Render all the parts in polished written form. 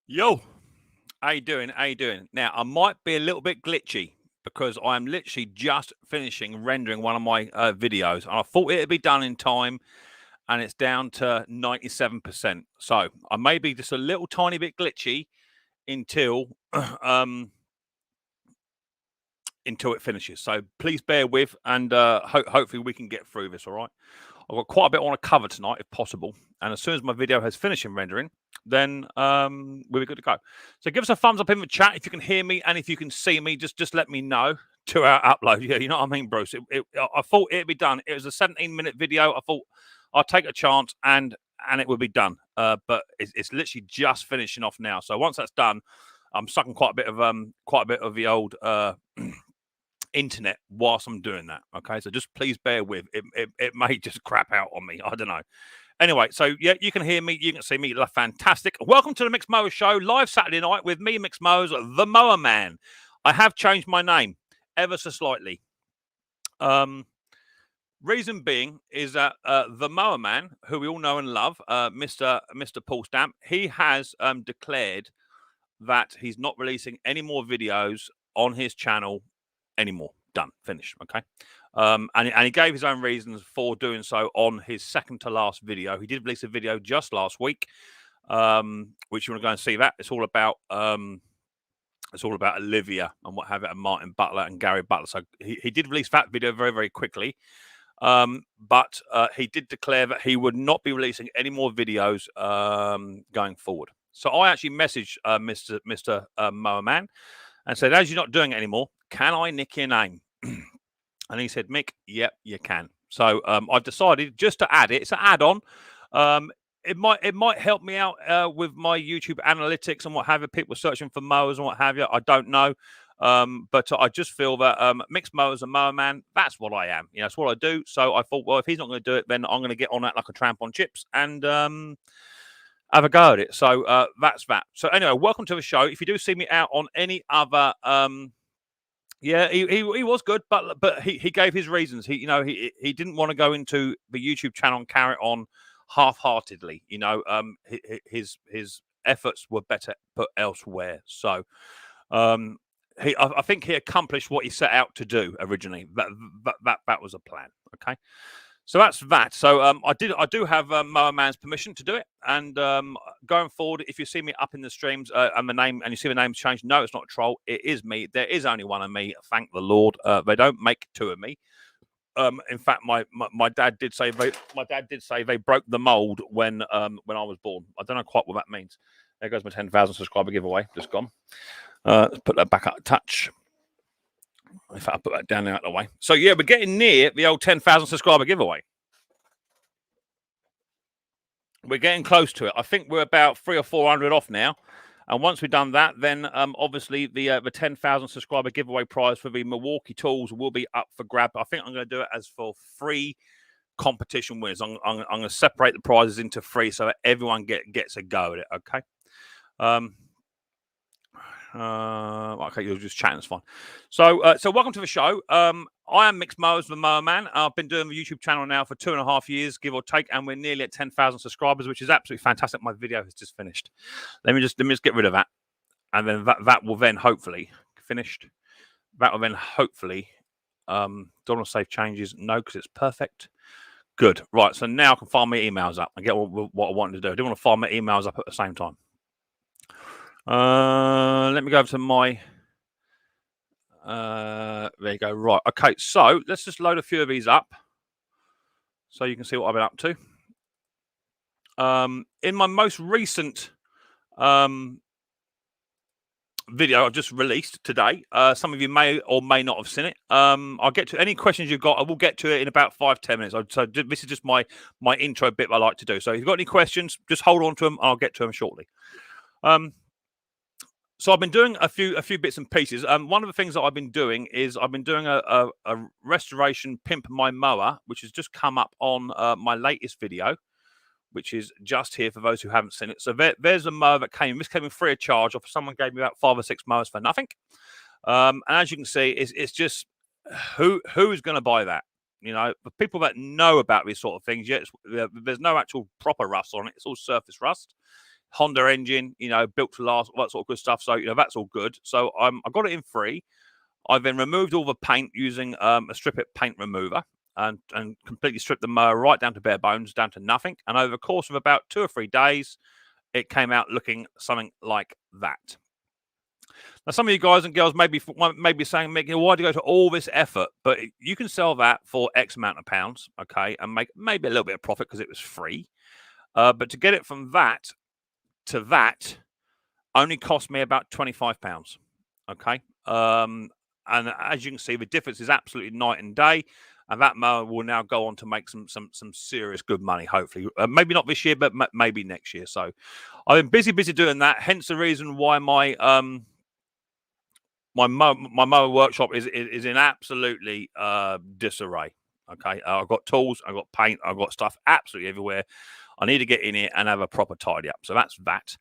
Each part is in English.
Yo, how you doing? How you doing? Now, I might be a little bit glitchy because I'm literally just finishing rendering one of my videos, and I thought it'd be done in time, and it's down to 97%. So I may be just a little tiny bit glitchy until um, until it finishes. So please bear with, and hopefully we can get through this. All right. I've got quite a bit I want to cover tonight, if possible. And as soon as my video has finished in rendering, then we'll be good to go. So give us a thumbs up in the chat if you can hear me and if you can see me. Just let me know to our upload. Yeah, you know what I mean, Bruce. I thought it'd be done. It was a 17-minute video. I thought I'll take a chance and it will be done. But it's literally just finishing off now. So once that's done, I'm sucking quite a bit of the old internet whilst I'm doing that. Okay, so just please bear with it may just crap out on me. I don't know. Anyway, so yeah, you can hear me, you can see me. Fantastic. Welcome to the Micks Mowers show, live Saturday night with me, Micks Mowers, the Mower Man. I have changed my name ever so slightly. Reason being is that the Mower Man, who we all know and love, Mr. Paul Stamp, he has declared that he's not releasing any more videos on his channel anymore. Done. Finished. Okay. And he gave his own reasons for doing so on his second to last video. He did release a video just last week, which you want to go and see that. It's all about Olivia and what have it, and Martin Butler and Gary Butler. So he did release that video very, very quickly. But he did declare that he would not be releasing any more videos going forward. So I actually messaged Mr. Mower Man and said, as you're not doing it anymore, can I nick your name? And he said, Mick, yep, you can. So I've decided just to add it. It's an add-on. It might help me out with my YouTube analytics and what have you. People searching for mowers and what have you. I don't know. But I just feel that Micks Mowers and Mower Man, that's what I am. You know, that's what I do. So I thought, well, if he's not going to do it, then I'm going to get on that like a tramp on chips and have a go at it. So that's that. So anyway, welcome to the show. If you do see me out on any other yeah, he was good, but he gave his reasons. He didn't want to go into the YouTube channel and carry it on half-heartedly. You know, his efforts were better put elsewhere. So I think he accomplished what he set out to do originally. That was a plan. Okay. So that's that. So I do have Mower Man's permission to do it, and going forward, if you see me up in the streams and you see the name's changed, no, it's not a troll. It is me. There is only one of me. Thank the Lord. They don't make two of me. In fact, my dad did say they broke the mold when I was born. I don't know quite what that means. There goes my 10,000 subscriber giveaway. Just gone. Let's put that back up a touch. In fact, I'll put that down there out of the way. So, yeah, we're getting near the old 10,000 subscriber giveaway. We're getting close to it. I think we're about 300 or 400 off now. And once we've done that, then obviously the 10,000 subscriber giveaway prize for the Milwaukee tools will be up for grab. I think I'm going to do it as for free competition winners. I'm going to separate the prizes into free so that everyone gets a go at it, okay? Okay, you're just chatting, it's fine. So welcome to the show. I am Micks Mowers, the Mower Man. I've been doing the YouTube channel now for 2.5 years, give or take, and we're nearly at 10,000 subscribers, which is absolutely fantastic. My video has just finished. Let me just get rid of that, and then that will then hopefully finished. That will then hopefully. Don't want to save changes, no, because it's perfect. Good, right. So now I can file my emails up and get what I wanted to do. I didn't want to file my emails up at the same time. Let me go over to my there you go. Right, okay, so let's just load a few of these up so you can see what I've been up to. In my most recent video I've just released today, some of you may or may not have seen it. I'll get to any questions you've got. I will get to it in about 5-10 minutes. So this is just my intro bit I like to do. So if you've got any questions, just hold on to them. I'll get to them shortly. So I've been doing a few bits and pieces. One of the things that I've been doing is I've been doing a restoration pimp my mower, which has just come up on my latest video, which is just here for those who haven't seen it. So there's a mower that came. This came in free of charge, or someone gave me about 5 or 6 mowers for nothing. And as you can see, it's just who is going to buy that? You know, the people that know about these sort of things. Yet there's no actual proper rust on it. It's all surface rust. Honda engine, you know, built to last, all that sort of good stuff. So, you know, that's all good. So I got it in free. I then removed all the paint using a strip it paint remover and completely stripped the mower right down to bare bones, down to nothing. And over the course of about 2 or 3 days, it came out looking something like that. Now, some of you guys and girls may be saying, Mick, why do you go to all this effort? But you can sell that for X amount of pounds, okay, and make maybe a little bit of profit because it was free. But to get it from that to that only cost me about £25, okay? And as you can see, the difference is absolutely night and day. And that mower will now go on to make some serious good money, hopefully. Maybe not this year, but maybe next year. So I've been busy doing that. Hence the reason why my my mower workshop is in absolutely disarray. Okay, I've got tools, I've got paint, I've got stuff absolutely everywhere. I need to get in here and have a proper tidy up. So that's that.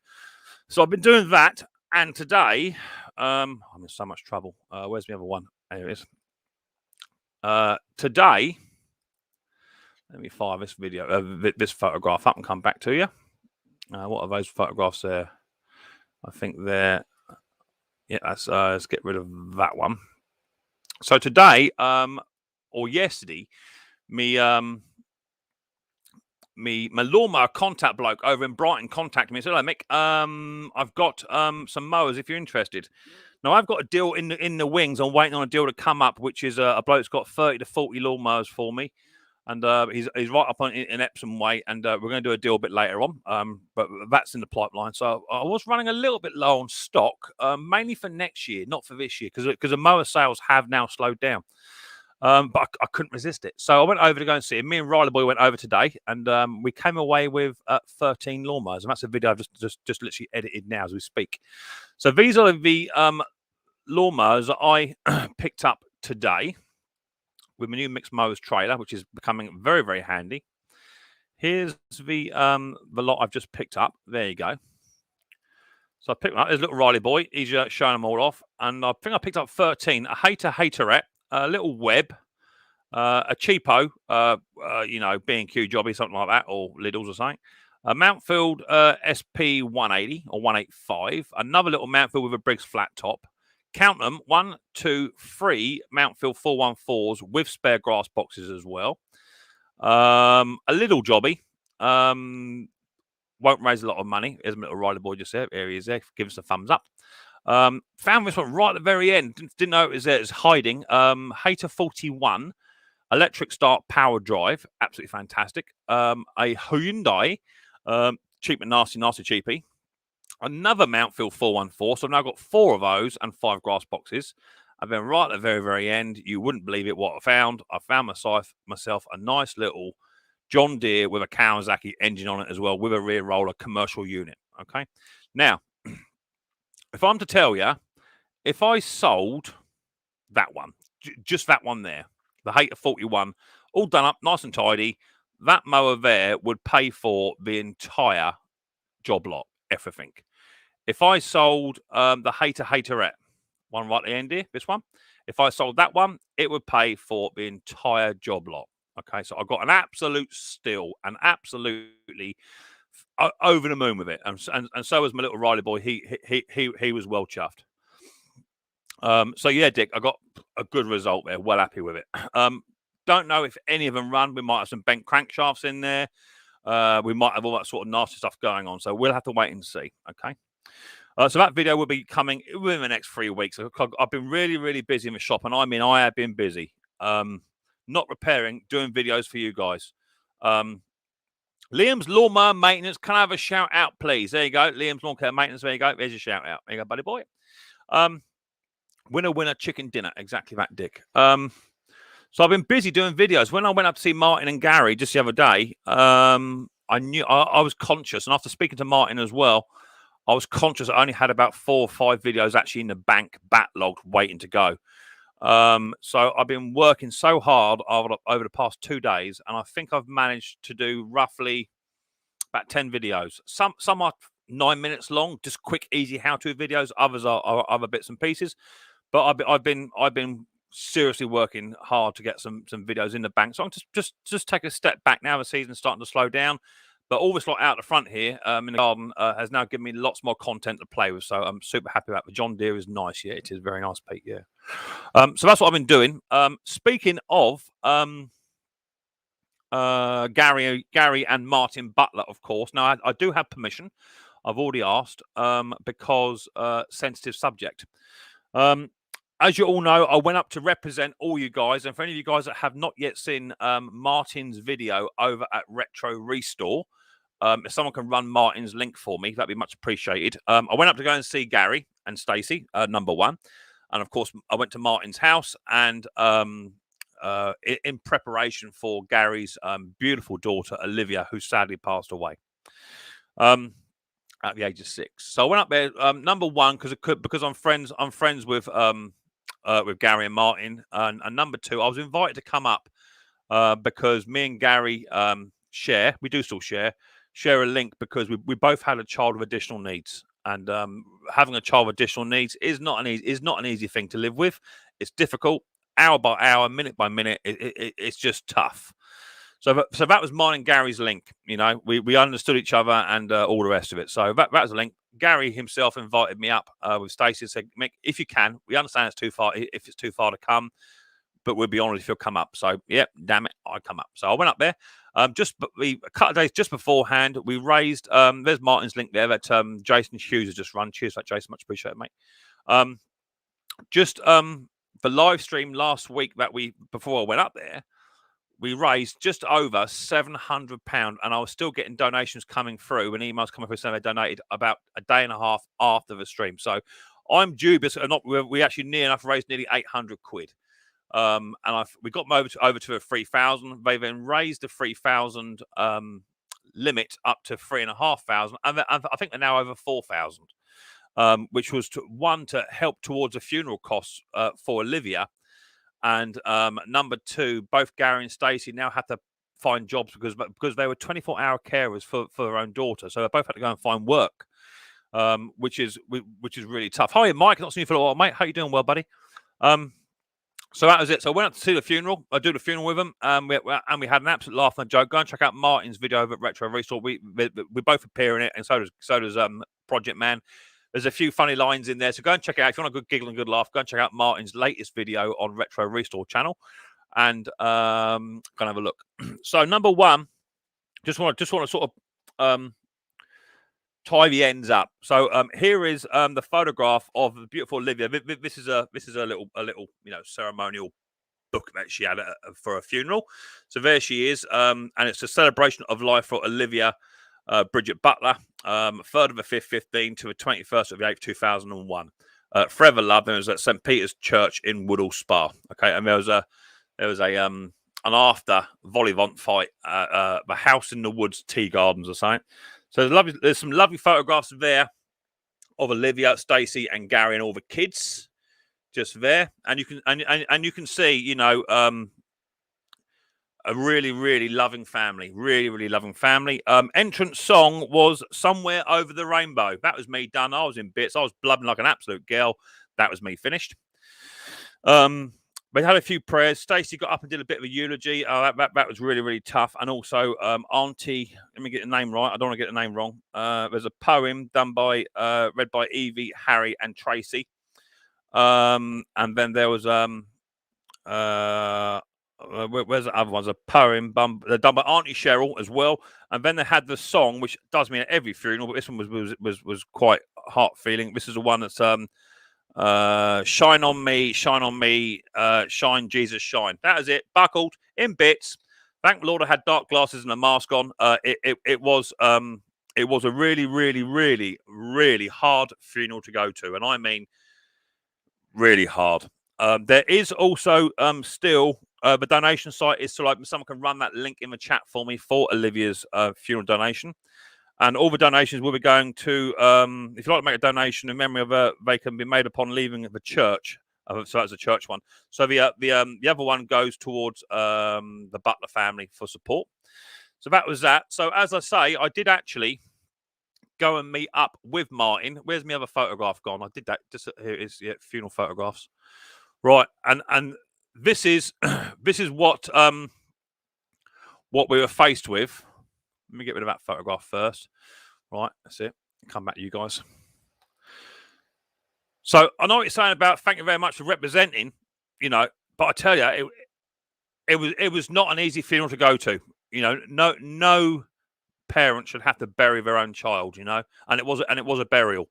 So I've been doing that, and today I'm in so much trouble. Where's the other one? There it is. Today, let me fire this video, this photograph up and come back to you. What are those photographs there? I think they're. Yeah, let's get rid of that one. So today, or yesterday, my lawnmower contact bloke over in Brighton contacted me and said, "Hello, Mick, I've got some mowers if you're interested." Now I've got a deal in the wings. I'm waiting on a deal to come up, which is a bloke's got 30 to 40 lawnmowers for me. And he's right up in Epsom Way, and we're going to do a deal a bit later on. But that's in the pipeline. So I was running a little bit low on stock, mainly for next year, not for this year, because the mower sales have now slowed down. But I couldn't resist it. So I went over to go and see him. Me and Riley Boy went over today, and we came away with 13 lawnmowers. And that's a video I've just literally edited now as we speak. So these are the lawnmowers that I picked up today with my new Micks Mowers trailer, which is becoming very, very handy. Here's the lot I've just picked up. There you go. So I picked them up. There's little Riley Boy. He's showing them all off. And I think I picked up 13. A haterette, a little web, a cheapo, you know, B&Q jobby, something like that, or Lidl's or something. A Mountfield SP 180 or 185. Another little Mountfield with a Briggs flat top. Count them, 1, 2, 3 Mountfield 414s with spare grass boxes as well. A little jobby. Won't raise a lot of money. There's a little Riley Boy just there. There he is there. Give us a thumbs up. Found this one right at the very end. Didn't know it was there. It's hiding. Hater 41. Electric start power drive. Absolutely fantastic. A Hyundai. Cheap and nasty cheapy. Another Mountfield 414. So I've now got 4 of those and 5 grass boxes. And then right at the very, very end, you wouldn't believe it what I found. I found myself a nice little John Deere with a Kawasaki engine on it as well, with a rear roller commercial unit. Okay. Now, if I'm to tell you, if I sold that one, just that one there, the Hater 41, all done up, nice and tidy, that mower there would pay for the entire job lot, everything. If I sold the Haterette, one right at the end here, this one, if I sold that one, it would pay for the entire job lot. Okay, so I got an absolute steal and absolutely over the moon with it, and so was my little Riley Boy. He was well chuffed. So yeah, Dick, I got a good result there. Well happy with it. Don't know if any of them run. We might have some bent crankshafts in there. We might have all that sort of nasty stuff going on. So we'll have to wait and see. Okay. So that video will be coming within the next 3 weeks. I've been really, really busy in the shop, and I mean, I have been busy. Not repairing, doing videos for you guys. Liam's Lawnmower Maintenance. Can I have a shout out, please? There you go. Liam's Lawn Care Maintenance. There you go. There's your shout out. There you go, buddy boy. Winner, chicken dinner. Exactly that, Dick. So I've been busy doing videos. When I went up to see Martin and Gary just the other day, I knew I was conscious, and after speaking to Martin as well, I was conscious I only had about 4 or 5 videos actually in the bank, backlogged, waiting to go. So I've been working so hard over the past 2 days, and I think I've managed to do roughly about 10 videos. Some are 9 minutes long, just quick, easy how-to videos. Others are other bits and pieces. But I've been seriously working hard to get some videos in the bank. So I'm just take a step back now. The season's starting to slow down. But all this lot out the front here in the garden has now given me lots more content to play with. So I'm super happy about it. The John Deere is nice. Yeah, it is very nice, Pete. Yeah. So that's what I've been doing. Speaking of Gary and Martin Butler, of course. Now, I do have permission. I've already asked because sensitive subject. As you all know, I went up to represent all you guys. And for any of you guys that have not yet seen Martin's video over at Retro Restore, if someone can run Martin's link for me, that'd be much appreciated. I went up to go and see Gary and Stacey, number one. And of course, I went to Martin's house and in preparation for Gary's beautiful daughter, Olivia, who sadly passed away at the age of 6. So I went up there, number one, because I'm friends with Gary and Martin. And number two, I was invited to come up because me and Gary we do still share a link because we both had a child with additional needs. And having a child with additional needs is not an easy thing to live with. It's difficult, hour by hour, minute by minute. It's just tough. So that was mine and Gary's link. You know, we understood each other and all the rest of it. So that was a link. Gary himself invited me up with Stacey and said, Mick, if you can, we understand it's too far. If it's too far to come, but we'll be honoured if you'll come up. So, yeah, damn it, I come up. So I went up there. A couple of days just beforehand, we raised, there's Martin's link there that Jason Hughes has just run. Cheers for that, Jason. Much appreciated, mate. The live stream last week before I went up there, we raised just over £700, and I was still getting donations coming through and emails coming through saying they donated about a day and a half after the stream. So I'm dubious. We actually near enough raised nearly 800 quid. And we got them over to a 3,000. They then raised the 3,000 limit up to 3,500, and I think they're now over 4,000, which was to help towards the funeral costs for Olivia, and number two, both Gary and Stacey now had to find jobs because they were 24-hour carers for their own daughter, so they both had to go and find work, which is really tough. Hi, Mike. Not seen you for a while, mate. How you doing? Well, buddy. So that was it. So I went up to see the funeral. I do the funeral with them, and we had an absolute laugh and a joke. Go and check out Martin's video over at Retro Restore. We both appear in it, and so does Project Man. There's a few funny lines in there, so go and check it out. If you want a good giggle and good laugh, go and check out Martin's latest video on Retro Restore channel, and go and have a look. So number one, just want to sort of tie the ends up. So here is the photograph of the beautiful Olivia. This is a little ceremonial book that she had for a funeral. So there she is, and it's a celebration of life for Olivia Bridget Butler, 3rd of the 5th, 15 to the 21st of the 8th, 2001. Forever Love. There was at St. Peter's Church in Woodall Spa. Okay, and there was an after volleyball fight at the House in the Woods Tea Gardens or something. So there's some lovely photographs there of Olivia, Stacey, and Gary, and all the kids just there, and you can see, you know, a really, really loving family. Really, really loving family. Entrance song was Somewhere Over the Rainbow. That was me done. I was in bits. I was blubbing like an absolute girl. That was me finished. We had a few prayers. Stacey got up and did a bit of a eulogy. That was really, really tough. And also, Auntie, let me get the name right. I don't want to get the name wrong. There's a poem read by Evie, Harry, and Tracy. And then there was where's the other ones? A poem done by Auntie Cheryl as well. And then they had the song, which does mean at every funeral, but this one was quite heart feeling. This is the one that's shine on me, shine Jesus, shine. That is it. Buckled in bits. Thank the Lord I had dark glasses and a mask on. It was a really, really, really, really hard funeral to go to, and I mean really hard. There is also still the donation site is still open. Someone can run that link in the chat for me for Olivia's funeral donation. And all the donations will be going to, if you'd like to make a donation in memory of her, they can be made upon leaving the church. So that's a church one. So the other one goes towards the Butler family for support. So that was that. So as I say, I did actually go and meet up with Martin. Where's my other photograph gone? I did that. Just here it is. Yeah, funeral photographs. Right, and this is what we were faced with. Let me get rid of that photograph first. Right, that's it. Come back to you guys. So I know what you're saying about thank you very much for representing, you know, but I tell you, it was not an easy funeral to go to. You know, no parent should have to bury their own child, you know, and it was a burial.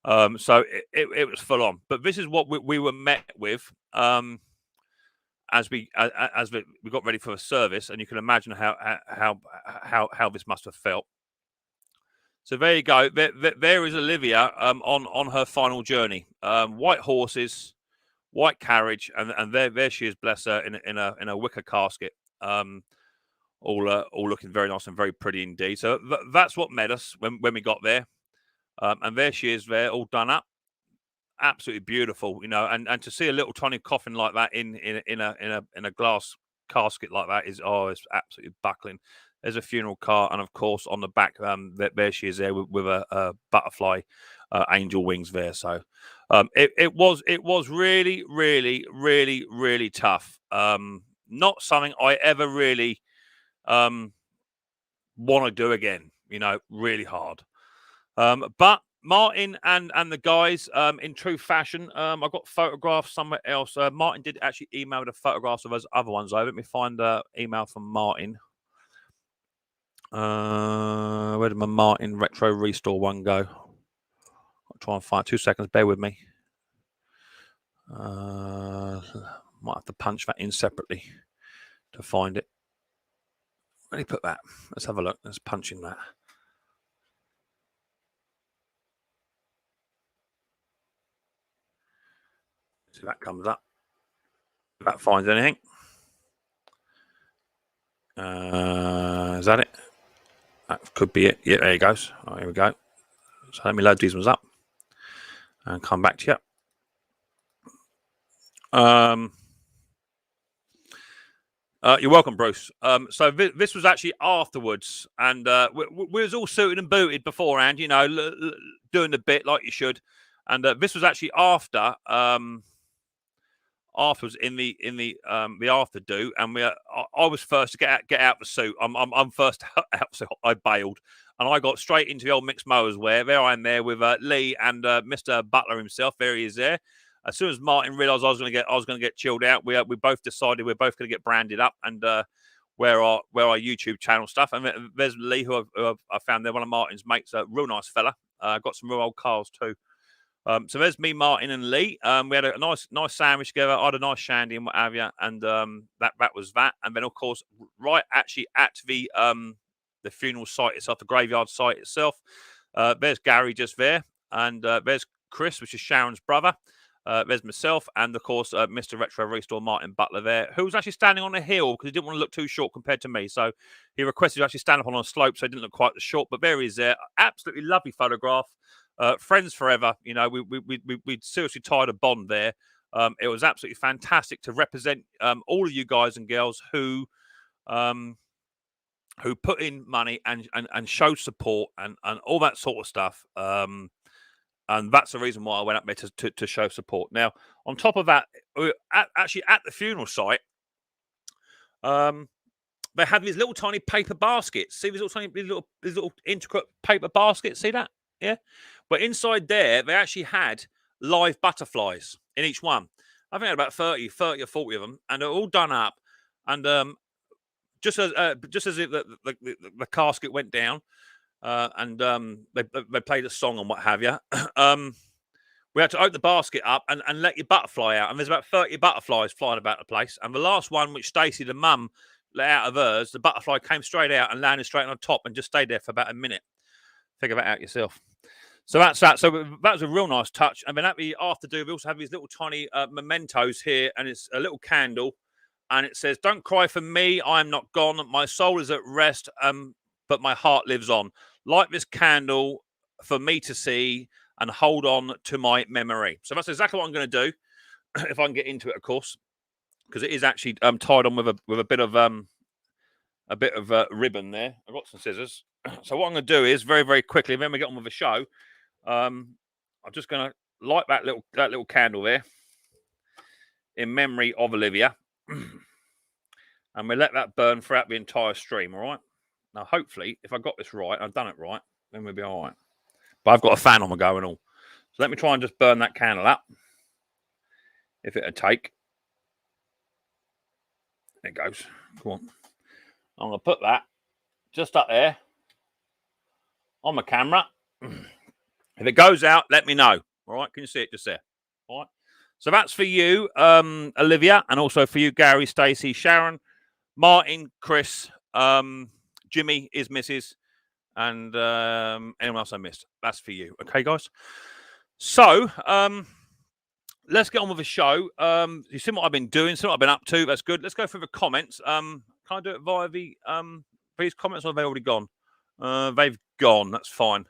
So it was full on. But this is what we were met with as we got ready for the service, and you can imagine how this must have felt. So there you go. There is Olivia on her final journey. White horses, white carriage, and there she is, bless her, in a wicker casket. All looking very nice and very pretty indeed. So that's what met us when we got there. And there she is, there, all done up, absolutely beautiful, you know. And to see a little tiny coffin like that in a glass casket like that is it's absolutely buckling. There's a funeral car, and of course on the back, there she is there with a butterfly angel wings there. So it was really, really, really, really tough. Not something I ever really want to do again. You know, really hard. But Martin and the guys, in true fashion, I got photographs somewhere else. Martin did actually email the photographs of those other ones over. Let me find the email from Martin. Where did my Martin Retro Restore one go? I'll try and find 2 seconds. Bear with me. Might have to punch that in separately to find it. Let me put that. Let's have a look. Let's punch in that. See if that comes up. If that finds anything. Is that it? That could be it. Yeah, there it goes. Oh, here we go. So let me load these ones up and come back to you. You're welcome, Bruce. So this was actually afterwards, and we was all suited and booted beforehand, you know, doing the bit like you should. And this was actually after, afterwards in the after do, and I was first to get out the suit. I'm first out, so I bailed, and I got straight into the old Micks Mowers wear. There I am there with Lee and Mr. Butler himself. There he is there. As soon as Martin realised I was going to get chilled out, we both decided we're both going to get branded up and wear our YouTube channel stuff. And there's Lee, who I found there, one of Martin's mates, a real nice fella. Got some real old cars too. So there's me, Martin, and Lee. We had a nice sandwich together. I had a nice shandy and what have you, and that was that. And then of course, right actually at the funeral site itself, the graveyard site itself, there's Gary just there, and there's Chris, which is Sharon's brother. There's myself, and of course, Mr. Retro Restore Martin Butler there, who was actually standing on a hill because he didn't want to look too short compared to me. So he requested to actually stand up on a slope, so he didn't look quite as short. But there he is there, absolutely lovely photograph. Friends forever, you know. We seriously tied a bond there. It was absolutely fantastic to represent all of you guys and girls who put in money and showed support and all that sort of stuff. And that's the reason why I went up there to show support. Now, on top of that, actually at the funeral site, they had these little tiny paper baskets. See these little intricate paper baskets? See that? Yeah. But inside there, they actually had live butterflies in each one. I think I had about 30 or 40 of them, and they're all done up. And just as the casket went down, and they played a song and what have you. We had to open the basket up and let your butterfly out. And there's about 30 butterflies flying about the place. And the last one, which Stacey, the mum, let out of hers, the butterfly came straight out and landed straight on top and just stayed there for about a minute. Figure that out yourself. So that's that. So that was a real nice touch. And then at the after do, we also have these little tiny mementos here, and it's a little candle, and it says, "Don't cry for me. I am not gone. My soul is at rest, but my heart lives on. Light this candle for me to see and hold on to my memory." So that's exactly what I'm going to do, if I can get into it, of course, because it is actually tied on with a bit of ribbon there. I've got some scissors. So what I'm going to do is very, very quickly, then we get on with the show. I'm just going to light that little candle there in memory of Olivia, and we let that burn throughout the entire stream. All right. Now, hopefully, if I got this right, I've done it right, then we'll be all right. But I've got a fan on the go and all. So let me try and just burn that candle up. If it'll take. There it goes. Come on. I'm going to put that just up there on my camera. If it goes out, let me know. All right? Can you see it just there? All right. So that's for you, Olivia, and also for you, Gary, Stacey, Sharon, Martin, Chris, Jimmy is Mrs., and anyone else I missed. That's for you. Okay, guys? So, let's get on with the show. You see what I've been doing, see what I've been up to. That's good. Let's go through the comments. Can I do it via the these comments, or have they already gone? They've gone. That's fine.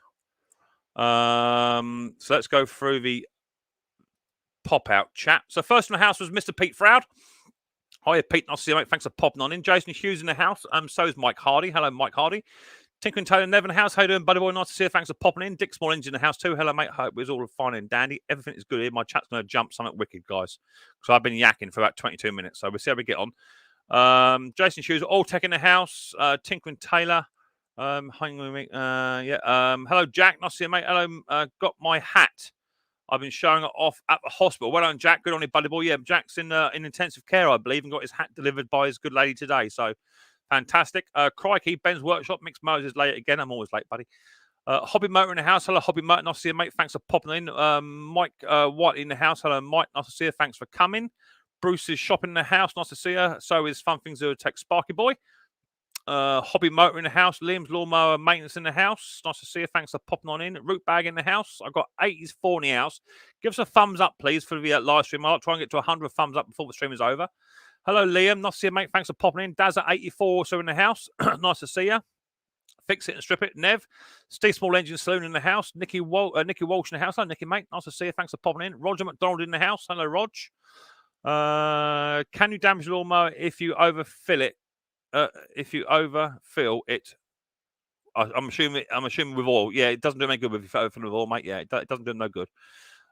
So let's go through the pop-out chat. So first in the house was Mr. Pete Froud. Hiya, Pete. Nice to see you, mate. Thanks for popping on in. Jason Hughes in the house. So is Mike Hardy. Hello, Mike Hardy. Tinker and Taylor Nev in the house. How you doing, buddy boy? Nice to see you. Thanks for popping in. Dick Smallings in the house too. Hello, mate. Hope it was all fine and dandy. Everything is good here. My chat's going to jump something wicked, guys. So I've been yakking for about 22 minutes. So we'll see how we get on. Jason Hughes, all tech in the house. Tinker and Taylor. Hang on, mate. Hello, Jack. Nice to see you, mate. Hello. Got my hat. I've been showing it off at the hospital. Well done, Jack. Good on you, buddy boy. Yeah, Jack's in intensive care, I believe, and got his hat delivered by his good lady today. So fantastic. Crikey, Ben's workshop. Micks Mowers is late again. I'm always late, buddy. Hobby Motor in the house. Hello, Hobby Motor. Nice to see you, mate. Thanks for popping in. Mike White in the house. Hello, Mike. Nice to see you. Thanks for coming. Bruce is shopping in the house. Nice to see you. So is Fun Things to Tech Sparky Boy. Hobby Motor in the house. Liam's Lawnmower Maintenance in the house. Nice to see you. Thanks for popping on in. Root Bag in the house. I've got 84 in the house. Give us a thumbs up, please, for the live stream. I'll try and get to 100 thumbs up before the stream is over. Hello, Liam. Nice to see you, mate. Thanks for popping in. Daz at 84 also in the house. Nice to see you. Fix It and Strip It. Nev. Steve Small Engine Saloon in the house. Nicky Walsh in the house. Hello, Nicky, mate. Nice to see you. Thanks for popping in. Roger McDonald in the house. Hello, Rog. Can you damage the lawnmower if you overfill it? If you overfill it, I'm assuming with oil. Yeah, it doesn't do any good if you overfill with oil, mate. Yeah, it doesn't do no good.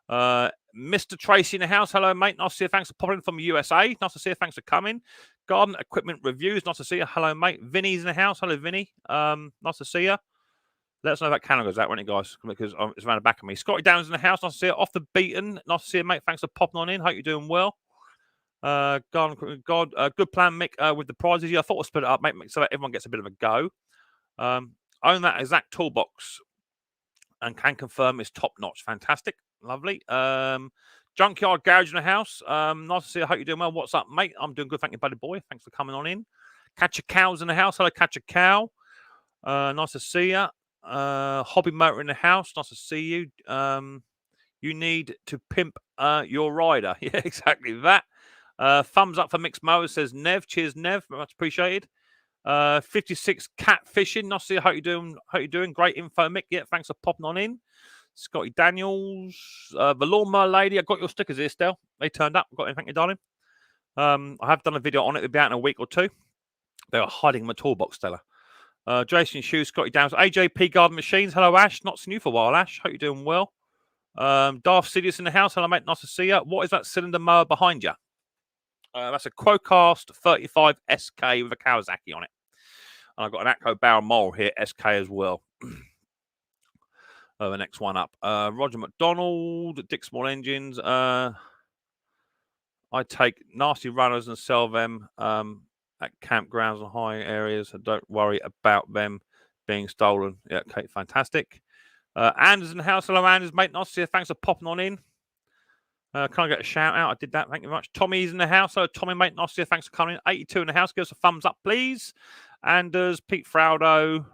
Mr. Tracy in the house. Hello, mate. Nice to see you. Thanks for popping in from the USA. Nice to see you. Thanks for coming. Garden Equipment Reviews. Nice to see you. Hello, mate. Vinny's in the house. Hello, Vinny. Nice to see you. Let us know that candle goes out, won't it, guys? Because it's around the back of me. Scotty Downs in the house. Nice to see you. Off the Beaten. Nice to see you, mate. Thanks for popping on in. Hope you're doing well. Good plan, Mick, with the prizes. Yeah, I thought we'll split it up, mate, so that everyone gets a bit of a go. Own that exact toolbox and can confirm it's top notch. Fantastic, lovely. Junkyard Garage in the house. Nice to see you. I hope you're doing well. What's up, mate? I'm doing good, thank you, buddy boy. Thanks for coming on in. Catch a Cow's in the house. Hello, Catch a Cow. Nice to see you. Hobby Motor in the house. Nice to see you. You need to pimp your rider. Yeah, exactly that. Thumbs up for Micks Mowers, says Nev. Cheers, Nev. Much appreciated. 56 Cat Fishing. Nice to see you. How you doing? How you doing? Great info, Mick. Yeah, thanks for popping on in. Scotty Daniels. The Lawnmower Lady. I got your stickers here, Stel. They turned up. Got anything, you darling? I have done a video on it. It'll be out in a week or two. They were hiding in my toolbox, Stella. Jason Hughes, Scotty Daniels. AJP Garden Machines. Hello, Ash. Not seen you for a while, Ash. Hope you're doing well. Darth Sidious in the house. Hello, mate. Nice to see you. What is that cylinder mower behind you? That's a Quocast 35 SK with a Kawasaki on it. And I've got an Atco Barrel Mole here, SK as well. The next one up. Roger McDonald, Dick Small Engines. I take nasty runners and sell them at campgrounds and high areas. So don't worry about them being stolen. Yeah, okay, fantastic. Anders in the house. Hello, Anders, mate. Nice to see you. Thanks for popping on in. Can I get a shout out? I did that. Thank you very much. Tommy's in the house. Hello, Tommy, mate. Nice to see you. Thanks for coming in. 82 in the house. Give us a thumbs up, please. Anders, Pete Fraudo.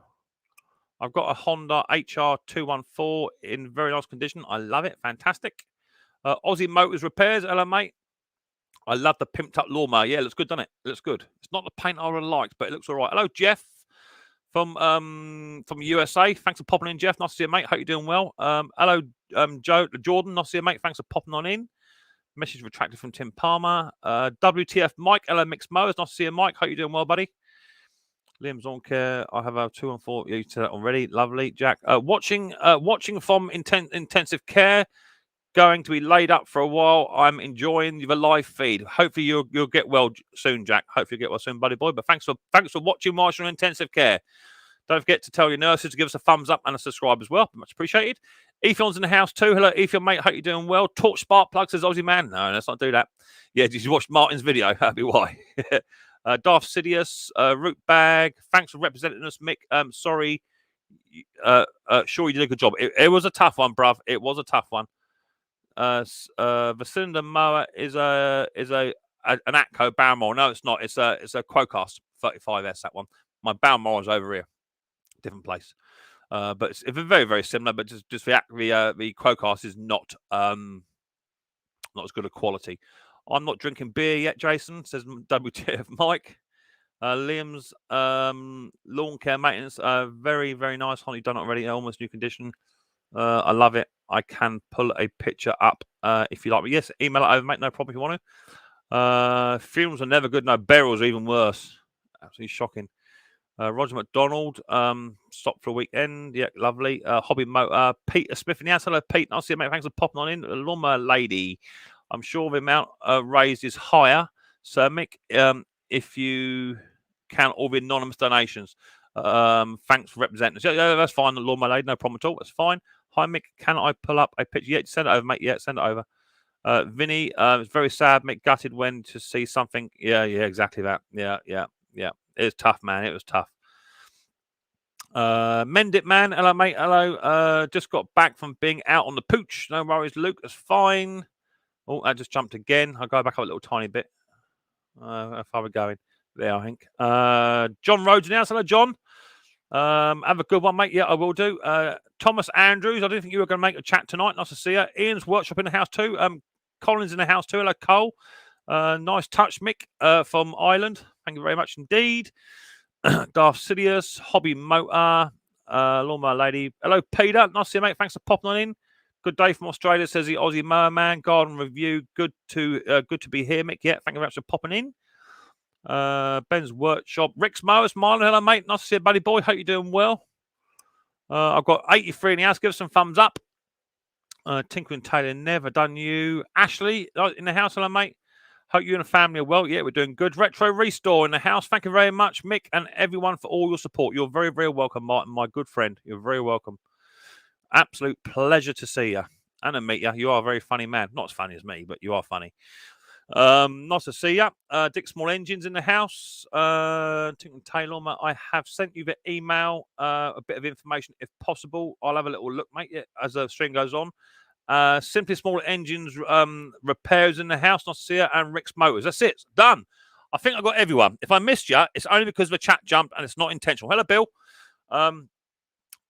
I've got a Honda HR214 in very nice condition. I love it. Fantastic. Aussie Motors Repairs. Hello, mate. I love the pimped up lawnmower. Yeah, it looks good, doesn't it? It looks good. It's not the paint I would have liked, but it looks all right. Hello, Jeff from USA. Thanks for popping in, Jeff. Nice to see you, mate. Hope you're doing well. Hello, Jordan. Nice to see you, mate. Thanks for popping on in. Message retracted from Tim Palmer. WTF Mike. Hello, Micks Mowers. Nice to see you, Mike. Hope you're doing well, buddy. Liam's on care. I have a 2 and 4. You said that already. Lovely, Jack. Watching from intensive care. Going to be laid up for a while. I'm enjoying the live feed. Hopefully you'll get well soon, Jack. Hopefully you get well soon, buddy boy. But thanks for watching whilst you're in intensive care. Don't forget to tell your nurses to give us a thumbs up and a subscribe as well. Much appreciated. Ethion's in the house too. Hello, Ethion, mate. Hope you're doing well. Torch Spark Plug says Aussie man. No, let's not do that. Yeah, did you watch Martin's video? That'd be why. Darth Sidious, Root Bag. Thanks for representing us, Mick. Sorry. Sure, you did a good job. It was a tough one, bruv. It was a tough one. The cylinder mower is an Atco bow mower. No, it's not. It's a Quocast 35S. That one. My bow mower is over here, different place. But it's very, very similar. But just the Quocast is not as good a quality. I'm not drinking beer yet, Jason, says WTF Mike. Liam's lawn care maintenance, very, very nice. Honey done already, almost new condition. I love it. I can pull a picture up if you like. But yes, email it over, mate. No problem if you want to. Fumes are never good. No, barrels are even worse. Absolutely shocking. Roger McDonald, stopped for a weekend. Yeah, lovely. Hobby Motor. Peter Smith in the house. Hello, Pete. Nice to see you, mate. Thanks for popping on in. Lawnmower Lady. I'm sure the amount raised is higher. So, Mick, if you count all the anonymous donations, thanks for representing us. Yeah, that's fine. The Lawnmower Lady, no problem at all. That's fine. Hi, Mick. Can I pull up a picture? Yeah, send it over, mate. Yeah, send it over. Vinny, it's very sad. Mick gutted when to see something. Yeah, exactly that. Yeah. It was tough, man. It was tough. Mend it, man. Hello, mate. Hello. Just got back from being out on the pooch. No worries, Luke. That's fine. Oh, I just jumped again. I'll go back up a little tiny bit. How far are we going? There, I think. John Rhodes now. Hello, John. Have a good one, mate. Yeah, I will do. Thomas Andrews. I didn't think you were going to make a chat tonight. Nice to see you. Ian's workshop in the house too. Colin's in the house too. Hello, Cole. Nice touch, Mick, from Ireland. Thank you very much indeed. Darth Sidious, Hobby Motor, Lawnmower Lady. Hello, Peter. Nice to see you, mate. Thanks for popping on in. Good day from Australia, says the Aussie Mower Man. Garden Review. Good to be here, Mick. Yeah, thank you very much for popping in. Ben's Workshop. Micks Mowers, smiling. Hello, mate. Nice to see you, buddy boy. Hope you're doing well. I've got 83 in the house. Give us some thumbs up. Tinkering Taylor, never done you. Ashley in the house. Hello, mate. Hope you and the family are well. Yeah, we're doing good. Retro Restore in the house. Thank you very much, Mick, and everyone for all your support. You're very, very welcome, Martin, my good friend. You're very welcome. Absolute pleasure to see you and to meet you. You are a very funny man. Not as funny as me, but you are funny. Nice to see you. Dick Small Engines in the house. Tinkering Taylor, I have sent you the email, a bit of information if possible. I'll have a little look, mate, as the stream goes on. Simply Small Engines repairs in the house. Nice to see you. And Micks Mowers. That's it. Done. I think I got everyone. If I missed you, it's only because the chat jumped and it's not intentional. Hello, Bill.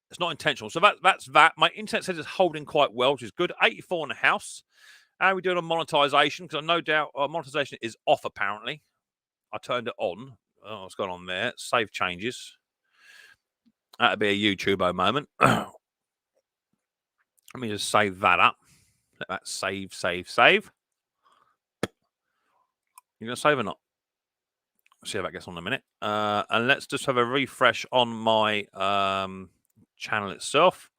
It's not intentional. So that's that. My internet says it's holding quite well, which is good. 84 in the house. How are we doing on monetization? Because I no doubt monetization is off, apparently. I turned it on. Oh, what's going on there? Save changes. That'd be a YouTuber moment. Let me just save that up. Let that save. You going to save or not? See how that gets on in a minute. And let's just have a refresh on my channel itself.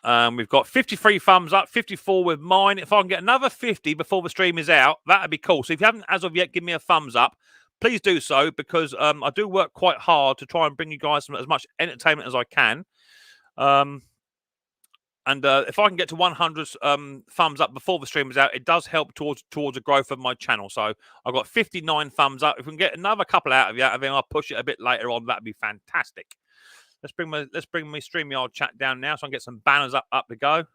We've got 53 thumbs up, 54 with mine. If I can get another 50 before the stream is out, that'd be cool. So if you haven't, as of yet, give me a thumbs up. Please do so, because I do work quite hard to try and bring you guys as much entertainment as I can. And if I can get to 100 thumbs up before the stream is out, it does help towards the growth of my channel. So I've got 59 thumbs up. If we can get another couple out of you, and then I'll push it a bit later on, that'd be fantastic. Let's bring my StreamYard chat down now, so I can get some banners up to go.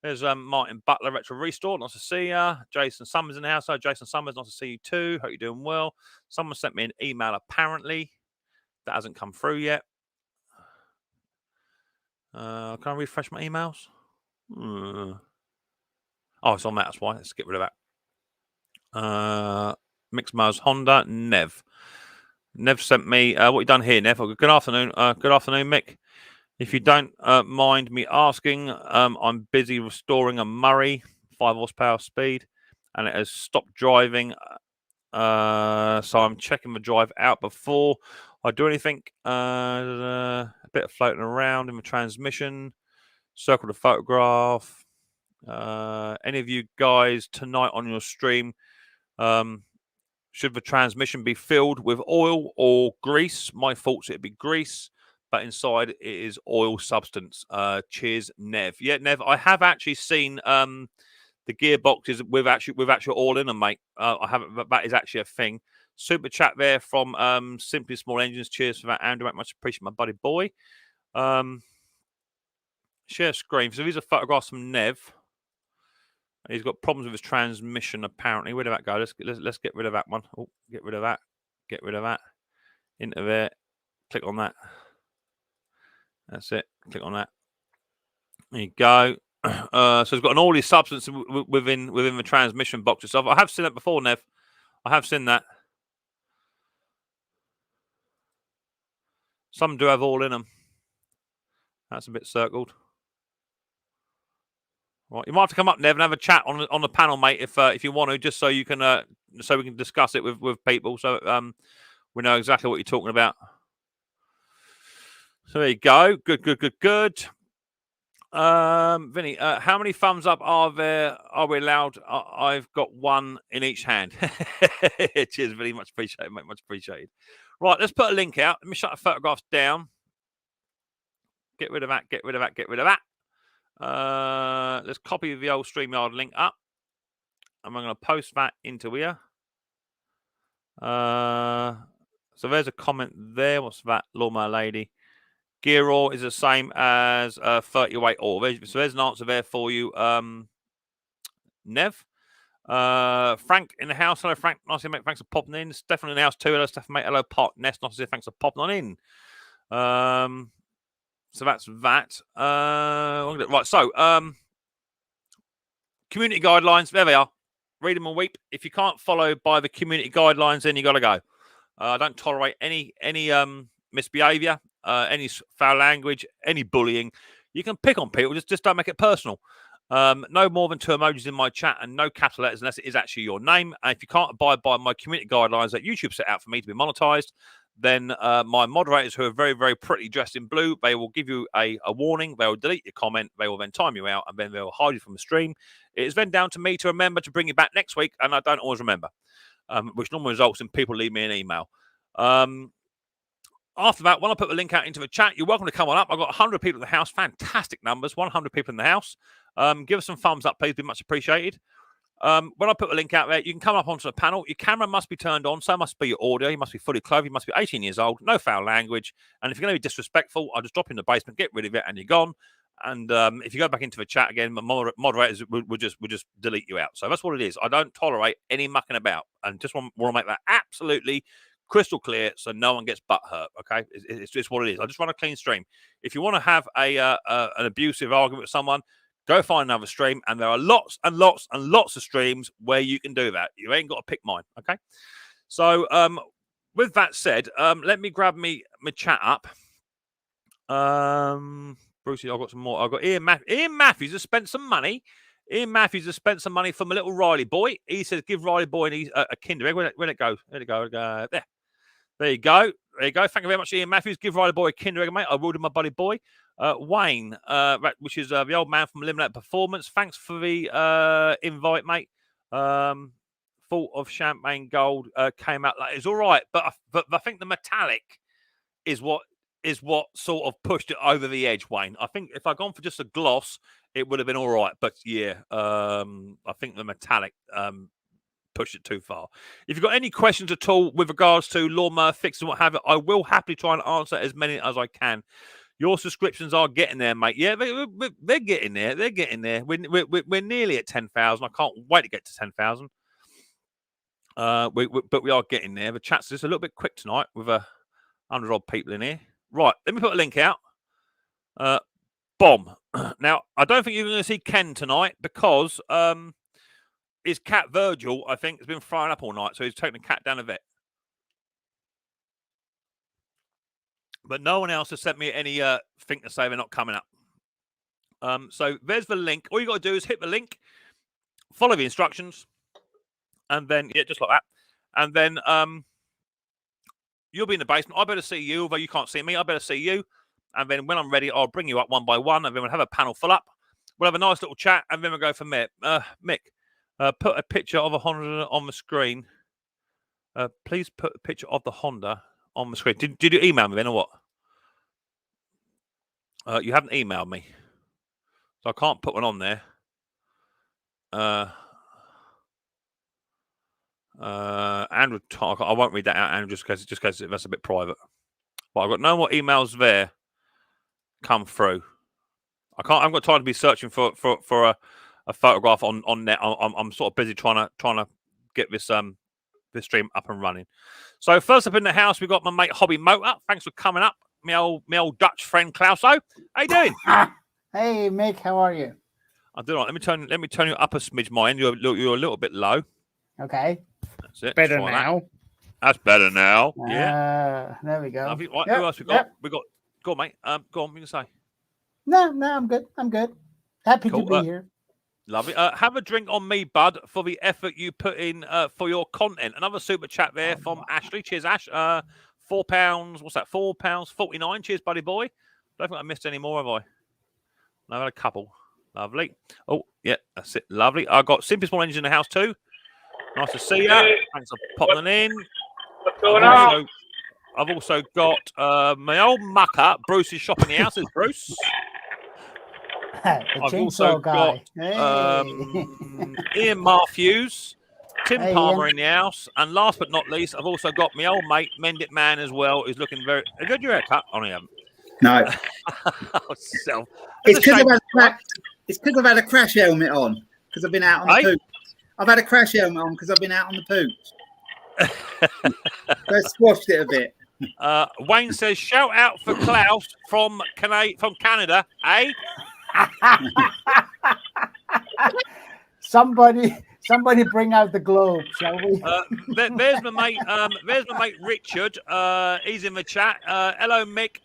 There's Martin Butler, Retro Restore. Nice to see you. Jason Summers in the house. Jason Summers, nice to see you too. Hope you're doing well. Someone sent me an email, apparently. That hasn't come through yet. Can I refresh my emails? Oh, it's on that. That's why. Let's get rid of that. Micks Mowers Honda. Nev sent me. What you done here, Nev? Good afternoon. Good afternoon, Mick. If you don't mind me asking, I'm busy restoring a Murray 5 horsepower speed, and it has stopped driving. So I'm checking the drive out before I do anything. A bit of floating around in the transmission. Circle the photograph. Any of you guys tonight on your stream, should the transmission be filled with oil or grease? My thoughts, it'd be grease. but inside it is oil substance. Cheers, Nev. Yeah, Nev, I have actually seen the gearboxes with actual oil in them, mate. I haven't. That is actually a thing. Super chat there from Simply Small Engines. Cheers for that, Andrew. Much appreciate my buddy boy. Share screen. So these are photographs from Nev. He's got problems with his transmission, apparently. Where did that go? Let's get rid of that one. Oh, get rid of that. Get rid of that. Into there. Click on that. That's it. Click on that. There you go. So it's got an oily substance within the transmission box itself. I have seen that before, Nev. I have seen that. Some do have oil in them. That's a bit circled. Right, you might have to come up, Nev, and have a chat on the panel, mate, if you want to, just so you can so we can discuss it with people, so we know exactly what you're talking about. So there you go. Good. Vinny, how many thumbs up are we allowed? I've got one in each hand. Cheers, Vinny. Much appreciated, mate. Much appreciated. Right, let's put a link out. Let me shut the photographs down. Get rid of that. Get rid of that. Get rid of that. Let's copy the old StreamYard link up. And I'm going to post that into here. So there's a comment there. What's that? Lawnmower Lady. Gear oil is the same as 30-weight oil. So there's an answer there for you, Nev. Frank in the house. Hello, Frank. Nice to mate. Thanks for popping in. Stefan in the house too. Hello, Stefan, mate. Hello, Park Nest. Nice to see. Thanks for popping on in. So that's that. Right. So, community guidelines. There they are. Read them and weep. If you can't follow by the community guidelines, then you got to go. I don't tolerate any misbehavior, any foul language, any bullying. You can pick on people, just don't make it personal. No more than 2 emojis in my chat and no capital letters unless it is actually your name. And if you can't abide by my community guidelines that YouTube set out for me to be monetized, then my moderators, who are very, very pretty dressed in blue, they will give you a warning. They will delete your comment. They will then time you out, and then they will hide you from the stream. It is then down to me to remember to bring you back next week, and I don't always remember, which normally results in people leave me an email. After that, when I put the link out into the chat, you're welcome to come on up. I've got 100 people in the house. Fantastic numbers. 100 people in the house. Give us some thumbs up, please. Be much appreciated. When I put the link out there, you can come up onto the panel. Your camera must be turned on. So must be your audio. You must be fully clothed. You must be 18 years old. No foul language. And if you're going to be disrespectful, I'll just drop you in the basement, get rid of it, and you're gone. And if you go back into the chat again, moderators will just delete you out. So that's what it is. I don't tolerate any mucking about, and just want to make that absolutely crystal clear, so no one gets butt hurt. Okay, it's just what it is. I just run a clean stream. If you want to have an abusive argument with someone, go find another stream, and there are lots and lots and lots of streams where you can do that. You ain't got to pick mine. Okay. So with that said, let me grab my chat up. Brucey, I've got some more. I've got Ian Matthews has spent some money. Ian Matthews has spent some money from a little Riley boy. He says, give Riley boy a Kinder Egg. Where'd it go? There you go. There you go. There you go. Thank you very much, Ian Matthews. Give Riley boy a Kinder Egg, mate. I will do, my buddy boy. Wayne, which is the old man from Eliminate Performance. Thanks for the invite, mate. Thought of Champagne Gold came out. It's all right, but I think the metallic is what sort of pushed it over the edge, Wayne. I think if I'd gone for just a gloss, it would have been all right. But yeah, I think the metallic pushed it too far. If you've got any questions at all with regards to lawnmower fixes and what have you, I will happily try and answer as many as I can. Your subscriptions are getting there, mate. Yeah, they're getting there. They're getting there. We're nearly at 10,000. I can't wait to get to 10,000. But we are getting there. The chat's just a little bit quick tonight with 100 odd people in here. Right, let me put a link out. Bomb. Now, I don't think you're going to see Ken tonight because his cat Virgil, I think, has been throwing up all night, so he's taking the cat down the vet. But no one else has sent me any thing to say they're not coming up. So there's the link. All you got to do is hit the link, follow the instructions, and then, yeah, just like that. And then you'll be in the basement. I better see you, although you can't see me. I better see you. And then when I'm ready, I'll bring you up one by one, and then we'll have a panel full up. We'll have a nice little chat, and then we'll go from there. Mick, put a picture of a Honda on the screen. Please put a picture of the Honda on the screen. Did you email me then or what? You haven't emailed me, so I can't put one on there. Andrew, I won't read that out, Andrew, just because that's a bit private. But I've got no more emails there come through. I haven't got time to be searching for a photograph on net. I'm sort of busy trying to get this stream up and running. So first up in the house, we've got my mate Hobby Motor. Thanks for coming up, my old Dutch friend Klauso. How you doing? Hey Mick, how are you? I'm doing all right. Let me turn you up a smidge, mine. You're a little bit low. Okay. That's it. Better now. That's better now. Yeah. There we go. Right, who else we got? Yep. We got. Go on, mate. Go on. What you say? No, I'm good. I'm good. Happy to be here. Lovely. Have a drink on me, bud, for the effort you put in for your content. Another super chat there from Ashley. Cheers, Ash. £4. What's that? £4.49. Cheers, buddy boy. Don't think I missed any more, have I? No, I had a couple. Lovely. Oh, yeah, that's it. Lovely. I got Simply Small Engines in the house too. Nice to see you. Thanks for popping in. What's going on? I've also got my old mucker. Bruce is shopping the house. It's Bruce. I've also got Ian Matthews, Tim Palmer in the house, and last but not least, I've also got my old mate Mend It Man as well, who's looking very. Have you had your haircut? Oh, no, you haven't. No. It's because I've had a crash helmet on because I've been out on the pooch. I've had a crash helmet on because I've been out on the pooch. So I squashed it a bit. Wayne says, shout out for Klaus from Canada, eh? Somebody bring out the globe, shall we? There's my mate Richard. He's in the chat. Hello, Mick.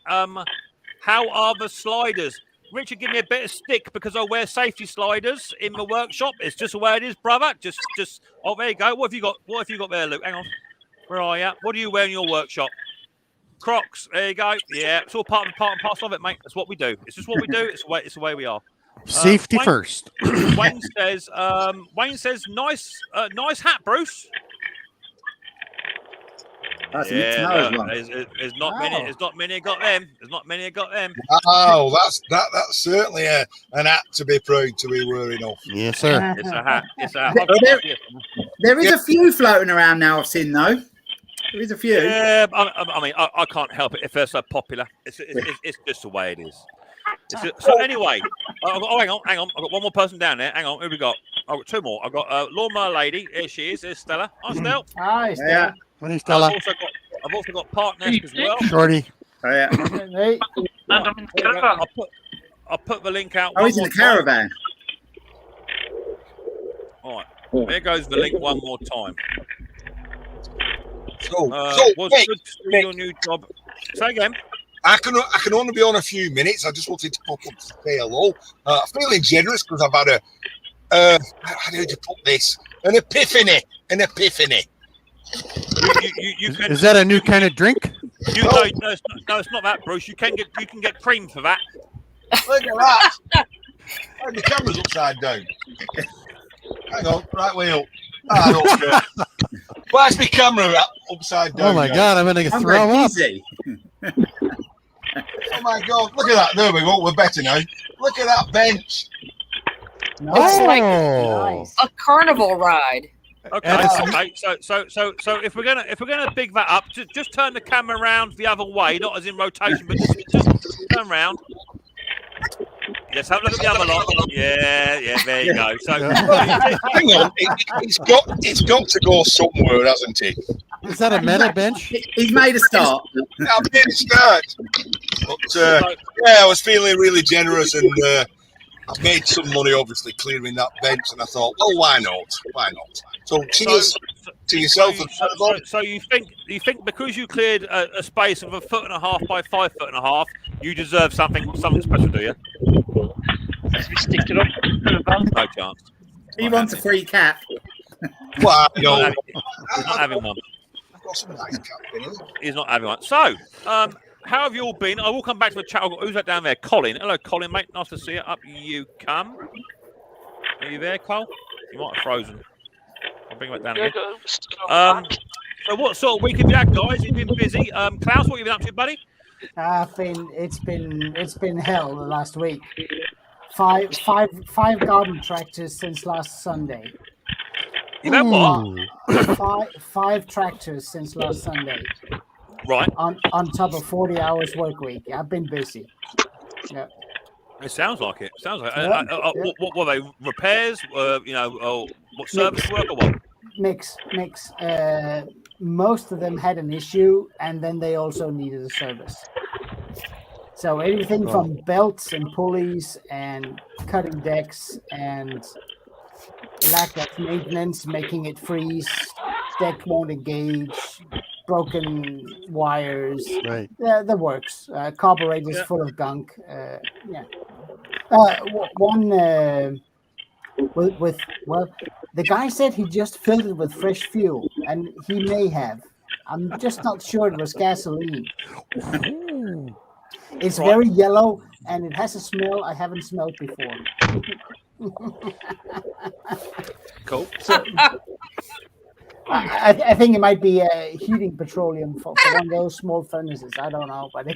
How are the sliders? Richard, give me a bit of stick because I wear safety sliders in the workshop. It's just the way it is, brother. Just. Oh, there you go. What have you got? What have you got there, Luke? Hang on. Where are you? What do you wear in your workshop? Crocs. There you go. Yeah, it's all part and parcel of it, mate. That's what we do. It's just what we do. It's the way we are. Safety first. Wayne says, nice hat, Bruce. That's there's not many. There's not many got them. Oh, that's certainly an hat to be proud to be wearing off. Yes, sir. It's a hat. There is a few floating around now. I've seen though. There is a few. Yeah, I mean, I can't help it if they're so popular. It's just the way it is. So anyway, hang on. I've got one more person down there. Hang on, who we got? I've got two more. I've got Lawnmower Lady. Here she is. There's Stella. Hi, Stella. Hi, Stella. Yeah. What is Stella? I've also got Partners as well. Shorty. Oh, yeah. Hey. And I'm in the caravan. I'll put the link out. Oh, he's in the caravan. All right. There goes the link one more time. Wait, good to see your new job. Say again. I can only be on a few minutes. I just wanted to pop up to say hello. Feeling generous because I've had how do you put this? An epiphany. Is that a new kind of drink? No, it's not that, Bruce. You can get cream for that. Look at that. Oh, the camera's upside down. Hang on, right wheel. I don't care. Why is my camera upside down? Oh my God, I'm going to throw up. Easy. Oh my God, look at that. There we go. We're better now. Look at that bench. Nice. Nice. A carnival ride. Okay. So if we're gonna big that up, just turn the camera around the other way, not as in rotation, but just turn around. Let's have a look at the other lot. Yeah, there you go. So hang on, it's got to go somewhere, hasn't it? Is that a meta bench? He's made a start. I've made a start. But I was feeling really generous, and I've made some money, obviously, clearing that bench, and I thought, well, why not? So cheers to yourself. So you think because you cleared a space of 1.5 by 5.5, you deserve something special, do you? As we stick it up. No chance. He wants a free cap. Well, no. He's not having one. I've got some nice cap in here. He's not having one. So, how have you all been? I will come back to the chat. Who's that down there? Colin. Hello, Colin, mate. Nice to see you. Up you come. Are you there, Cole? You might have frozen. I'll bring it back down again. So what sort of week have you had, guys? You've been busy. Klaus, what have you been up to, buddy? It's been hell the last week. Five garden tractors since last Sunday. You know what? Five tractors since last Sunday. Right. On top of 40 hours work week. I've been busy. Yeah. It sounds like it. Sounds like What were they? Repairs? What service work or what? Mix. Most of them had an issue, and then they also needed a service. So everything from belts and pulleys and cutting decks and lack of maintenance, making it freeze, deck won't engage, broken wires, Right. the works. Carburetors full of gunk. The guy said he just filled it with fresh fuel, and he may have. I'm just not sure it was gasoline. It's very yellow, and it has a smell I haven't smelled before. Cool. So, I think it might be heating petroleum for one of those small furnaces. I don't know, but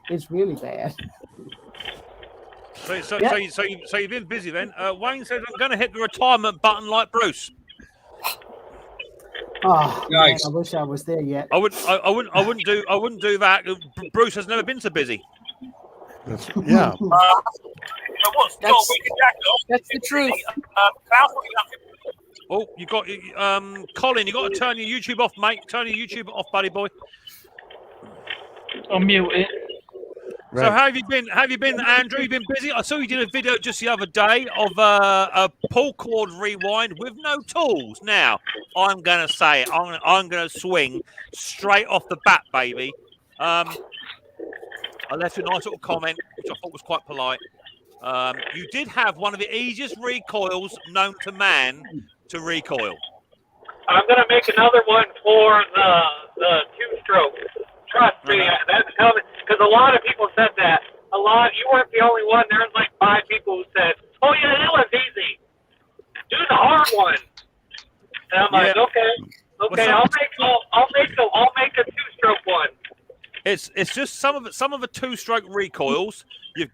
it's really bad. So you've been busy then. Wayne says I'm going to hit the retirement button like Bruce. Oh, Nice. man, I wish I was there yet. I wouldn't do that. Bruce has never been so busy. Yeah. That's the truth. Oh, you got Colin. You got to turn your YouTube off, mate. Turn your YouTube off, buddy boy. I'll mute it. Right. So how have you been, Andrew? You've been busy. I saw you did a video just the other day of a pull cord rewind with no tools. Now I'm gonna say it. I'm gonna swing straight off the bat, baby. I left you a nice little comment, which I thought was quite polite. You did have one of the easiest recoils known to man to recoil. I'm going to make another one for the two-stroke. Trust me, that's coming. Because a lot of people said that. You weren't the only one. There was like 5 people who said, "Oh yeah, that was easy. Do the hard one." And I'm like, okay, I'll make a two-stroke one. It's just some of the two-stroke recoils. You've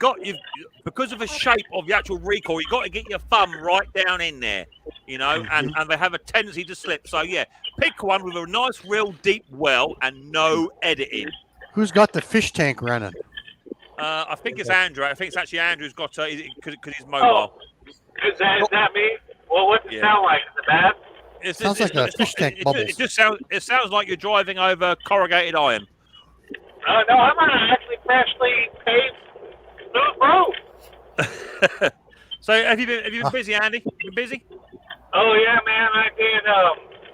because of the shape of the actual recoil, you've got to get your thumb right down in there, and they have a tendency to slip. So yeah, pick one with a nice, real deep well and no editing. Who's got the fish tank running? I think it's Andrew. I think it's actually Andrew's got because he's mobile. Oh, is that me? Well, what's it sound like? Is it bad? Sounds like a fish tank bubbles. It sounds like you're driving over corrugated iron. No, I'm on an actually freshly paved smooth road. So have you been busy, Andy? You been busy? Oh yeah, man.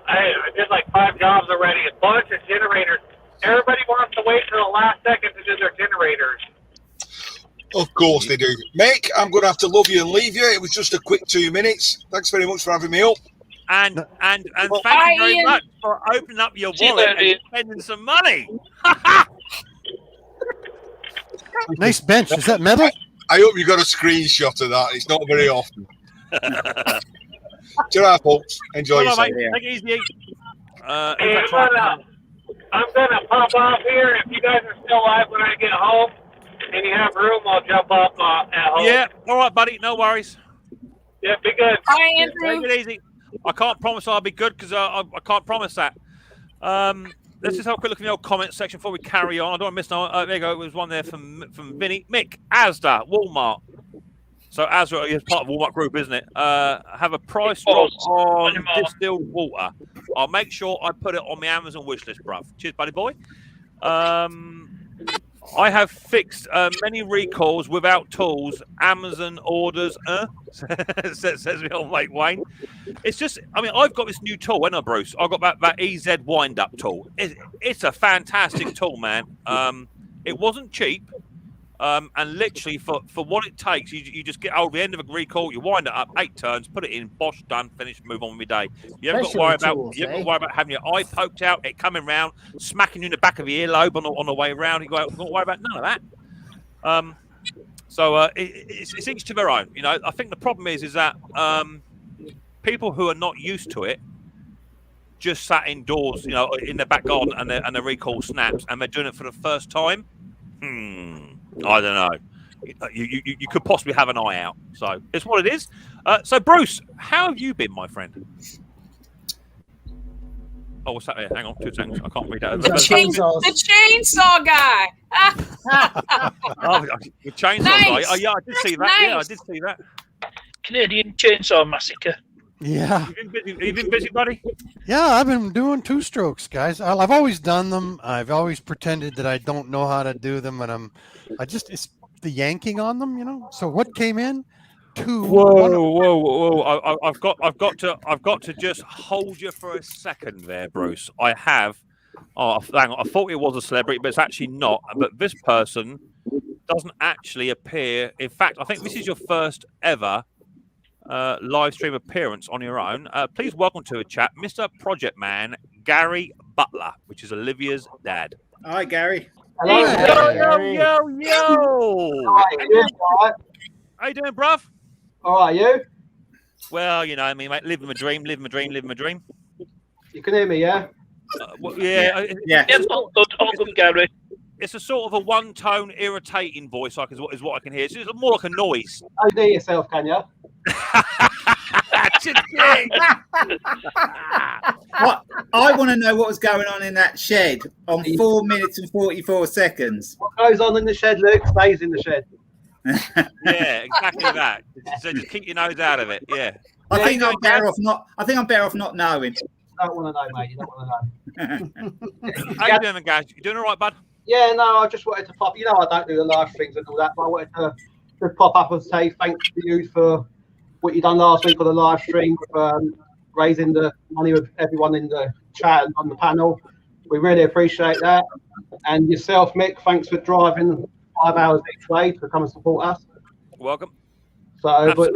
I did like 5 jobs already. A bunch of generators. Everybody wants to wait till the last second to do their generators. Of course they do. Mick, I'm going to have to love you and leave you. It was just a quick 2 minutes. Thanks very much for having me up. And thank you very much for opening up your wallet and spending some money. Nice bench. Is that metal? I hope you got a screenshot of that. It's not very often. Ta-ra, folks. Enjoy yourself. Take it easy. I'm gonna pop off here. If you guys are still live when I get home and you have room, I'll jump up at home. Yeah, all right, buddy. No worries. Yeah, be good. Bye, Andrew. Take it easy. I can't promise I'll be good because I can't promise that. Let's just have a quick look in the old comment section before we carry on. I don't want to miss no. There you go. There was one there from Vinny. Mick, Asda, Walmart. So Asda is part of Walmart Group, isn't it? Have a price drop on distilled water. I'll make sure I put it on my Amazon wish list, bruv. Cheers, buddy boy. I have fixed many recalls without tools. Amazon orders, says me old mate Wayne. It's just, I've got this new tool, haven't I, Bruce? I've got that EZ wind-up tool. It's a fantastic tool, man. It wasn't cheap. And literally for what it takes, you just get over the end of a recall, you wind it up, 8 turns, put it in, bosh, done, finished, move on with your day. You haven't got to worry about having your eye poked out, it coming round, smacking you in the back of your earlobe on the way round. You got to worry about none of that. It's each to their own. I think the problem is that people who are not used to it just sat indoors, in their back garden and the recall snaps, and they're doing it for the first time. I don't know. You could possibly have an eye out. So it's what it is. So Bruce, how have you been, my friend? Oh, what's that there? Hang on, 2 seconds. I can't read that. The chainsaw guy. Oh, the chainsaw guy. Oh, yeah, I did see that. Nice. Yeah, I did see that. Canadian Chainsaw Massacre. Yeah. You been busy, buddy? Yeah, I've been doing 2-strokes, guys. I've always done them. I've always pretended that I don't know how to do them, and it's the yanking on them, you know. So what came in? 2. Whoa! I've got to just hold you for a second there, Bruce. I have. Oh, hang on. I thought it was a celebrity, but it's actually not. But this person doesn't actually appear. In fact, I think this is your first ever live stream appearance on your own. Please welcome to a chat, Mr. Project Man Gary Butler, which is Olivia's dad. Hi, Gary. Hello, Yo! How you doing, bruv? All right, you? Well, you know me, mate. Living my dream. You can hear me, yeah? Yeah. All good, Gary. It's a sort of a one-tone, irritating voice, like is what I can hear. It's more like a noise. Oh, you hear yourself, can you? What? I want to know what was going on in that shed on 4 minutes and 44 seconds. What goes on in the shed, Luke, stays in the shed. Yeah, exactly that. So just keep your nose out of it. Yeah. I think I'm better off not knowing. You don't want to know, mate. You don't want to know. How you doing, guys? You doing all right, bud? Yeah, no, I just wanted to pop. You know, I don't do the live streams and all that, but I wanted to just pop up and say thanks to you for what you done last week on the live stream, raising the money with everyone in the chat and on the panel. We really appreciate that. And yourself, Mick, thanks for driving 5 hours each way to come and support us. Welcome. So, but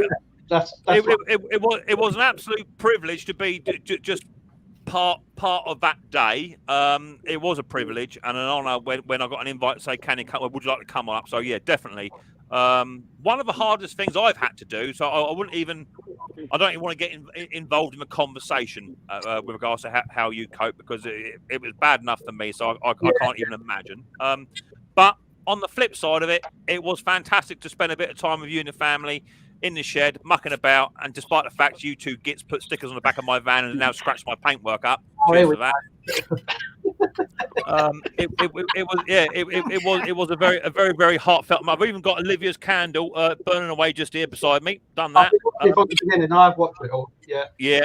that's it was an absolute privilege to be just part of that day. It was a privilege and an honour when I got an invite to say, "Can you come? Would you like to come on up?" So yeah, definitely. One of the hardest things I've had to do. So I don't even want to get involved in the conversation with regards to how you cope, because it was bad enough for me. So I can't even imagine. But on the flip side of it, it was fantastic to spend a bit of time with you and the family in the shed, mucking about. And despite the fact you two gits put stickers on the back of my van and now scratched my paintwork up, cheers for that. It was a very, very heartfelt. I've even got Olivia's candle burning away just here beside me. Done that. From the beginning, I've watched it all. Yeah. Yeah.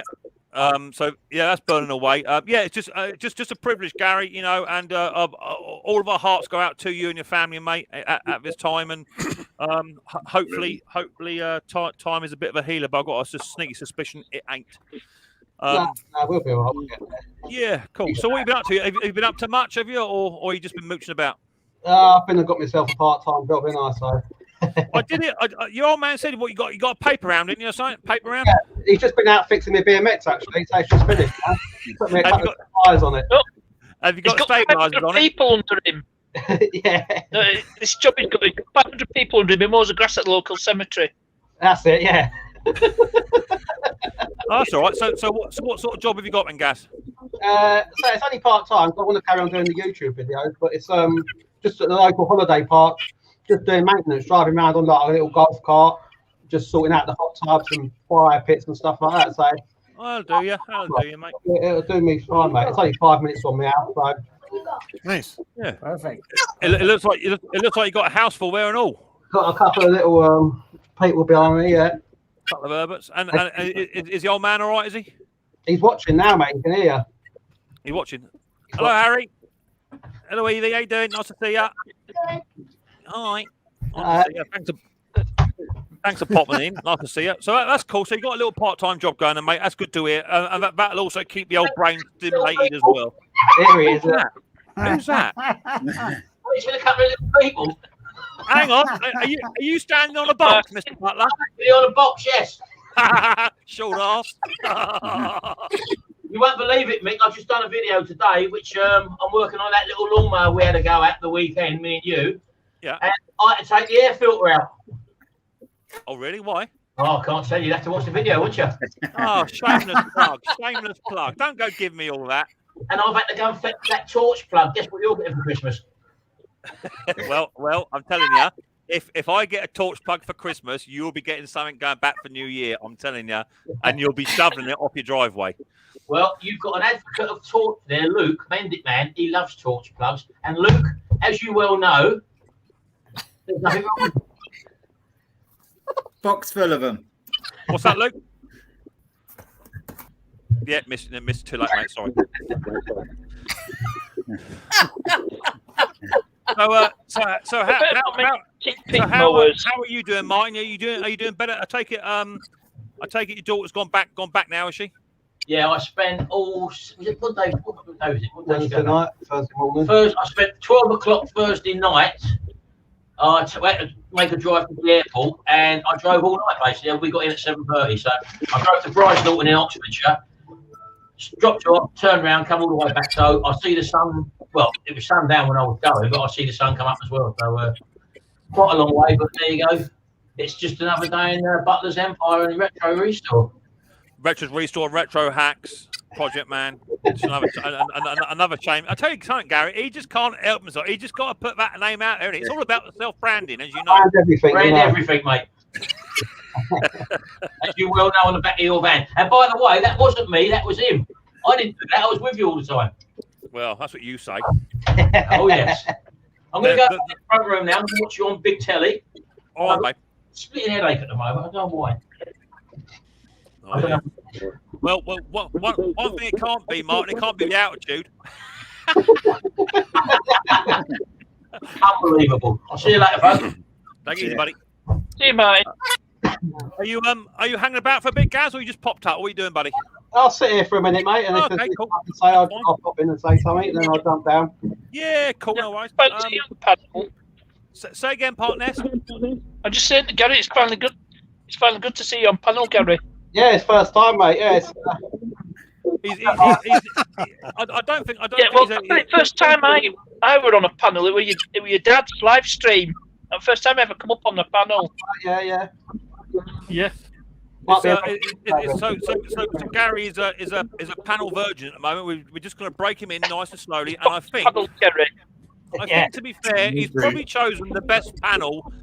So yeah, that's burning away. Yeah, it's just a privilege, Gary. You know, and all of our hearts go out to you and your family, mate, at this time. And hopefully, time is a bit of a healer. But I've got a sneaky suspicion it ain't. No, we'll be all right. Yeah, cool. So what have you been up to? Have you been up to much, have you, or you just been mooching about? I've been and got myself a part-time job, haven't I? So. I did it. Your old man said, "What you got? You got a paper round, didn't you? Something paper round." Yeah, he's just been out fixing my BMX actually. So it's just finished. He put me a couple of tires on it. Oh, have you got stabilisers on it? People under him. Yeah. No, this job is got 500 people under him. He mows the grass at the local cemetery. That's it. Yeah. Oh, that's all right. So what sort of job have you got in gas? So it's only part-time. So I want to carry on doing the YouTube videos, but it's just at the local holiday park. Just doing maintenance, driving around on like a little golf cart, just sorting out the hot tubs and fire pits and stuff like that. So I'll do you, mate. It'll do me fine, mate. It's only 5 minutes from me out. So Nice. Yeah, Perfect. It looks like you got a house full there and all. Got a couple of little people behind me. Yeah. A couple of Herberts. And is the old man all right? Is he? He's watching now, mate. You can hear. He's watching. Hello, Harry. Hello, Evie. How you doing? Nice to see you. Hi. Nice to see you. Thanks for popping in. Nice to see you. So that's cool. So you got a little part-time job going, mate. That's good to hear. And that'll also keep the old brain stimulated as well. There he is. Who's that? He's with a couple of little people. Hang on. Are you standing on a box, Mr. Butler? On a box, yes. Short ass. You won't believe it, Mick. I've just done a video today, which I'm working on that little lawnmower we had to go at the weekend, me and you. Yeah. And I had to take the air filter out. Oh, really? Why? Oh, I can't tell you. You'd have to watch the video, wouldn't you? Oh, shameless plug. Shameless plug. Don't go give me all that. And I've had to go and fetch that torch plug. Guess what you're getting for Christmas? Well, I'm telling you, if I get a torch plug for Christmas, you'll be getting something going back for New Year. I'm telling you, and you'll be shoveling it off your driveway. Well, you've got an advocate of torch there, Luke, Mendit Man. He loves torch plugs. And Luke, as you well know, there's nothing wrong with Box full of them. What's that, Luke? Yeah, missed too late, mate. Sorry. So how are you doing, Martin? Are you doing better? I take it your daughter's gone back now, is she? Yeah, I spent what day was it? Wednesday night, Thursday morning. I spent 12 o'clock Thursday night. I had to make a drive to the airport, and I drove all night basically. We got in at 7:30, so I drove to Brighton Norton in Oxfordshire, dropped her off, turned around, come all the way back. So I see the sun. Well, it was sundown when I was going, but I see the sun come up as well. So quite a long way, but there you go. It's just another day in Butler's Empire and Retro Restore. Retro's Restore, Retro Hacks, Project Man. It's another shame. I tell you something, Gary. He just can't help himself. He just got to put that name out there. It's all about the self-branding, as you know. Brand everything, mate. As you well know, on the back of your van. And by the way, that wasn't me. That was him. I didn't do that. I was with you all the time. Well, that's what you say. Oh, yes. I'm going to go to the front room now and watch you on big telly. All right, mate. Splitting headache at the moment. I don't know why. Oh, yeah. Well, one thing it can't be, Martin, it can't be the altitude. Unbelievable. I'll see you later, folks. Take it easy, buddy. See you, mate. Are you hanging about for a bit, Gaz, or you just popped up? What are you doing, buddy? I'll sit here for a minute, mate, and if there's cool. something to say, I'll pop in and say something, and then I'll jump down. Yeah, cool. No worries. Say again, partner. I'm just saying to Gary, it's finally good. It's finally good to see you on panel, Gary. Yeah, it's first time, mate. Yeah, it's, I don't think. First time I were on a panel, it was your dad's live stream. First time I ever come up on the panel. Yeah. So Gary is a panel virgin at the moment. We're just going to break him in nice and slowly, and I think. I think, to be fair, he's probably chosen the best panel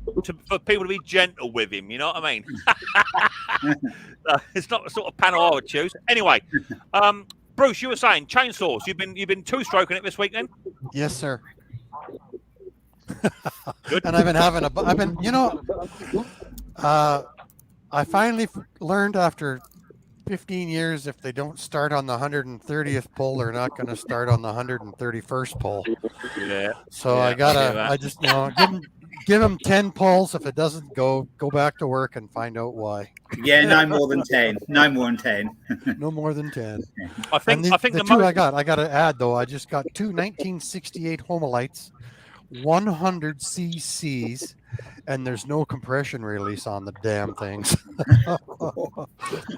for people to be gentle with him. You know what I mean? It's not the sort of panel I would choose. Anyway, Bruce, you were saying chainsaws. You've been two-stroking it this week, then? Yes, sir. Good. And I finally learned after 15 years, if they don't start on the 130th pole, they're not going to start on the 131st pole. Yeah. So I just give them 10 pulls. If it doesn't go back to work and find out why. Yeah, no more than 10. No more than 10. No more than 10. I think the two I got to add though. I just got two 1968 Homolites, 100 cc's, and there's no compression release on the damn things.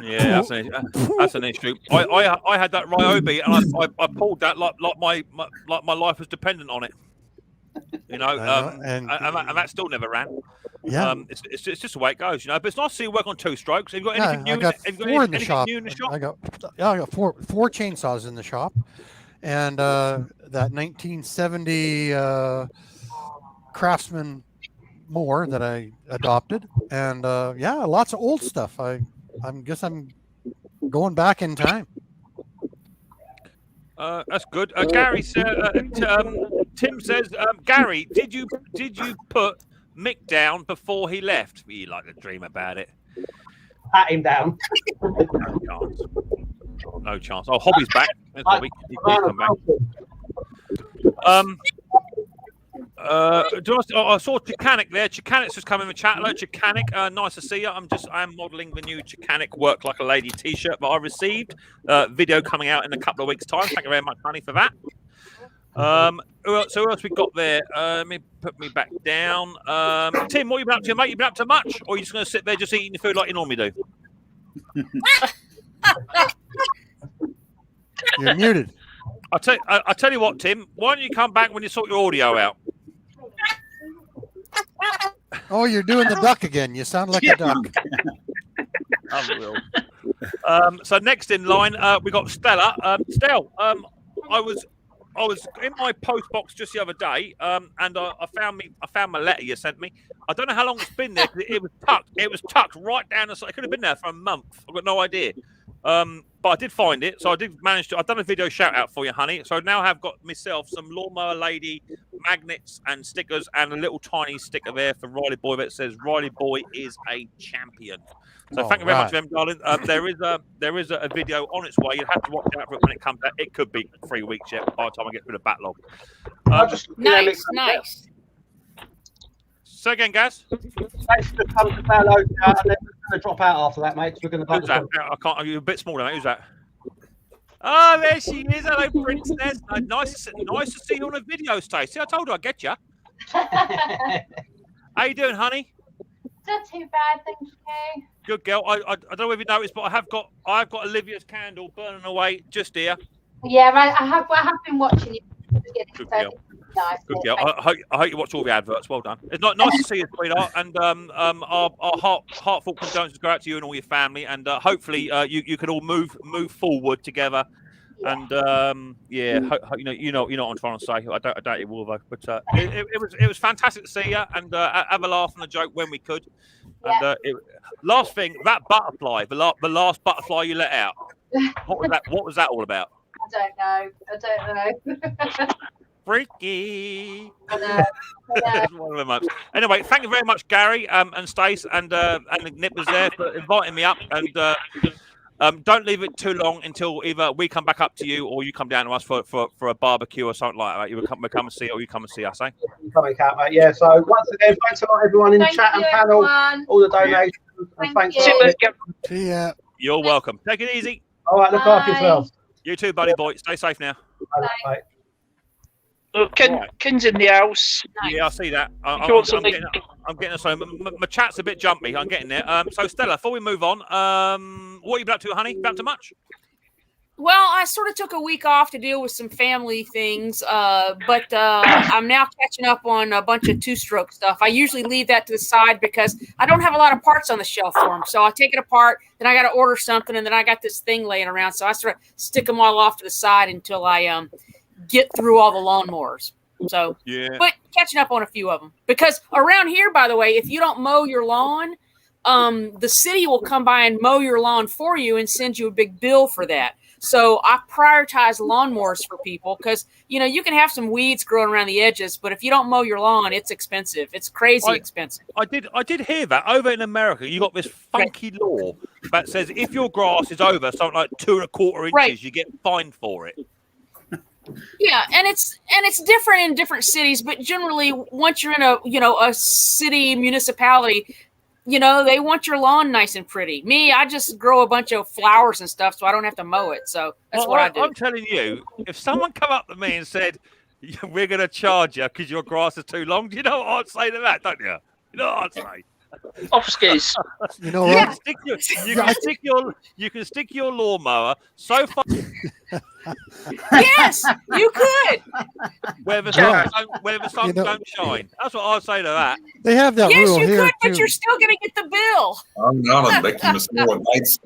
Yeah, that's an issue. I had that Ryobi, and I pulled that like my life was dependent on it. You know, and that still never ran. Yeah, it's just the way it goes, you know. But it's nice to see you work on two strokes. Have you got anything new? I got four in the shop. New in the shop? I got four chainsaws in the shop, and that 1970 Craftsman mower that I adopted, and lots of old stuff. I guess I'm going back in time. That's good. Gary said, Tim says, Gary, did you put Mick down before he left? You like to dream about it. Pat him down. No chance. Oh, Hobby's back. There's Hobby. He's come back. I saw Chicanic there. Chicanic's just come in the chat. Hello, Chicanic. Nice to see you. I am modelling the new Chicanic Work Like a Lady t-shirt that I received. Video coming out in a couple of weeks' time. Thank you very much, honey, for that. So who else we got there? Let me put me back down. Tim, what have you been up to, mate? You been up to much? Or are you just going to sit there just eating your food like you normally do? You're muted. I tell you what, Tim. Why don't you come back when you sort your audio out? Oh, you're doing the duck again. You sound like a duck. Unreal. So next in line, we got Stella. Stella, I was in my post box just the other day, and I found my letter you sent me. I don't know how long it's been there. It was tucked. It was tucked right down the side. It could have been there for a month. I've got no idea. But I did find it, so I did manage to. I've done a video shout out for you, honey. So now I've got myself some Lawnmower Lady magnets and stickers, and a little tiny sticker there for Riley Boy that says Riley Boy is a champion. So thank you very much, them, darling. There is a video on its way. You have to watch out for it when it comes out. It could be 3 weeks yet by the time I get through the backlog. Nice. So again, Gaz. Thanks for coming to Backlog, and then we're going to drop out after that, mate. We're going to. Who's that? I can't. You're a bit smaller, mate. Who's that? Oh, there she is. Hello, Princess. Nice to see you on a video, Stacey. I told her I'd get you. How you doing, honey? Not too bad, thank you. Good girl. I don't know if you noticed, but I've got Olivia's candle burning away just here. Yeah, I have been watching you. Good girl. Nice. Good girl. I hope you watch all the adverts. Well done. It's nice to see you, sweetheart. And our heartfelt condolences go out to you and all your family. And hopefully you can all move forward together. Yeah. And you know what I'm trying to say. I doubt it will though. But it was fantastic to see you and have a laugh and a joke when we could. And last thing, that butterfly, the last butterfly you let out. What was that all about? I don't know. Freaky. Anyway, thank you very much, Gary and Stace and Nip was there for inviting me up. And don't leave it too long until either we come back up to you or you come down to us for a barbecue or something like that. You come and see, or you come and see us, eh? Coming out, mate. Yeah. So once again, thanks a lot, everyone in the chat and panel, all the donations. And thanks. See ya. You're welcome. Take it easy. All right, look after yourselves. You too, buddy boy. Stay safe now. Bye. Look, Ken's in the house. Yeah, I see that. I'm getting a sorry. My chat's a bit jumpy. I'm getting there. So Stella, before we move on, what are you up to, honey? You up to much? Well, I sort of took a week off to deal with some family things, but I'm now catching up on a bunch of two-stroke stuff. I usually leave that to the side because I don't have a lot of parts on the shelf for them. So I take it apart, then I got to order something, and then I got this thing laying around. So I sort of stick them all off to the side until I get through all the lawnmowers. So, yeah. But catching up on a few of them. Because around here, by the way, if you don't mow your lawn, the city will come by and mow your lawn for you and send you a big bill for that. So I prioritize lawnmowers for people because, you can have some weeds growing around the edges, but if you don't mow your lawn, it's expensive. It's crazy expensive. I did hear that over in America. You got this funky law that says if your grass is over something like 2 1/4 inches, you get fined for it. Yeah, and it's different in different cities, but generally, once you're in a city municipality, they want your lawn nice and pretty. Me, I just grow a bunch of flowers and stuff, so I don't have to mow it. So that's what I do. I'm telling you, if someone come up to me and said, "We're going to charge you because your grass is too long," do you know what I'd say to that? Don't you? You know what I'd say? Offskis. You know what? You can stick your lawnmower so far. Yes, you could. Where the sun don't shine. That's what I'd say to that. They have that rule here. Yes, you could, too. but you're still going to get the bill. I'm not making a small nights.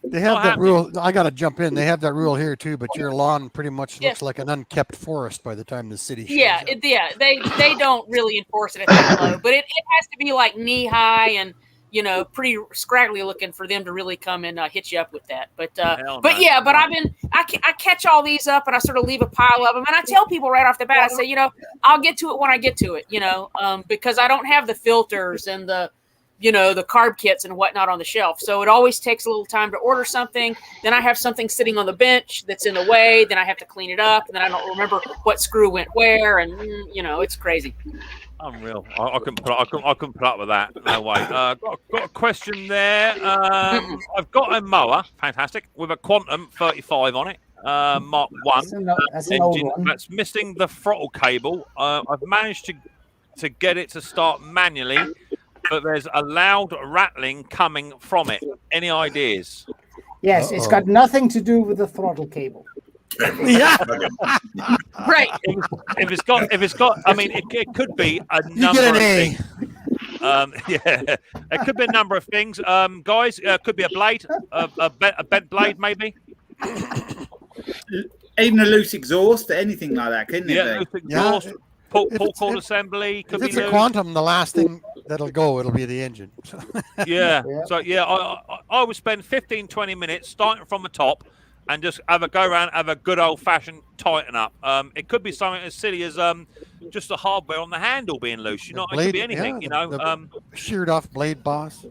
They have that rule. I got to jump in. They have that rule here too, but your lawn pretty much looks like an unkept forest by the time the city shows up. They don't really enforce it at that low, but it has to be like knee high and pretty scraggly looking for them to really come and hit you up with that. But I catch all these up and I sort of leave a pile of them and I tell people right off the bat, I say, I'll get to it when I get to it, because I don't have the filters and the carb kits and whatnot on the shelf. So it always takes a little time to order something. Then I have something sitting on the bench that's in the way. Then I have to clean it up. And then I don't remember what screw went where. And, it's crazy. Unreal. I couldn't put up with that. No way. Got a question there. I've got a mower. Fantastic. With a Quantum 35 on it. Mark 1. That's an old one. That's missing the throttle cable. I've managed to get it to start manually. But there's a loud rattling coming from it. Any ideas? Yes, it's got nothing to do with the throttle cable. Yeah. Right. If it's got, I mean, it could be a number of things. It could be a number of things. Guys, it could be a blade, a bent blade, maybe. Even a loose exhaust, anything like that, couldn't it? Yeah, be? loose exhaust, pull cord if assembly could If be it's a loose. quantum, the last thing that'll go, it'll be the engine. Yeah. Yeah. So yeah, I would spend 15, 20 minutes starting from the top and just have a go around, have a good old fashioned tighten up. It could be something as silly as just the hardware on the handle being loose. You know, it could be anything. The sheared off blade boss.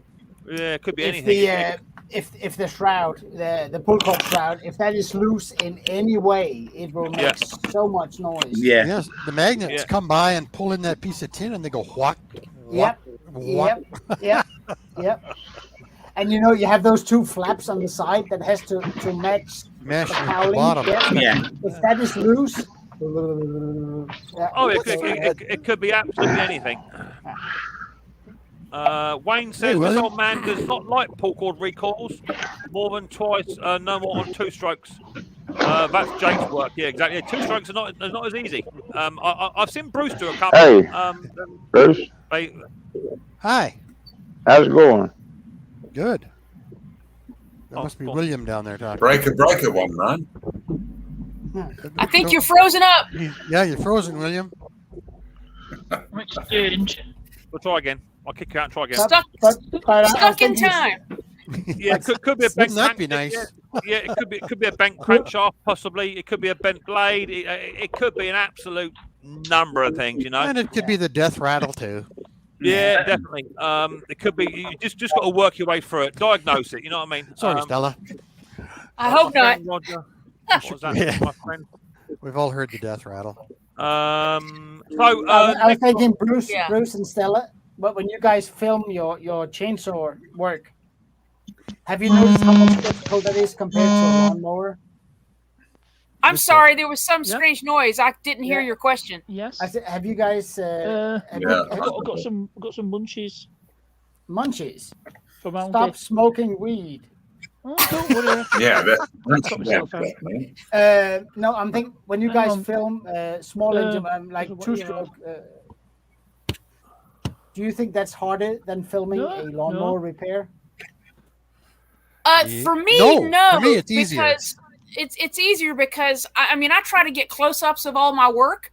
Yeah, it could be If anything. if the shroud, the pull cord shroud, if that is loose in any way, it will make so much noise. Yeah. Yes, the magnets come by and pull in that piece of tin, and they go whack. Yep. And you know, you have those two flaps on the side that has to match Mesh the at the cowling. bottom. Yeah. If that is loose. Oh, it could be absolutely anything. Wayne says this old man does not like pull cord recoils more than twice, no more on two strokes. That's Jake's work. Yeah, exactly. Yeah, two strokes are not as easy. I've seen Bruce do a couple. Hey, Bruce. Hi. How's it going? Good. That must be William down there talking. Breaker one, man. I think you're frozen up. Yeah, you're frozen, William. Exchange. We'll try again. I'll kick you out and try again. Stuck in time. Yeah, it could be a bent. Wouldn't that be nice? Yeah, it could be a bent crankshaft, possibly. It could be a bent blade. It could be an absolute number of things, you know. And it could be the death rattle too. Yeah, definitely. It could be. You just got to work your way through it, diagnose it. You know what I mean? Sorry, Stella. I hope not. Roger. What was that, my friend? We've all heard the death rattle. I was thinking Bruce and Stella, but when you guys film your chainsaw work, have you noticed how much difficult that is compared to a lawnmower? I'm sorry, there was some strange noise. I didn't hear your question. Yes. I said, have you guys? I've got some munchies. Munchies. From Aldi. Stop smoking weed. Oh, don't worry. No, I'm thinking when you guys film small engine, like two-stroke. Do you think that's harder than filming a lawnmower repair? For me, No. For me, it's easier. Because it's easier because I mean I try to get close-ups of all my work.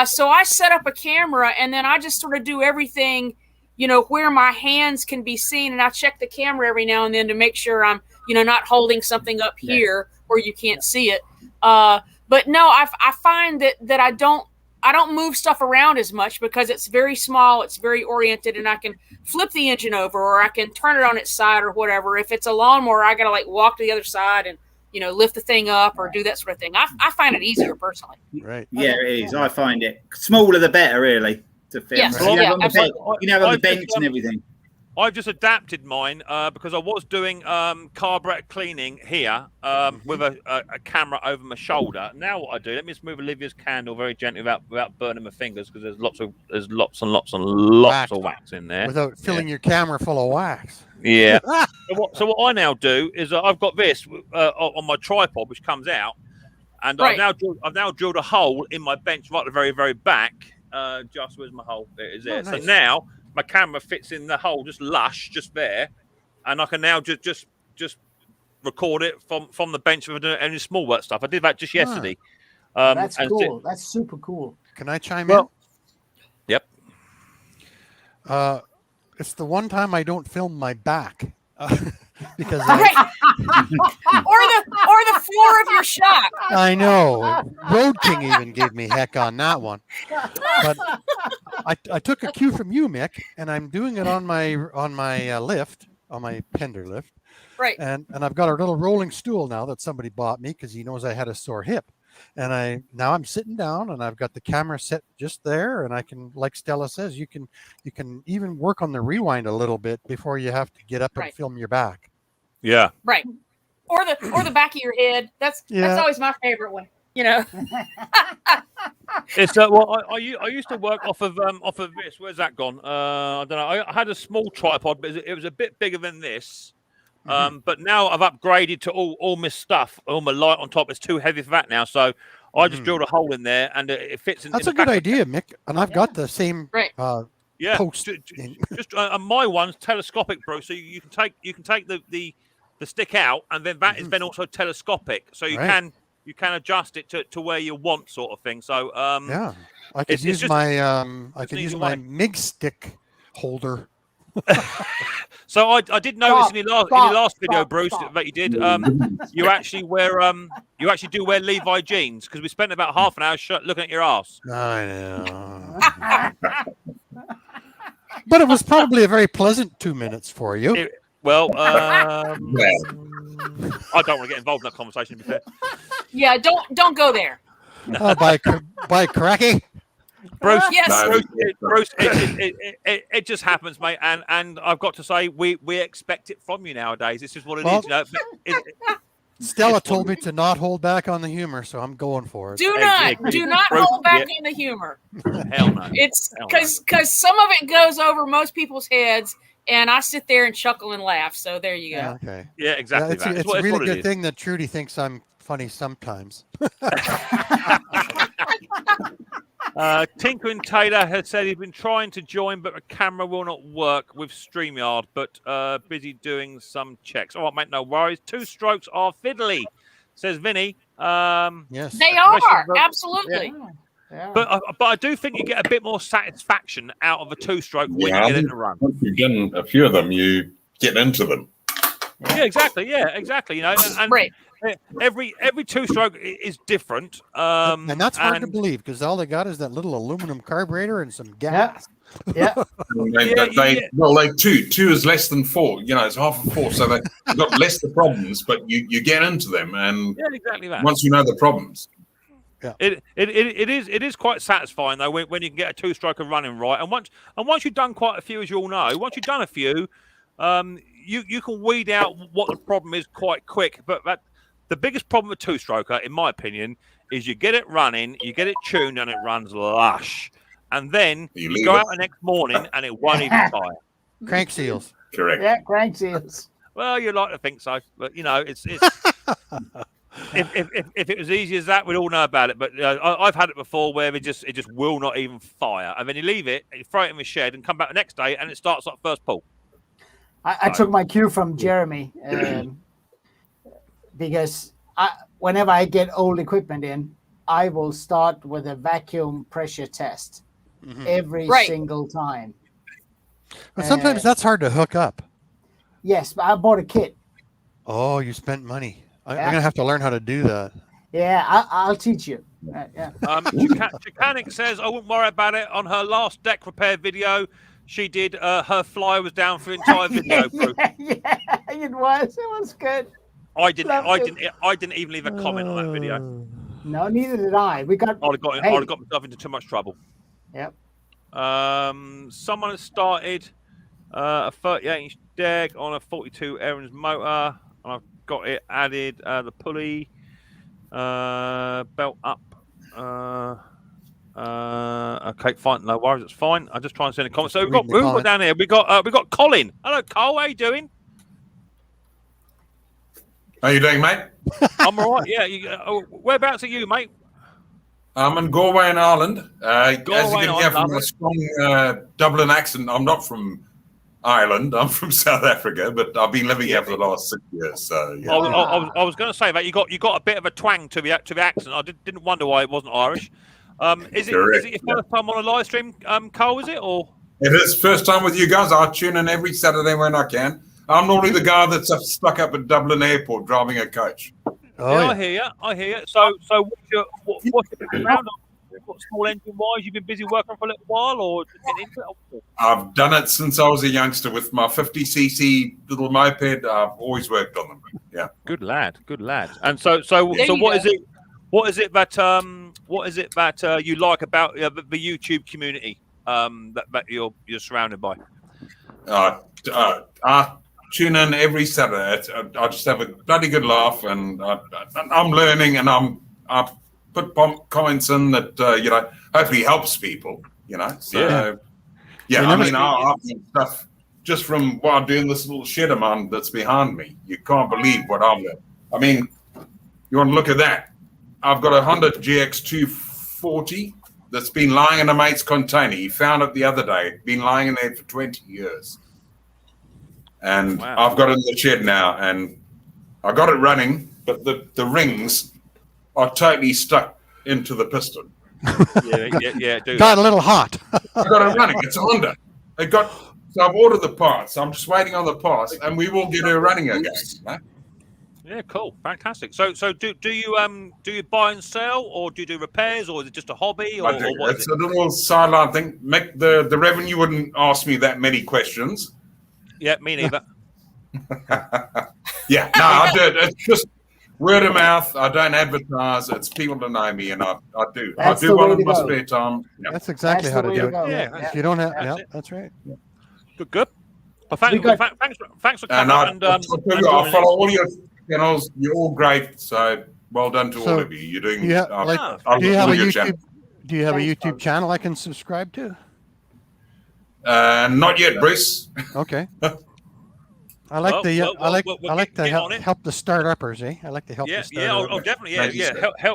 So I set up a camera and then I just sort of do everything, you know, where my hands can be seen, and I check the camera every now and then to make sure I'm, you know, not holding something up here where you can't see it. But no, I find that I don't move stuff around as much because it's very small, it's very oriented, and I can flip the engine over or I can turn it on its side or whatever. If it's a lawnmower, I got to like walk to the other side and, you know, lift the thing up or do that sort of thing. I find it easier personally. Right. Yeah, it is. I find it smaller the better, really, to film. Yes. You have on the I've bench just, and everything. I've just adapted mine because I was doing carburetor cleaning here with a camera over my shoulder. Now what I do, let me just move Olivia's candle very gently without burning my fingers because there's lots and lots of wax in there. Without filling your camera full of wax. Yeah. So what I now do is I've got this on my tripod which comes out, and I've now drilled a hole in my bench right at the very, very back, just where's my hole? There it is there. Nice. So now my camera fits in the hole, just lush, just there, and I can now just record it from the bench with any small work stuff. I did that just yesterday. That's cool. That's super cool. Can I chime in? Yep. It's the one time I don't film my back because or the floor of your shop. I know Road King even gave me heck on that one. But I took a cue from you, Mick, and I'm doing it on my lift, on my Pender lift. Right. And I've got a little rolling stool now that somebody bought me because he knows I had a sore hip. And now I'm sitting down and I've got the camera set just there, and I can, like Stella says, you can even work on the rewind a little bit before you have to get up and film your back. Yeah. Right. Or the back of your head. That's always my favorite one. You know. It's I used to work off of this. Where's that gone? I don't know. I had a small tripod, but it was a bit bigger than this. But now I've upgraded to all my stuff, all my light on top. It's too heavy for that now, so I just drilled a hole in there, and it fits in. That's a good idea, Mick. And I've got the same post. My one's telescopic, bro. So you can take the stick out, and then that is then also telescopic. So you can you can adjust it to where you want, sort of thing. So yeah, I could use my MIG stick holder. So I did notice in your last video, Bruce, that you did. You actually do wear Levi jeans, because we spent about half an hour looking at your ass. I know. But it was probably a very pleasant 2 minutes for you. I don't want to get involved in that conversation. To be fair. Yeah, don't go there. By cracky. Bruce, yes. Bruce, it just happens, mate, and I've got to say we expect it from you nowadays. It's just what it is. You know? Stella told me to not hold back on the humor, so I'm going for it. Do not hold back on the humor. Hell no. It's because some of it goes over most people's heads, and I sit there and chuckle and laugh. So there you go. Yeah, okay. Yeah, exactly. It's a really good thing that Trudy thinks I'm funny sometimes. Tinker and Taylor has said he's been trying to join, but the camera will not work with StreamYard, but busy doing some checks. All right, mate, no worries. 2 strokes are fiddly, says Vinny. Yes. They are, absolutely. Yeah. But I do think you get a bit more satisfaction out of a 2-stroke when you get in the run. Once you've done a few of them, you get into them. Yeah, exactly. You know, and right. Every 2-stroke is different, and that's hard to believe, because all they got is that little aluminum carburetor and some gas. Yeah. Two is less than 4. You know, it's half of 4, so they've got less the problems, but you get into them, and exactly that. Once you know the problems. Yeah. It is quite satisfying though when you can get a 2-stroker running right, and once you've done quite a few, as you all know, once you've done a few, you can weed out what the problem is quite quick. But the biggest problem with 2-stroker, in my opinion, is you get it running, you get it tuned, and it runs lush. And then you go out the next morning and it won't even tire. Crank seals. Correct. Yeah, crank seals. Well, you'd like to think so, but you know, it's if it was easy as that, we'd all know about it. But I've had it before where it just will not even fire, and then you leave it, you throw it in the shed, and come back the next day, and it starts like first pull. I took my cue from Jeremy, because whenever I get old equipment in, I will start with a vacuum pressure test every single time. But sometimes that's hard to hook up. Yes, but I bought a kit. Oh, you spent money. I'm going to have to learn how to do that. Yeah, I'll teach you. Yeah. Chicanic says, I wouldn't worry about it. On her last deck repair video, she did, her flyer was down for the entire video. Yeah, it was good. I didn't even leave a comment on that video. No, neither did I. I'd have got myself into too much trouble. Yep. Someone has started a 38-inch deck on a 42 Aaron's motor, and I've got it added. The pulley, belt up. Okay, fine. No worries. It's fine. I just try and send a comment. So we've got down here. We got Colin. Hello, Cole. How you doing? How you doing, mate? I'm all right. Yeah. Whereabouts are you, mate? I'm in Galway in Ireland. As you Galway, can hear from a strong Dublin accent, I'm not from Ireland. I'm from South Africa, but I've been living here for the last 6 years. So yeah. I was going to say that you got a bit of a twang to the accent. I didn't wonder why it wasn't Irish. Is it your first time on a live stream, Cole? Is it or? It is first time with you guys. I tune in every Saturday when I can. I'm normally the guy that's stuck up at Dublin Airport driving a coach. Oh, yeah. I hear you. So what's your background? What small engine wise? You've been busy working for a little while, or I've done it since I was a youngster with my 50cc little moped. I've always worked on them. Yeah. Good lad. And so what is it that you like about the YouTube community that you're surrounded by? I tune in every Saturday. I just have a bloody good laugh, and I'm learning, and I put comments in that hopefully helps people. So yeah. I mean, I've done stuff just from what I'm doing. This little shed of mine that's behind me. You can't believe what I've learned. I mean, you want to look at that? I've got a Honda GX240 that's been lying in a mate's container. He found it the other day. Been lying in there for 20 years. And I've got it in the shed now, and I got it running, but the rings are totally stuck into the piston. Yeah. Got a little hot. I got it running. It's a Honda. So I've ordered the parts. I'm just waiting on the parts, and we will get her running again. Right? Yeah, cool, fantastic. So do you buy and sell, or do you do repairs, or is it just a hobby, or what? It's a little sideline thing. Mick, the revenue wouldn't ask me that many questions. Yeah, me neither. Yeah, no, I do it. It's just word of mouth. I don't advertise. It's people to know me, and I do. That's I do the one way in to my go. spare time. Yeah. That's exactly That's how the to way do to go. it. Yeah, If you don't have, that's it. that's right. Good. Well, thanks for And coming. I follow all your channels. You're all great. So well done to all of you. You're doing. Do you have a your YouTube? channel. Do you have a YouTube channel I can subscribe to? Not yet, Bruce. Okay. I like to help the start-uppers, eh? I like to help the start-uppers. Definitely, yeah.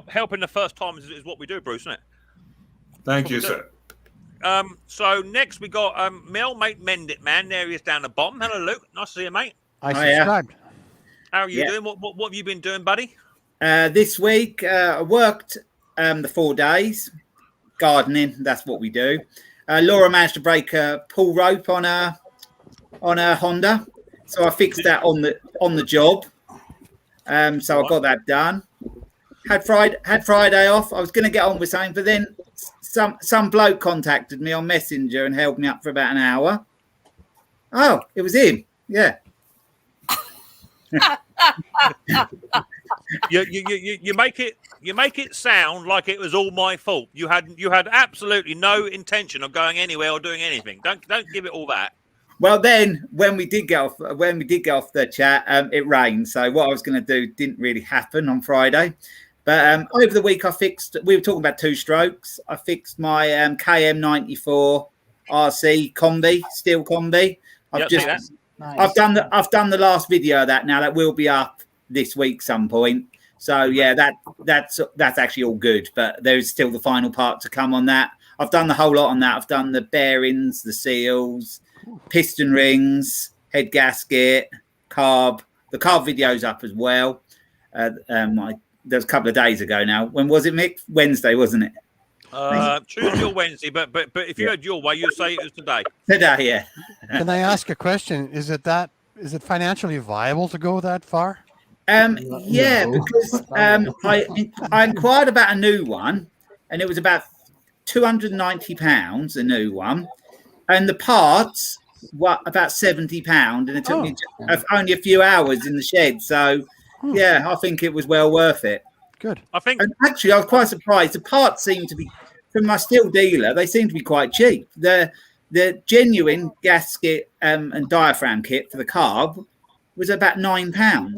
Helping the first time is what we do, Bruce, isn't it? Thank you, sir. So next we got Mel, mate, Mend It Man. There he is down the bottom. Hello, Luke. Nice to see you, mate. I subscribed. How are you doing? What have you been doing, buddy? This week I worked the 4 days gardening. That's what we do. Laura managed to break a pull rope on a Honda, so I fixed that on the job. So I got that done. Had Friday off. I was going to get on with something, but then some bloke contacted me on Messenger and held me up for about an hour. Oh, it was him. Yeah. You make it sound like it was all my fault. You had absolutely no intention of going anywhere or doing anything. Don't give it all that. Well, then when we did get off the chat, it rained. So what I was going to do didn't really happen on Friday. But over the week, we were talking about 2 strokes. I fixed my KM94 RC combi, steel combi. I've done the last video of that now. That will be up this week some point. So yeah, that's actually all good. But there's still the final part to come on that. I've done the whole lot on that. I've done the bearings, the seals, piston rings, head gasket, carb. The carb video's up as well. There was a couple of days ago now. When was it, Mick? Wednesday, wasn't it? Tuesday or Wednesday, but if you had your way, you'd say it was today. Today, yeah. Can I ask a question? Is it financially viable to go that far? Yeah, because I inquired about a new one, and it was about £290, a new one, and the parts were about £70, and it took me only a few hours in the shed. So, yeah, I think it was well worth it. Good. And actually, I was quite surprised. The parts seem to be, from my steel dealer, they seem to be quite cheap. The genuine gasket and diaphragm kit for the carb was about £9.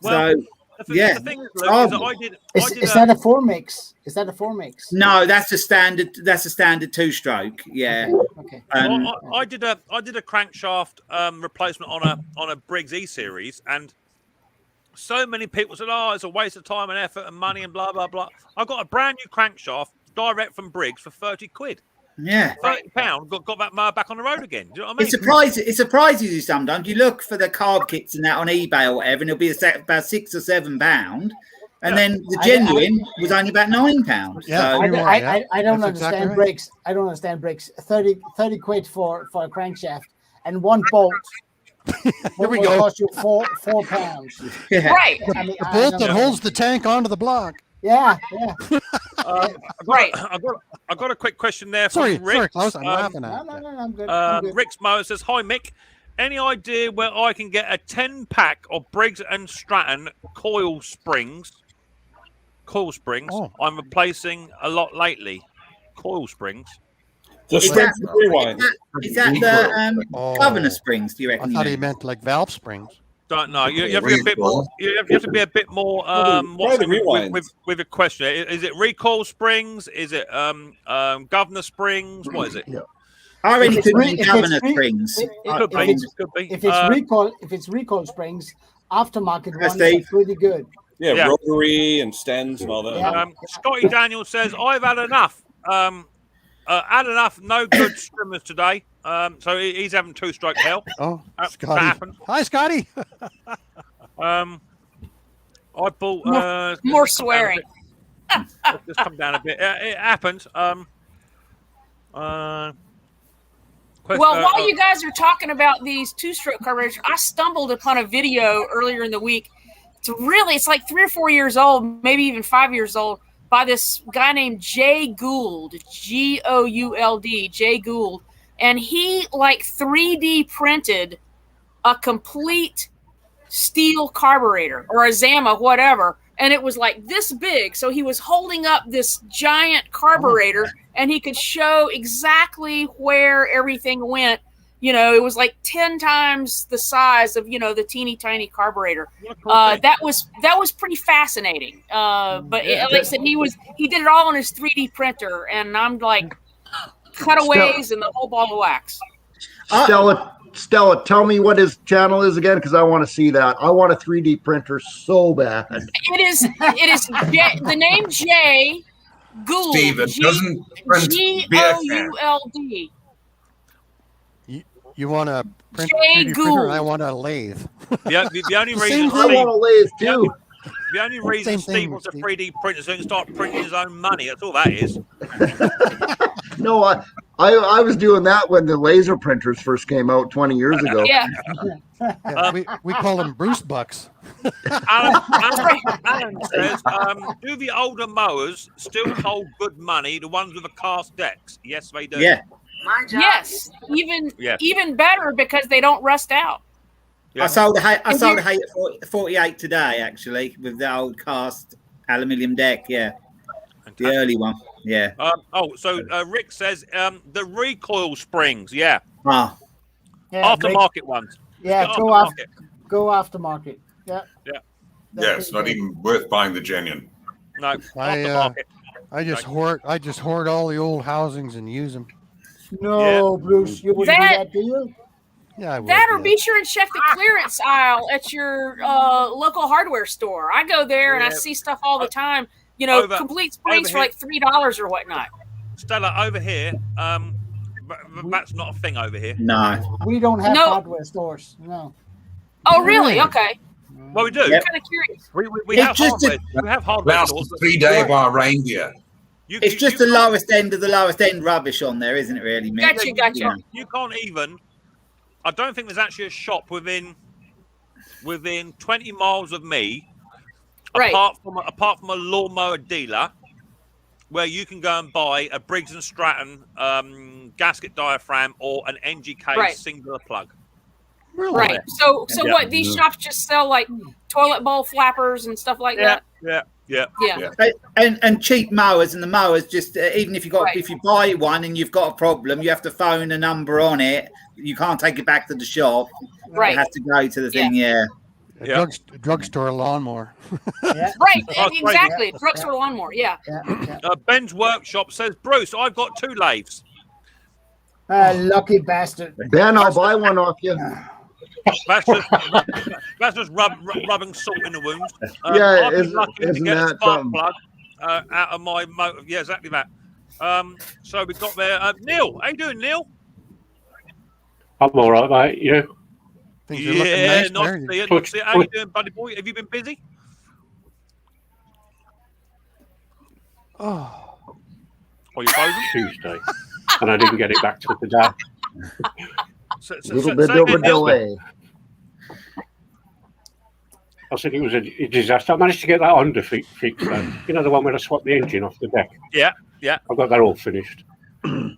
Well, so, yeah. The thing is, Luke, is that a 4-mix? Is that a 4-mix? No, that's a standard 2-stroke. Yeah. Okay. I did a crankshaft replacement on a Briggs E series, and so many people said, "Oh, it's a waste of time and effort and money and blah blah blah." I got a brand new crankshaft direct from Briggs for £30. Yeah, £30 got that mower back on the road again. Do you know what I mean? It surprises you sometimes. You look for the carb kits and that on eBay or whatever, and it'll be about £6 or £7, and then the genuine was only about £9. Yeah, so, I don't That's understand exactly right. brakes. I don't understand brakes. 30 quid for a crankshaft and one bolt. Here we will go. cost you £4. Yeah. Right. I mean, The bolt that holds the tank onto the block. Yeah. I got a quick question there from Sorry, Rick. Klaus, I'm laughing at No, I'm good. I'm good. Rick's Mowers says, "Hi Mick, any idea where I can get a 10-pack of Briggs and Stratton coil springs? Oh. I'm replacing a lot lately. Coil springs. Is that the governor springs? Do you reckon? I thought he meant like valve springs. Don't know. You have to be a bit more. You have to be a bit more. With a question, is it recoil springs? Is it governor springs? What is it? Yeah. I really think governor springs. Could be. If it's recoil springs, aftermarket ones are pretty good. Yeah, rotary and stems and all that. Yeah. Scotty Daniel says, "I've had enough. No good strimmers today. So he's having 2-stroke hell. Oh, that Scotty. happened. Hi, Scotty. I bought more swearing. Let's just come down a bit. It happens. While you guys are talking about these two-stroke carburetors, I stumbled upon a video earlier in the week. It's like 3 or 4 years old, maybe even 5 years old, by this guy named Jay Gould, Gould, Jay Gould, and he like 3D printed a complete steel carburetor or a Zama, whatever, and it was like this big. So he was holding up this giant carburetor, and he could show exactly where everything went. It was like 10 times the size of the teeny tiny carburetor. That was pretty fascinating. But like I said, he did it all on his 3D printer, and I'm like cutaways and the whole ball of wax. Stella, tell me what his channel is again, because I want to see that. I want a 3D printer so bad. It is the name Jay Gould. Steve, it doesn't print Gould. You want a print Jay 3D Gould. printer, and I want a lathe. The only reason I want a lathe too. The only reason Steve wants a 3D printer is so he can start printing his own money. That's all that is. No, I was doing that when the laser printers first came out 20 years ago. Yeah. We call them Bruce Bucks. Alan says, do the older mowers still hold good money, the ones with the cast decks? Yes, they do. Yeah. Yes, even better because they don't rust out. Yeah. I sold a hay at 48 today, actually, with the old cast aluminium deck. Yeah, the early one. Yeah. Rick says the recoil springs. Yeah. Ah. Yeah, aftermarket ones. Yeah, go aftermarket. Yeah. Yeah. Yeah, it's not even worth buying the genuine. No. Aftermarket. I just hoard all the old housings and use them. No, Bruce, you wouldn't do that, do you? Yeah, I would. That or be sure and check the clearance aisle at your local hardware store. I go there and I see stuff all the time. Complete springs for like $3 or whatnot. Stella, over here, that's not a thing over here. No. We don't have hardware stores. No. Oh, really? Okay. Well, we do. I'm kind of curious. We have hardware. We have hardware Last stores. 3 day bar reindeer. It's just the lowest end of the lowest end rubbish on there, isn't it? Really, Mick? Gotcha. You can't even. I don't think there's actually a shop within 20 miles of me, apart from a lawnmower dealer, where you can go and buy a Briggs and Stratton gasket diaphragm or an NGK singular plug. Really? Right. So what? These shops just sell like toilet bowl flappers and stuff like that. Yeah. And cheap mowers, and the mowers just even if you buy one and you've got a problem, you have to phone a number on it. You can't take it back to the shop. Right. It has to go to the thing. Yeah. Drugstore lawnmower. Right. Exactly. Drugstore lawnmower. Yeah. Ben's Workshop says, Bruce, I've got 2 lathes. Lucky bastard. Ben, I'll buy one off you. That's just rubbing salt in the wound. Yeah, I've been lucky to get a that spark plug out of my motor. Yeah, exactly that. So we got there. Neil, how you doing, Neil? I'm all right, mate. You? Yeah, nice to see you. How you doing, buddy boy? Have you been busy? Oh, you frozen? Tuesday, and I didn't get it back till today. A little bit of a delay. I said it was a disaster. I managed to get that Honda fixed though. You know, the one where I swapped the engine off the deck. Yeah. I've got that all finished.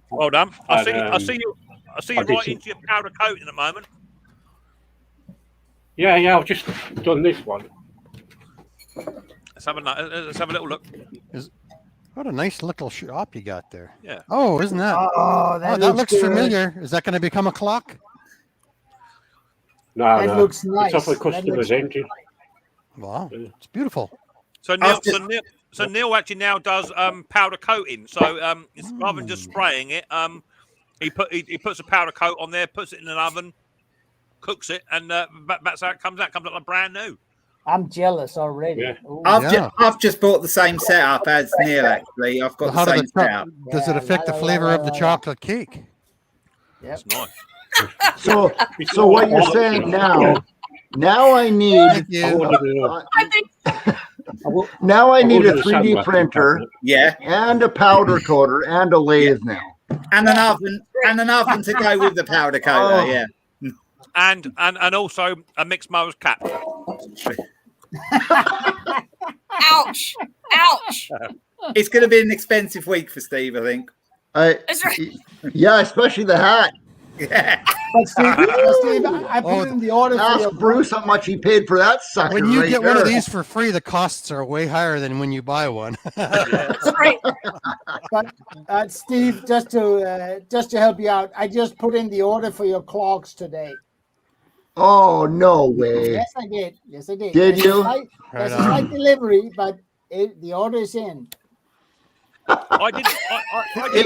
Well done. I see you right into your powder coating at the moment. Yeah. I've just done this one. Let's have a little look. What a nice little shop you got there. Yeah. Oh, isn't that? Oh, that looks familiar. Is that going to become a clock? No, that looks nice. It's off a customer's engine. Wow, it's beautiful. So Neil actually now does powder coating. So it's rather than just spraying it, he puts a powder coat on there, puts it in an oven, cooks it, and that's how it comes out. It comes out like brand new. I'm jealous already. Yeah. I've just bought the same setup as Neil. Actually, I've got the same setup. Does it affect the flavor of the chocolate cake? Yep. It's nice. So what you're saying now I need. I think Now I need a ordered a 3D sandblasting printer, tablet. Yeah, and a powder coater, and a lathe now. and an oven to go with the powder coater. Oh. Yeah, And also a Micks Mowers cap. Ouch! Ouch! it's going to be an expensive week for Steve, I think. That's right. Yeah, especially the hat. Yeah. But Steve, I put in the order for Ask your Bruce how much he paid for that sucker. When you right get one of there. these for free, the costs are way higher than when you buy one. That's right. But Steve, just to help you out, I just put in the order for your clogs today. Oh, no way. Yes, I did. Yes, I did. Did you? There's a slight delivery, but the order is in. I did.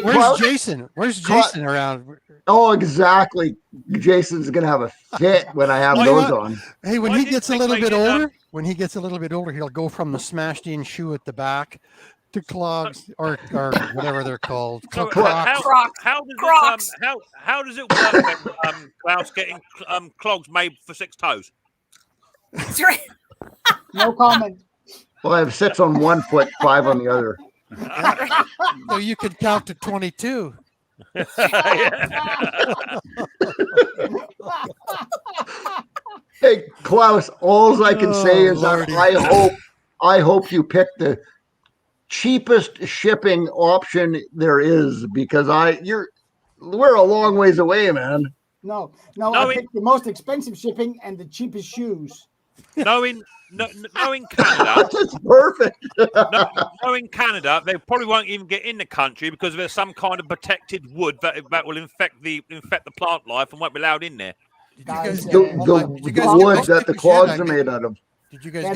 Where's Jason? Where's Jason around? Oh, exactly. Jason's gonna have a fit when I have those on. Hey, when he gets a little bit older, he'll go from the smashed-in shoe at the back to clogs or whatever they're called. So, Crocs. how does it work then, Klaus, getting clogs made for 6 toes? That's right. No comment. Well, I have 6 on one foot, 5 on the other. So you could count to 22. Hey, Klaus, all I can say is that I hope you pick the cheapest shipping option there is, because we're a long ways away, man. No, I picked the most expensive shipping and the cheapest shoes. Knowing Canada, that's perfect. knowing Canada, they probably won't even get in the country because there's some kind of protected wood that will infect the plant life and won't be allowed in there. The wood that the clogs are made out of. Did you guys They're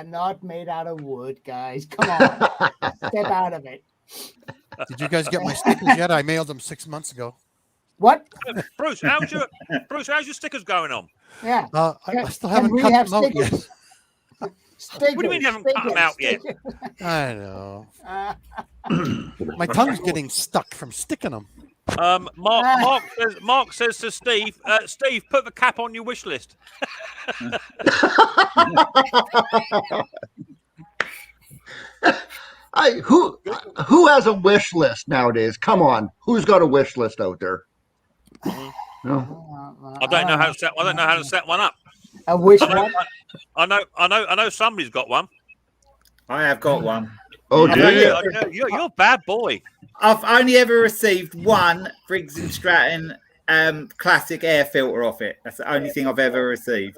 not made out of wood, guys. Come on, step out of it. Did you guys get my stickers yet? I mailed them 6 months ago. What? Bruce, how's your stickers going on? Yeah. I still haven't cut them out yet. What do you mean you haven't cut them out yet? I know. My tongue's getting stuck from sticking them. Mark says to Steve, Steve, put the cap on your wish list. Who has a wish list nowadays? Come on, who's got a wish list out there? No. I don't know how to set one up. A wish one? I know somebody's got one. I have got one. Oh, you're a bad boy. I've only ever received one Briggs & Stratton classic air filter off it. That's the only thing I've ever received.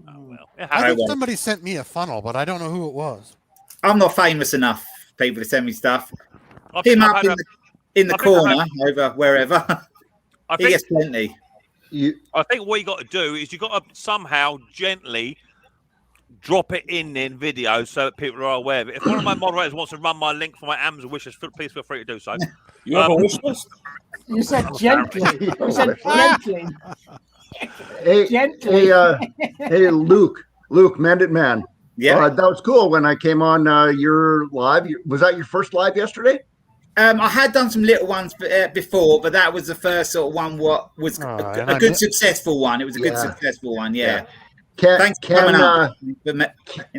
Oh, well. I think somebody sent me a funnel, but I don't know who it was. I'm not famous enough, people, to send me stuff. Him up in the corner over wherever. He gets plenty. I think what you got to do is you got to somehow gently drop it in video so that people are aware of it. If one of my moderators wants to run my link for my Amazon wishes, please feel free to do so. You have a wish list? You said gently. You said gently. Hey, Luke, Mended Man. Yeah, that was cool when I came on your live. Was that your first live yesterday? I had done some little ones before, but that was the first sort of one. What was a good successful one? It was a good successful one. Yeah. Thanks for coming up.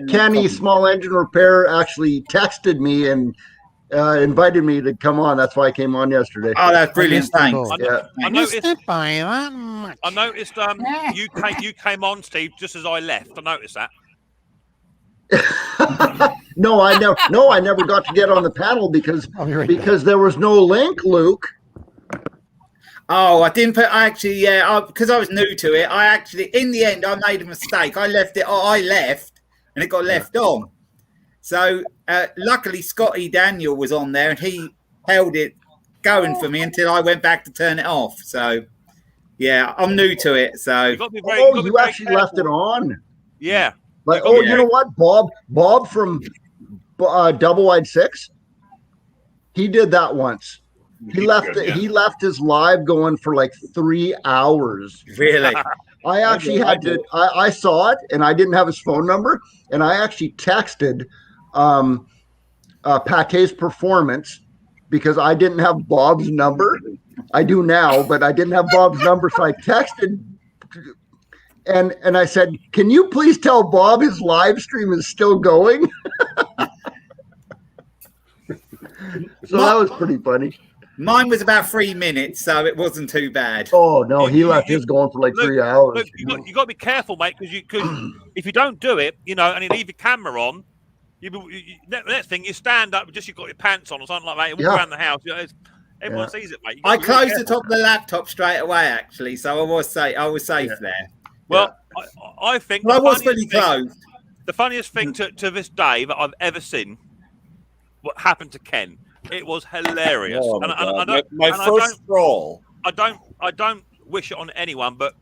Kenny Small Engine Repair actually texted me and invited me to come on. That's why I came on yesterday. Oh, that's brilliant! Thanks. I noticed you came on, Steve, just as I left. I noticed that. No, I never got to get on the panel because there was no link, Luke. Oh, I didn't put. Because I was new to it. I actually, in the end, I made a mistake. I left, and it got left on. So luckily, Scotty Daniel was on there, and he held it going for me until I went back to turn it off. So, yeah, I'm new to it. So, you actually left it on. Yeah. Like, you know what, Bob from Double Wide Six, he did that once. He left his live going for like 3 hours. Really? I actually had to. I saw it, and I didn't have his phone number, and I actually texted Pate's Performance because I didn't have Bob's number. I do now, but I didn't have Bob's number, so I texted and I said, "Can you please tell Bob his live stream is still going?" So that was pretty funny. Mine was about 3 minutes, so it wasn't too bad. Oh no, he left his going for like 3 hours. Look, you got to be careful, mate, because if you don't do it, and you leave your camera on, the next thing you stand up, just you've got your pants on or something like that. You walk around the house. Everyone sees it, mate. I closed the top of the laptop straight away, actually, so I was safe there. Well, I think I was pretty close. The funniest thing to this day that I've ever seen, what happened to Ken. It was hilarious. Oh, and my first stroll. I don't wish it on anyone, but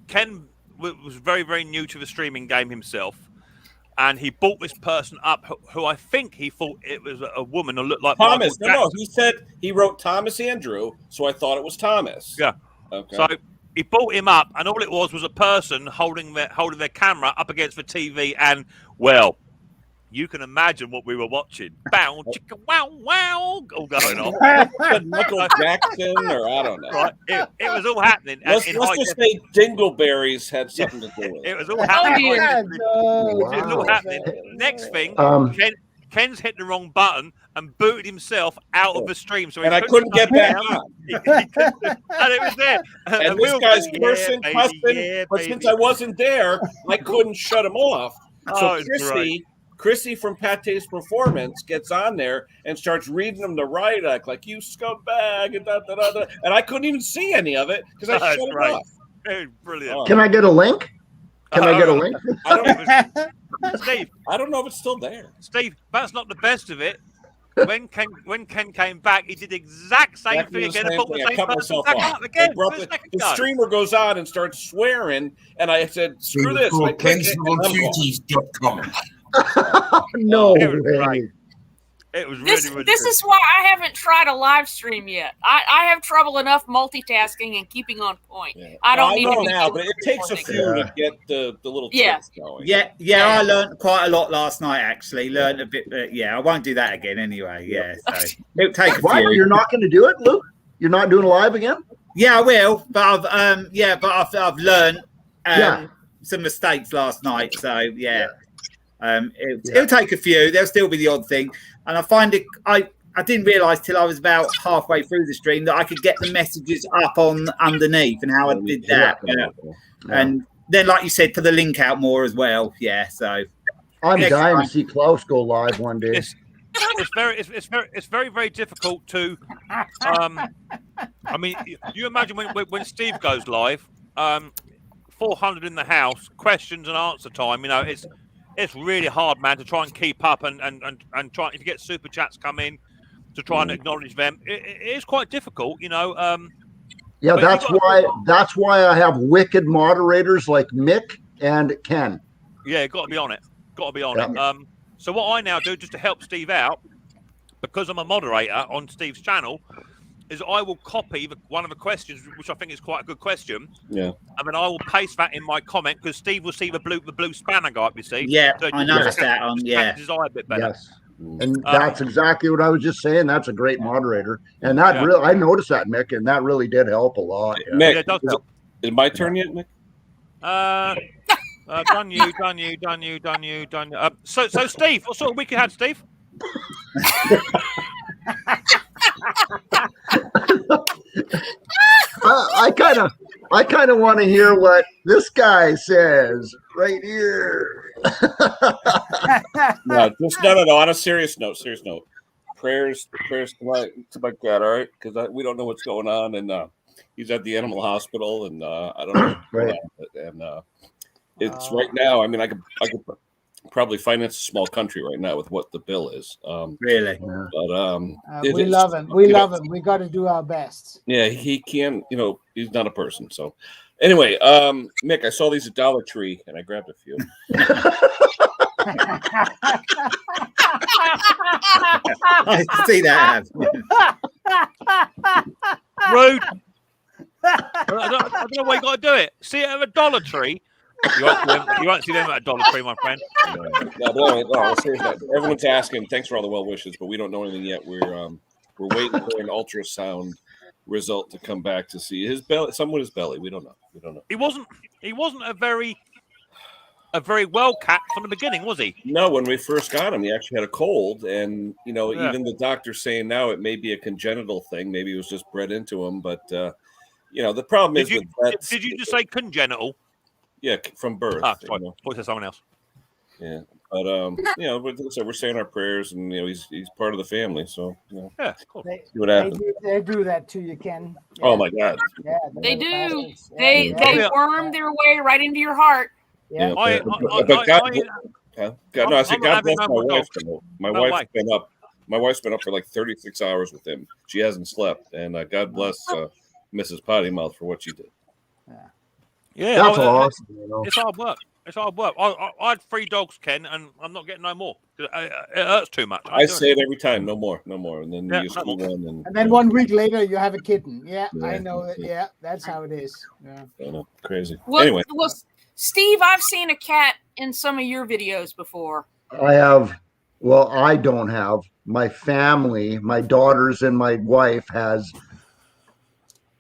Ken was very, very new to the streaming game himself, and he brought this person up who I think he thought it was a woman who looked like Thomas. No, he said he wrote Thomas Andrew, so I thought it was Thomas. Yeah. Okay. So he brought him up, and all it was a person holding their camera up against the TV, and well, you can imagine what we were watching. Bow, chicka, wow, wow, all going on. Michael Jackson, or I don't know. Right, it was all happening. Let's just say Dingleberries had something to do with it. It was all happening. It was all Wow. happening. Next thing, Ken's hit the wrong button and booted himself out of the stream. So I couldn't get back on. And it was there. And this guy's cursing, cussing, but since I wasn't there, I couldn't shut him off. So Chrissy from Pate's Performance gets on there and starts reading him the riot act, like, you scumbag, and da-da-da-da. And I couldn't even see any of it because I shut it off. Dude, brilliant. Can I get a link? Can I get a link? Steve, I don't know if it's still there. Steve, that's not the best of it. When Ken came back, he did the exact same thing again. I cut myself off. The streamer goes on and starts swearing, and I said, screw this. KensvilleCuties.com. No way. It was really This is why I haven't tried a live stream yet. I have trouble enough multitasking and keeping on point. Yeah. I don't need know to be now, but it takes a few to get the little tricks going. Yeah, I learned quite a lot last night, actually. Learned a bit, I won't do that again anyway. Yeah, so it'll take a few. You're not going to do it, Luke? You're not doing live again? Yeah, I will, but I've learned some mistakes last night, so it'll take a few. There'll still be the odd thing, and I find it. I didn't realise till I was about halfway through the stream that I could get the messages up on underneath, and how I did that. And then, like you said, put the link out more as well. Yeah, so I'm dying to see Klaus go live one day. It's very, very difficult to. I mean, you imagine when Steve goes live, 400 in the house, questions and answer time. It's really hard, man, to try and keep up and try. If you get super chats come in, to try and acknowledge them, it is quite difficult. Yeah, that's why I have wicked moderators like Mick and Ken. Yeah, got to be on it. It. So what I now do, just to help Steve out, because I'm a moderator on Steve's channel, is I will copy one of the questions, which I think is quite a good question. Yeah. And then I will paste that in my comment, because Steve will see the blue spanner go up, you see. Yeah, so I noticed that on, his eye a bit better. Yes. And that's exactly what I was just saying. That's a great moderator. And that really, I noticed that, Mick, and that really did help a lot. Yeah. Mick, it does help. Is it my turn yet, Mick? Done you. So Steve, what sort of week you had, Steve? I kind of want to hear what this guy says right here. No. On a serious note. Prayers to my dad, all right? Because we don't know what's going on, and he's at the animal hospital, and I don't know. Right. And it's right now. I mean, I could probably finance a small country right now with what the bill is. Really? But we love him. We love him. We got to do our best. Yeah, he can. He's not a person. So anyway, Mick, I saw these at Dollar Tree, and I grabbed a few. I see that. Rude. I don't know why you got to do it. See it at a Dollar Tree. You won't see them at a Dollar Tree, my friend. No, seriously, everyone's asking. Thanks for all the well wishes, but we don't know anything yet. We're waiting for an ultrasound result to come back to see his belly. Someone his belly. We don't know. He wasn't a very well cat from the beginning, was he? No, when we first got him, he actually had a cold, and even the doctor's saying now it may be a congenital thing. Maybe it was just bred into him, but the problem is with vets. Did you just say congenital? Yeah, from birth. Ah, sorry. Voice of someone else. Yeah, but so we're saying our prayers, and he's part of the family. So yeah, cool. See what happens. They do that to you, Ken. Yeah. Oh my God. Yeah, They do. bastards. They Yeah. worm their way right into your heart. Yeah. I said God bless my wife. My wife's been up for like 36 hours with him. She hasn't slept, and God bless Mrs. Potty Mouth for what she did. Yeah, That's awesome. It's hard work. I had 3 dogs, Ken, and I'm not getting no more. It hurts too much. I say it every time, no more. And then you see one, And then 1 week later, you have a kitten. Yeah, I know that. Yeah, that's how it is. Yeah. I know, crazy. Well, Anyway, Steve, I've seen a cat in some of your videos before. I have. Well, I don't have. My family, my daughters, and my wife has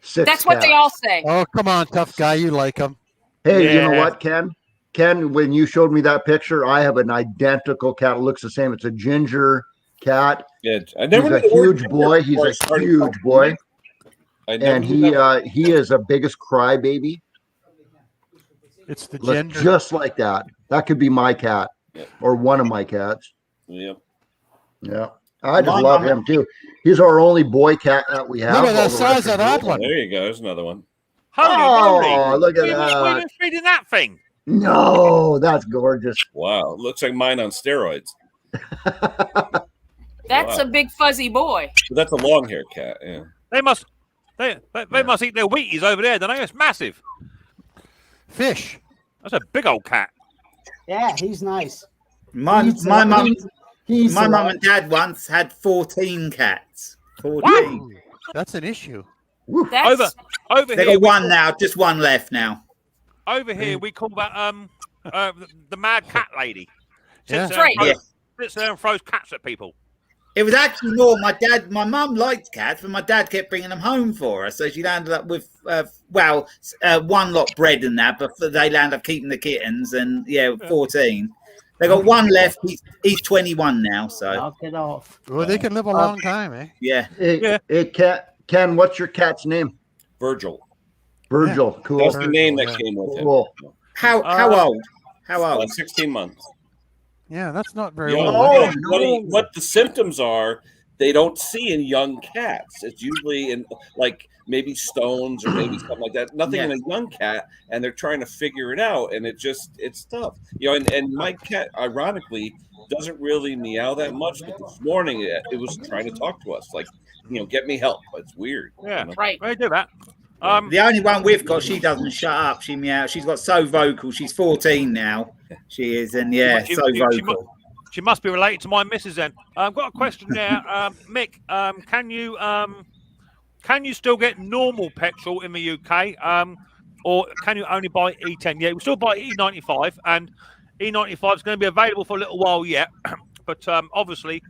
6. That's what they all say. Oh, come on, tough guy. You like him. Hey, you know what, Ken? Ken, when you showed me that picture, I have an identical cat. It looks the same. It's a ginger cat. Yeah, He's a huge boy. He's a huge boy. And he is a biggest crybaby. It's the Look, ginger. just like that. That could be my cat or one of my cats. Yep. Yeah. I just love him too. He's our only boy cat that we have. Look at the size of that one. There you go. There's another one. Holy moly. Look at We that. were feeding that thing. No, that's gorgeous. Wow. Looks like mine on steroids. That's a big fuzzy boy. But that's a long hair cat. Yeah. They must eat their Wheaties over there, don't they? It's massive. Fish. That's a big old cat. Yeah, he's nice. My mum and dad once had 14 cats. 14. Wow. That's an issue. Over They here, got one now, just one left now. Over here, we call that the mad cat lady. Yeah. Sits there and throws cats at people. It was actually more my mum liked cats, but my dad kept bringing them home for her. So she landed up with, one lot bred and that, but they landed up keeping the kittens and 14. They got one left. He's 21 now, so. Knock it off. Well, they can live a long time, eh? Yeah. Hey, Ken, what's your cat's name? Virgil. Virgil. Cool. That's the name that came with him. Cool. How old? How old? 16 months. Yeah, that's not very What old. the symptoms are, they don't see in young cats. It's usually in like maybe stones or maybe something like that. Nothing in a young cat, and they're trying to figure it out, and it's tough. And my cat, ironically, doesn't really meow that much. But this morning, it was trying to talk to us, like, get me help. It's weird. Yeah, right. They do that. The only one we've got, she doesn't shut up. She meows. She's got so vocal. She's 14 now. She is, and so vocal. She must be related to my missus then. I've got a question there, Mick. Can you still get normal petrol in the UK, or can you only buy E10? Yeah, we still buy E95, and E95 is going to be available for a little while yet. But obviously,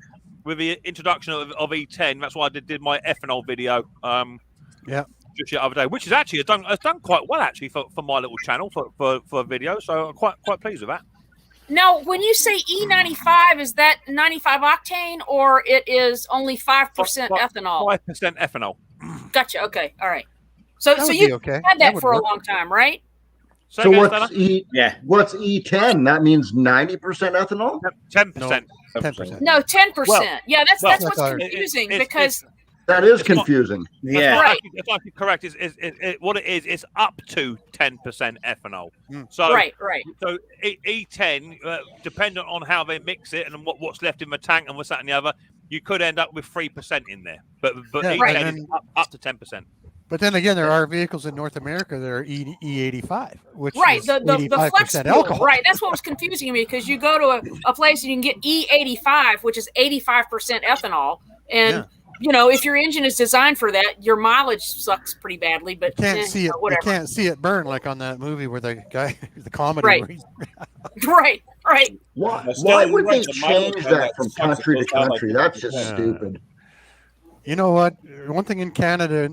with the introduction of E10, that's why I did my ethanol video. Just the other day, which is actually has done quite well actually for my little channel for a video. So I'm quite pleased with that. Now, when you say E95, is that 95 octane or it is only 5% ethanol? 5% ethanol. Gotcha. Okay. All right. So would you be okay. had That that would for a work. long time, right? So what's what's E10? That means 90% ethanol? 10%. 10%. No, 10%. Well, that's well, what's confusing because that is confusing. That's actually correct. What it is, it's up to 10% ethanol. So right. So E10, depending on how they mix it and what's left in the tank and what's that and the other, you could end up with 3% in there. But Yeah, E10 is up to 10%. But then again, there are vehicles in North America that are E85, which right, is the 85% flex fuel, alcohol. right? That's what was confusing me because you go to a place and you can get E85, which is 85% ethanol, and if your engine is designed for that, your mileage sucks pretty badly. But Can't see it. whatever. You can't see it burn like on that movie where the guy, the comedy. Right. Where he's, right. Why would they change that from country to country? That's just stupid. You know what? One thing in Canada,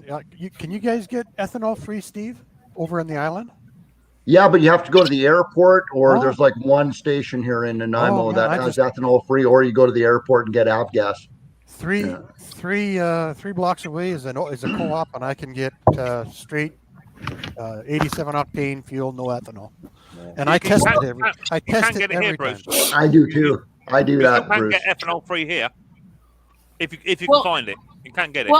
can you guys get ethanol free, Steve, over in the island? Yeah, but you have to go to the airport, or Oh. there's like one station here in Nanaimo man, that I has just- ethanol free, or you go to the airport and get avgas. Three blocks away is a co-op, and I can get straight 87 octane fuel, no ethanol. And I test it every. I test it every time. I do too. I do that, You can Bruce. get ethanol free here if you Well- can find it. You can get it.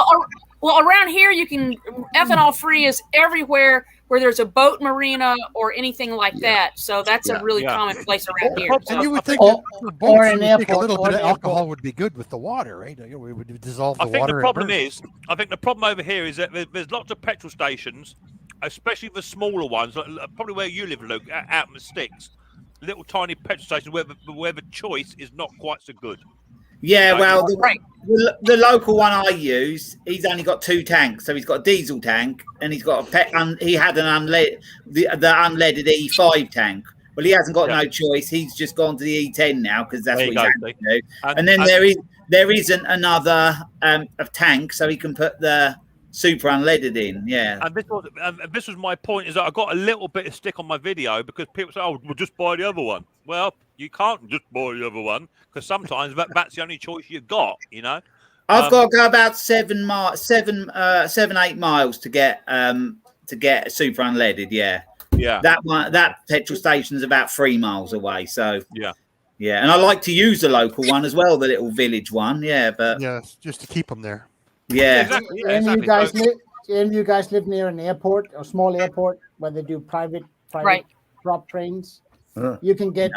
Well, around here you can ethanol free is everywhere where there's a boat marina or anything like that. So that's a really common place around here. And you would think Or- that for or boats, an you would think a airport, little or bit of an airport. alcohol would be good with the water, right? We would dissolve the I think water. the and problem burn. is, I think the problem over here is that there's lots of petrol stations, especially the smaller ones, like probably where you live, Luke, out in the sticks. Little tiny petrol stations where the choice is not quite so good. Yeah, Like, well, the local one I use, he's only got 2 tanks. So he's got a diesel tank, and he's got he had an the unleaded E5 tank. Well, he hasn't got no choice. He's just gone to the E10 now because that's There what you he's go, had to do. And then there isn't another tank, so he can put the super unleaded in. Yeah. And this was my point, is that I got a little bit of stick on my video because people say, "Oh, we'll just buy the other one." Well, you can't just buy the other one because sometimes that's the only choice you've got. You know. I've got to go about 7, 8 miles to get super unleaded. Yeah. Yeah. That petrol station's about 3 miles away. So yeah. Yeah, and I like to use the local one as well, the little village one. Yeah, but just to keep them there. Yeah. Exactly. And you guys live near an airport, a small airport where they do private prop trains. You can get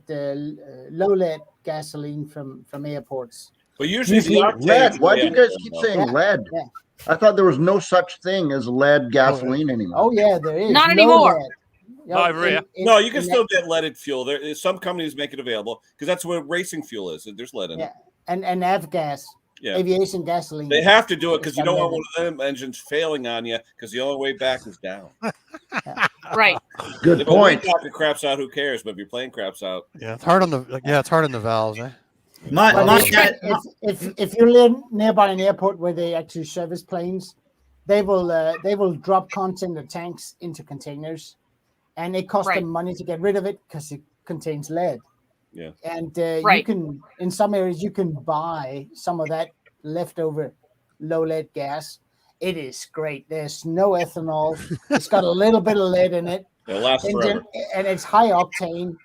low lead gasoline from airports. But usually the octane. lead. Why do you guys keep saying Yeah, lead? yeah. I thought there was no such thing as lead gasoline anymore. Oh yeah, there is. Not Low anymore. lead. Not over here. No, you can still get leaded fuel. There, some companies make it available because that's what racing fuel is. There's lead in it. and avgas, aviation gasoline. They have to do it because you It's don't want unleaded. one of them engines failing on you because the only way back is down. Right. Good If point. a wing rocket craps out, who cares? But if your plane craps out, Yeah, it's hard on the valves, eh? If you live nearby an airport where they actually service planes, they will drop content of tanks into containers, and it costs them money to get rid of it because it contains lead. Yeah. And you can, in some areas, you can buy some of that leftover low lead gas. It is great. There's no ethanol. It's got a little bit of lead in it. It'll last forever. And it's high octane.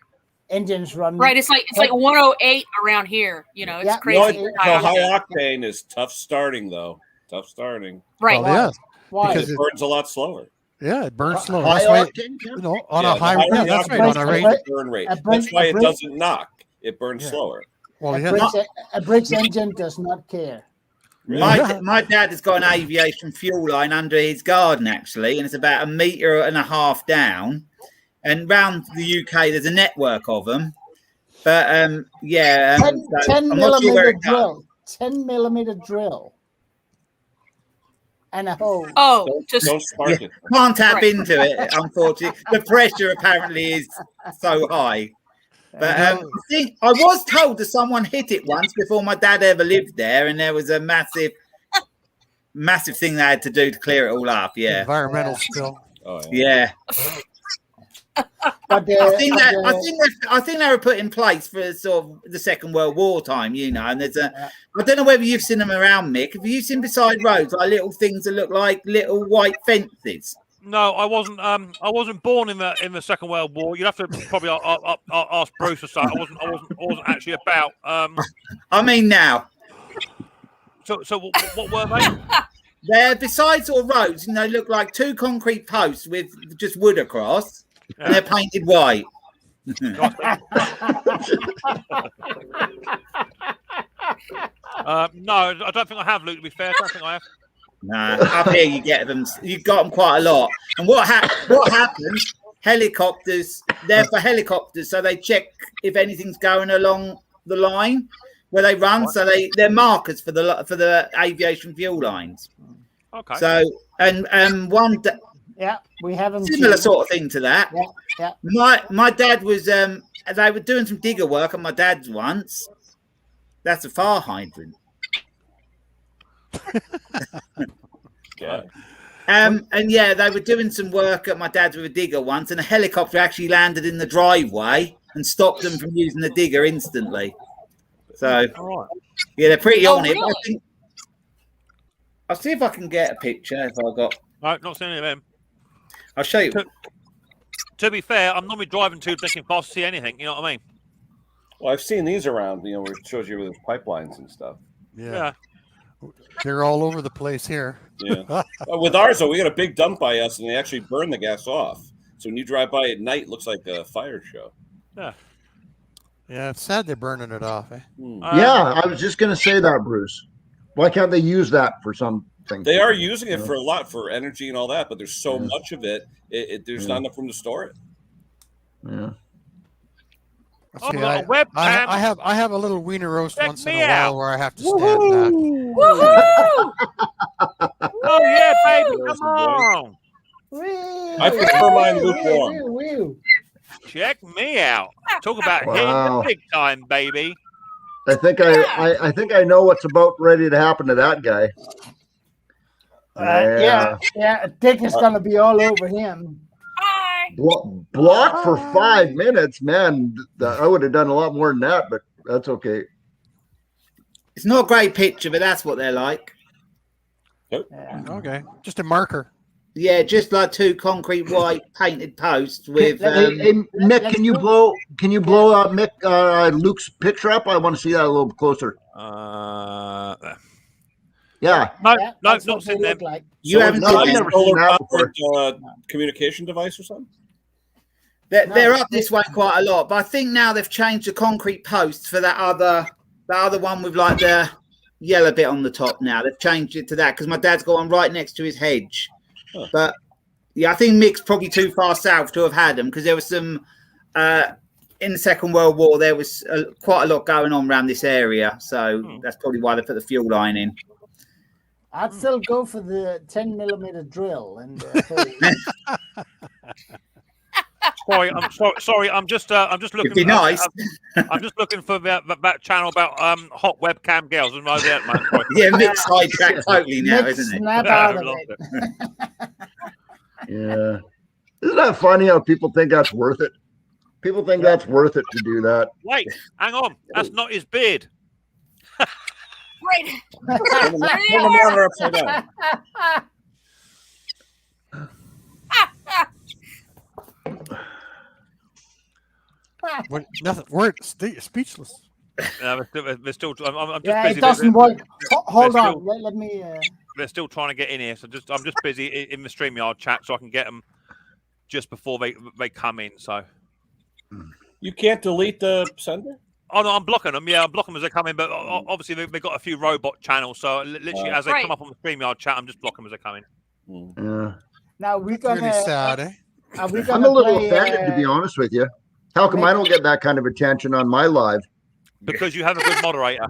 Engines run Right. It's like 108 around here. You know, it's Yeah. crazy. The high octane is tough starting though. Tough starting. Right. Well, yeah. Why? Because it burns a lot slower. Yeah, it burns slower. High That's why, octane, Tim? on a high, the that's octane right, on a is rate. the burn rate. a That's why it brick- doesn't knock. It burns slower. Well, A Briggs engine does not care. My dad has got an aviation fuel line under his garden, actually, and it's about 1.5 meters down. And round the UK, there's a network of them. But 10 I'm not sure millimeter where it goes. drill. 10 millimeter drill. And a hole. Oh, Don't spark it. Can't tap into it, unfortunately. The pressure apparently is so high. But I was told that someone hit it once before my dad ever lived there, and there was a massive thing they had to do to clear it all up. Yeah, Environmental spill. Oh, yeah. But, I think they were put in place for sort of the Second World War time, you know. And there's I don't know whether you've seen them around, Mick. Have you seen beside roads like little things that look like little white fences? No, I wasn't. I wasn't born in the Second World War. You'd have to probably ask Bruce or something. I wasn't actually about. I mean, now. So what were they? They're beside sort of roads, and they look like 2 concrete posts with just wood across, and they're painted white. No, I don't think I have, Luke. To be fair, I don't think I have. Nah, up here you get them. You got them quite a lot. And what happens? Helicopters. They're for helicopters, so they check if anything's going along the line where they run. What? So they're markers for the aviation fuel lines. Okay. So one. Yeah, we have them. Similar sort of thing to that. Yeah. My dad was. They were doing some digger work on my dad's once. That's a fire hydrant. Okay. And yeah, they were doing some work at my dad's with a digger once, and a helicopter actually landed in the driveway and stopped them from using the digger instantly. So, yeah, they're pretty on it. Really? I think I'll see if I can get a picture. If I got, No, not seeing any of them. I'll show you. To be fair, I'm normally driving too thinking fast to see anything. You know what I mean? Well, I've seen these around, where it shows you with pipelines and stuff. Yeah. They're all over the place here. Yeah. With ours, though, we got a big dump by us, and they actually burn the gas off. So when you drive by at night, it looks like a fire show. Yeah. Yeah, it's sad they're burning it off. Eh? Yeah, I was just going to say that, Bruce. Why can't they use that for something? They are using it for a lot, for energy and all that, but there's so much of it, there's not enough room to store it. Yeah. See, I have a little wiener roast once in a while where I have to stand back. Woohoo! Oh yeah, baby, come on! I prefer mine lukewarm. Check me out. Talk about hitting Wow. the big time, baby. I think I think I know what's about ready to happen to that guy. Yeah. Dick is gonna be all over him. Block for 5 minutes, man. I would have done a lot more than that, but that's okay. It's not a great picture, but that's what they're like. Okay, just a marker. Yeah, just like two concrete white painted posts with. Hey, Mick, can you blow Mick Luke's picture up? I want to see that a little closer. Yeah. No, not seen them. Like. You haven't seen I've never seen that before. Communication device or something? They're up this way quite a lot, but I think now they've changed the concrete posts for that other one with like the yellow bit on the top. Now they've changed it to that because my dad's got one right next to his hedge. Huh. But yeah, I think Mick's probably too far south to have had them because there was some in the Second World War. There was quite a lot going on around this area, so that's probably why they put the fuel line in. I'd still go for the 10mm drill and. Sorry. I'm just looking. It'd be nice. I'm just looking for that channel about hot webcam girls and over there, man. Yeah, Mick's sidetracked totally now, isn't it? Snap out of it. Yeah, isn't that funny how people think that's worth it? People think that's worth it to do that. Wait, hang on. That's not his beard. Right. Turn the monitor upside down. Nothing. We're speechless. They're still. I'm just Yeah, busy. it doesn't work. Hold on. Let me. They're still trying to get in here, so I'm just busy in the StreamYard chat, so I can get them just before they come in. So you can't delete the sender. Oh no, I'm blocking them. Yeah, I'm blocking them as they come in. But obviously they've got a few robot channels, so literally as they come up on the StreamYard chat, I'm just blocking them as they come in. Yeah. Now we're gonna. Really sad, eh? I'm a little offended, to be honest with you. How come I don't get that kind of attention on my live? Because you have a good moderator.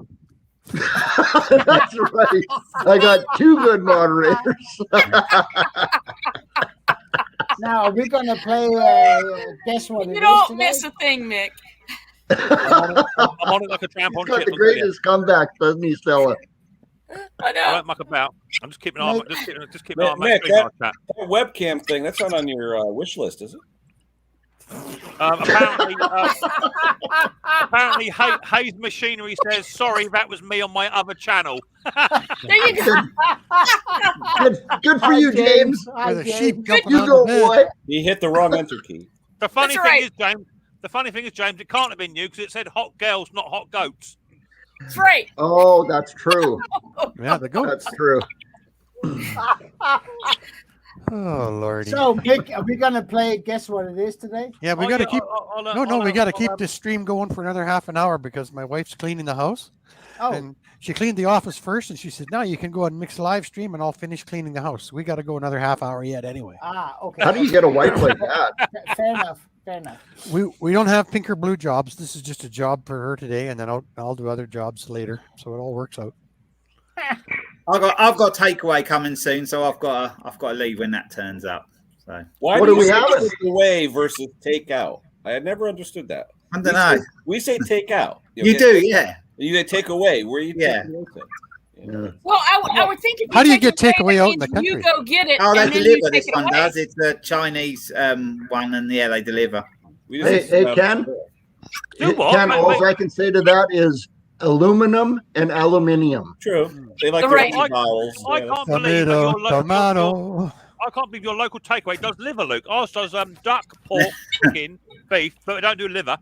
That's right. I got 2 good moderators. Now we're gonna play. Guess what? You don't miss a thing, Mick. I'm on it like a tramp on Got shit. the greatest comeback, doesn't he, Stella? I know. I don't muck about. I'm just keeping an eye. Just keeping an eye on Mick, my that webcam thing, that's not on your wish list, is it? Apparently, Hayes Machinery says, sorry, that was me on my other channel. There you go. Good for you, James. With a sheep You jumping out go, of bed. boy. He hit the wrong enter key. The funny That's thing right. is, James. The funny thing is, James, it can't have been you because it said hot girls, not hot goats. That's right. Oh, that's true. Yeah, the goat. That's true. Oh lordy. So, Mick, are we gonna play? Guess what it is today? Yeah, we got to keep. We got to keep I'll- this stream going for another half an hour because my wife's cleaning the house. Oh. And she cleaned the office first, and she said, "Now you can go and mix live stream, and I'll finish cleaning the house." We got to go another half hour yet, anyway. Okay. How do you get a wife like that? Fair enough. Fair enough. We don't have pink or blue jobs. This is just a job for her today, and then I'll do other jobs later. So it all works out. I've got takeaway coming soon, so I've got to leave when that turns up. So Why What do do we we say have? take away versus take out? I had never understood that. I don't know. We say take out. You do, yeah. You say take away. Where are you Yeah. taking away things? Well, I would think. If How do you take get it away, takeaway that out in the means you country? go get it, Oh, they and then deliver. you This take it one away. does. It's a Chinese one, and they deliver. Hey, Ken. Ken, all I can say to that is aluminum and aluminium. True. They like Right. their vowels. I can't believe that Tomato, your local, tomato. I can't believe your local takeaway does liver, Luke. Ours does duck, pork, chicken, beef, but we don't do liver.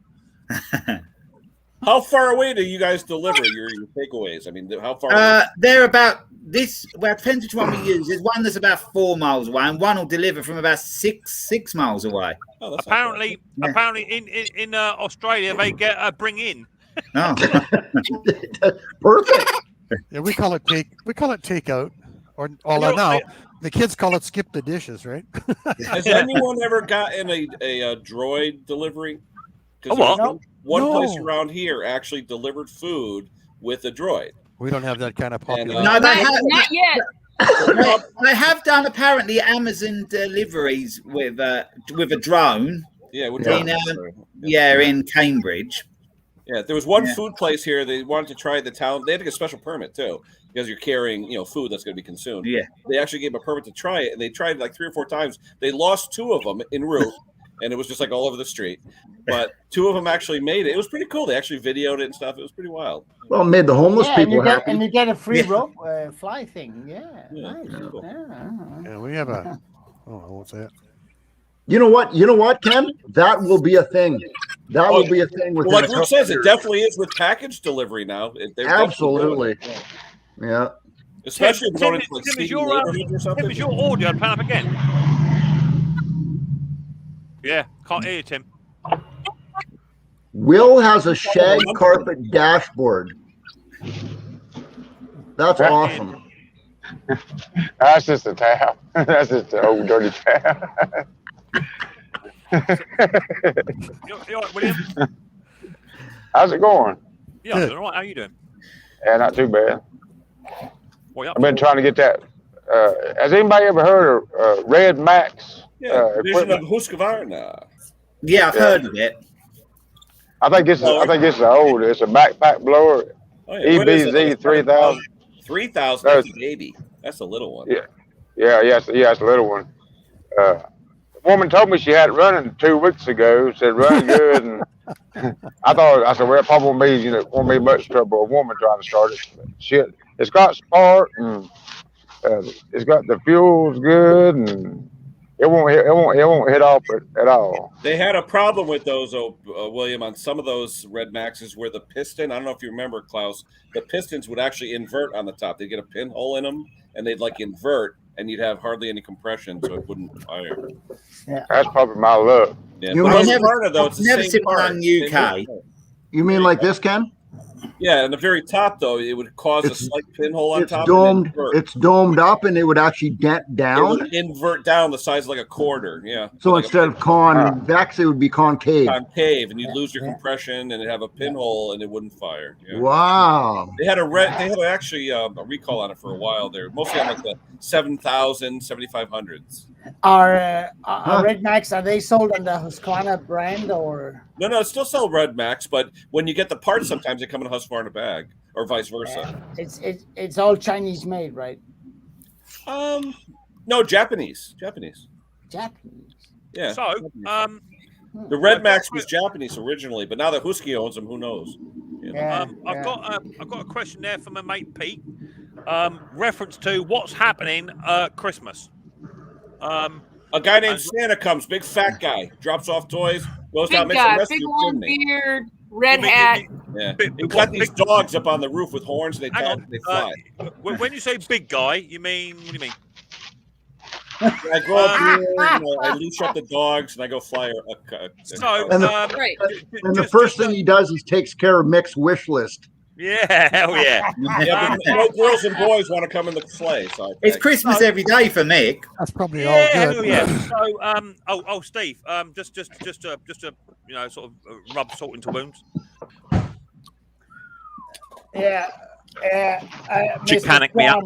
How far away do you guys deliver your takeaways? I mean, how far? They're about this. Well, it depends which one we use. There's one that's about 4 miles away, and one will deliver from about six miles away. Oh, Apparently, in Australia they get bring in. Oh. Perfect. Yeah, we call it takeout, or although now the kids call it skip the dishes, right? Has anyone ever gotten a droid delivery? A what? One place around here actually delivered food with a droid. We don't have that kind of popularity. No, Not yet. They have done apparently Amazon deliveries with a drone. Yeah, in Cambridge. Yeah, there was one food place here. They wanted to try the town. They had to get a special permit too, because you're carrying, food that's going to be consumed. Yeah, they actually gave them a permit to try it, and they tried it like 3 or 4 times. They lost 2 of them en route, and it was just like all over the street. But 2 of them actually made it. It was pretty cool. They actually videoed it and stuff. It was pretty wild. Well, it made the homeless people happy. And you get a free rope fly thing. Yeah, nice. Cool. Yeah, we have a. Oh, I won't say it. You know what, Ken? That will be a thing. That will be a thing. Well, like Luke says, it definitely is with package delivery now. Absolutely. Yeah. Especially if Tim, going into like Tim, city is your, neighborhoods or something. Tim, is your audio playing up again? Yeah, can't hear you, Tim. Will has a shag carpet dashboard. That's awesome. That's just a tap. That's just an old dirty tap. You all right, William? How's it going? Yeah, I'm doing all right. How are you doing? Yeah, not too bad. What, I've been trying to get that. Has anybody ever heard of Red Max? Yeah, division of Husqvarna. Yeah, I've heard of it. I think it's old. It's a backpack blower. Oh, yeah. EBZ 3000. 3000. That's a baby. That's a little one. It's a little one. The woman told me she had it running 2 weeks ago. Said running good, and I said, well, it probably won't be much trouble. A woman trying to start it. It's got spark, and it's got the fuel's good, and it won't hit off at all. They had a problem with those, William, on some of those Red Maxes where the piston, I don't know if you remember, Klaus, the pistons would actually invert on the top. They'd get a pinhole in them, and they'd invert, and you'd have hardly any compression, so it wouldn't fire. Yeah. That's probably my luck. Yeah. You But mean- Husqvarna, though, it's the Never same seen one part. on Same UK. part. You mean like this, Ken? Yeah, and the very top, though, it would cause a It's- slight pinhole on It's top. domed. And invert. It's domed up, and it would actually dent It down. would invert down the size of like a quarter. Yeah. So Like a instead of convex, it would be concave. concave, and you'd lose your compression, and it'd have a pinhole, and it wouldn't fire. Yeah. Wow. They had actually a recall on it for a while there, mostly on like the 7,000, 7,500s. Are Red Max, are they sold on the Husqvarna brand or? No, it's still sell Red Max, but when you get the parts, sometimes they come in a Husqvarna bag, or vice versa. It's all Chinese made, right? No, Japanese. Japanese. Yeah. So, the Red Max was Japanese originally, but now that Husky owns them, who knows? I've got a question there from my mate Pete. Reference to what's happening Christmas. A guy named Santa comes, big fat guy, drops off toys, goes down, Big makes a guy, rescue big long chimney. beard, red hat. Yeah, he got these dogs up on the roof with horns, and they fly. When you say big guy, you mean what do you mean? I go up here, I leash up the dogs, and I go fly. And the first thing he does is takes care of Mick's wish list. Yeah, hell yeah. Yeah, but no girls and boys want to come in the sleigh. So It's Christmas every day for Mick. That's probably all good. Yeah. So, Steve, just to sort of rub salt into wounds. Yeah. Chicanic me up.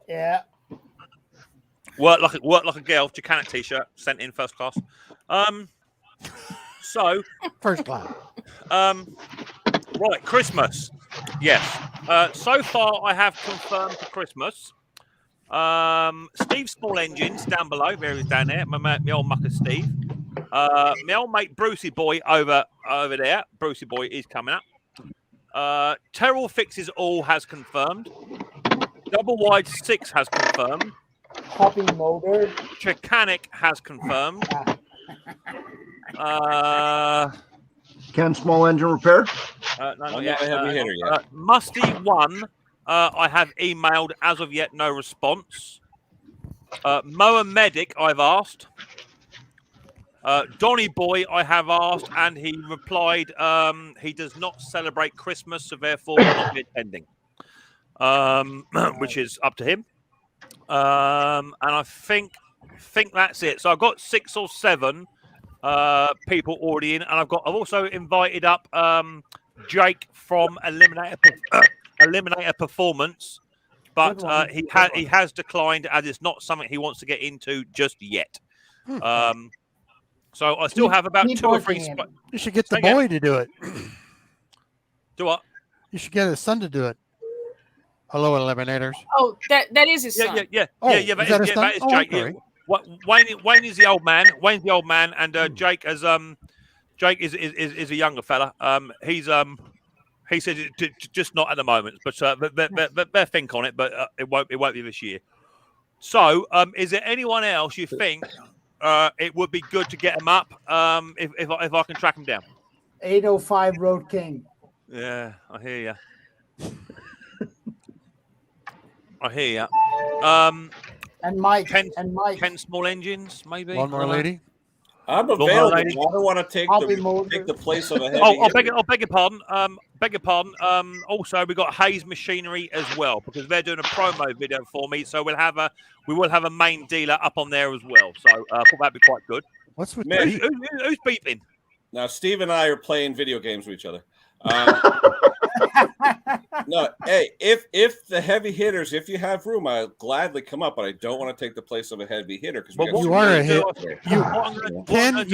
Yeah. Work like a girl. Chicanic t-shirt sent in first class. So first class. Right, Christmas. Yes. So far, I have confirmed for Christmas. Steve Small Engines down below. There he is down there. My old mucker Steve. My old mate Brucey Boy over there. Brucey Boy is coming up. Terrell Fixes All has confirmed. Double Wide 6 has confirmed. Hopping Mower. Chicanic has confirmed. Can small engine repair? No, not I'm yet. not a heavy hitter yet. Musty 1, I have emailed. As of yet, no response. Mower Medic, I've asked. Donny Boy, I have asked, and he replied he does not celebrate Christmas, so therefore will not be attending, which is up to him. And I think that's it. So I've got 6 or 7 people already in, and I've also invited up Jake from Eliminator Performance, but he has declined, as it's not something he wants to get into just yet. So I still have about 2 or 3 spots. You should get the boy to do it. Do what? You should get his son to do it. Hello, Eliminators. Oh, that is his son. Yeah. That That is Jake. Yeah. Wayne is the old man. Wayne's the old man, and Jake is a younger fella. He said just not at the moment, but they'll think on it. But it won't be this year. So, is there anyone else you think it would be good to get him up? If I can track him down. 805 Road King. Yeah, I hear you. And Mike. Ken Small Engines, maybe. Lawnmower Lady. I'm available. I don't want to take the place of a heavy I hitter. beg your pardon. Also, we got Hayes Machinery as well, because they're doing a promo video for me. So we will have a main dealer up on there as well. So I thought that'd be quite good. What's with who's beeping? Now, Steve and I are playing video games with each other. No, hey, if the heavy hitters, if you have room, I'll gladly come up, but I don't want to take the place of a heavy hitter because you are a hit. Ken,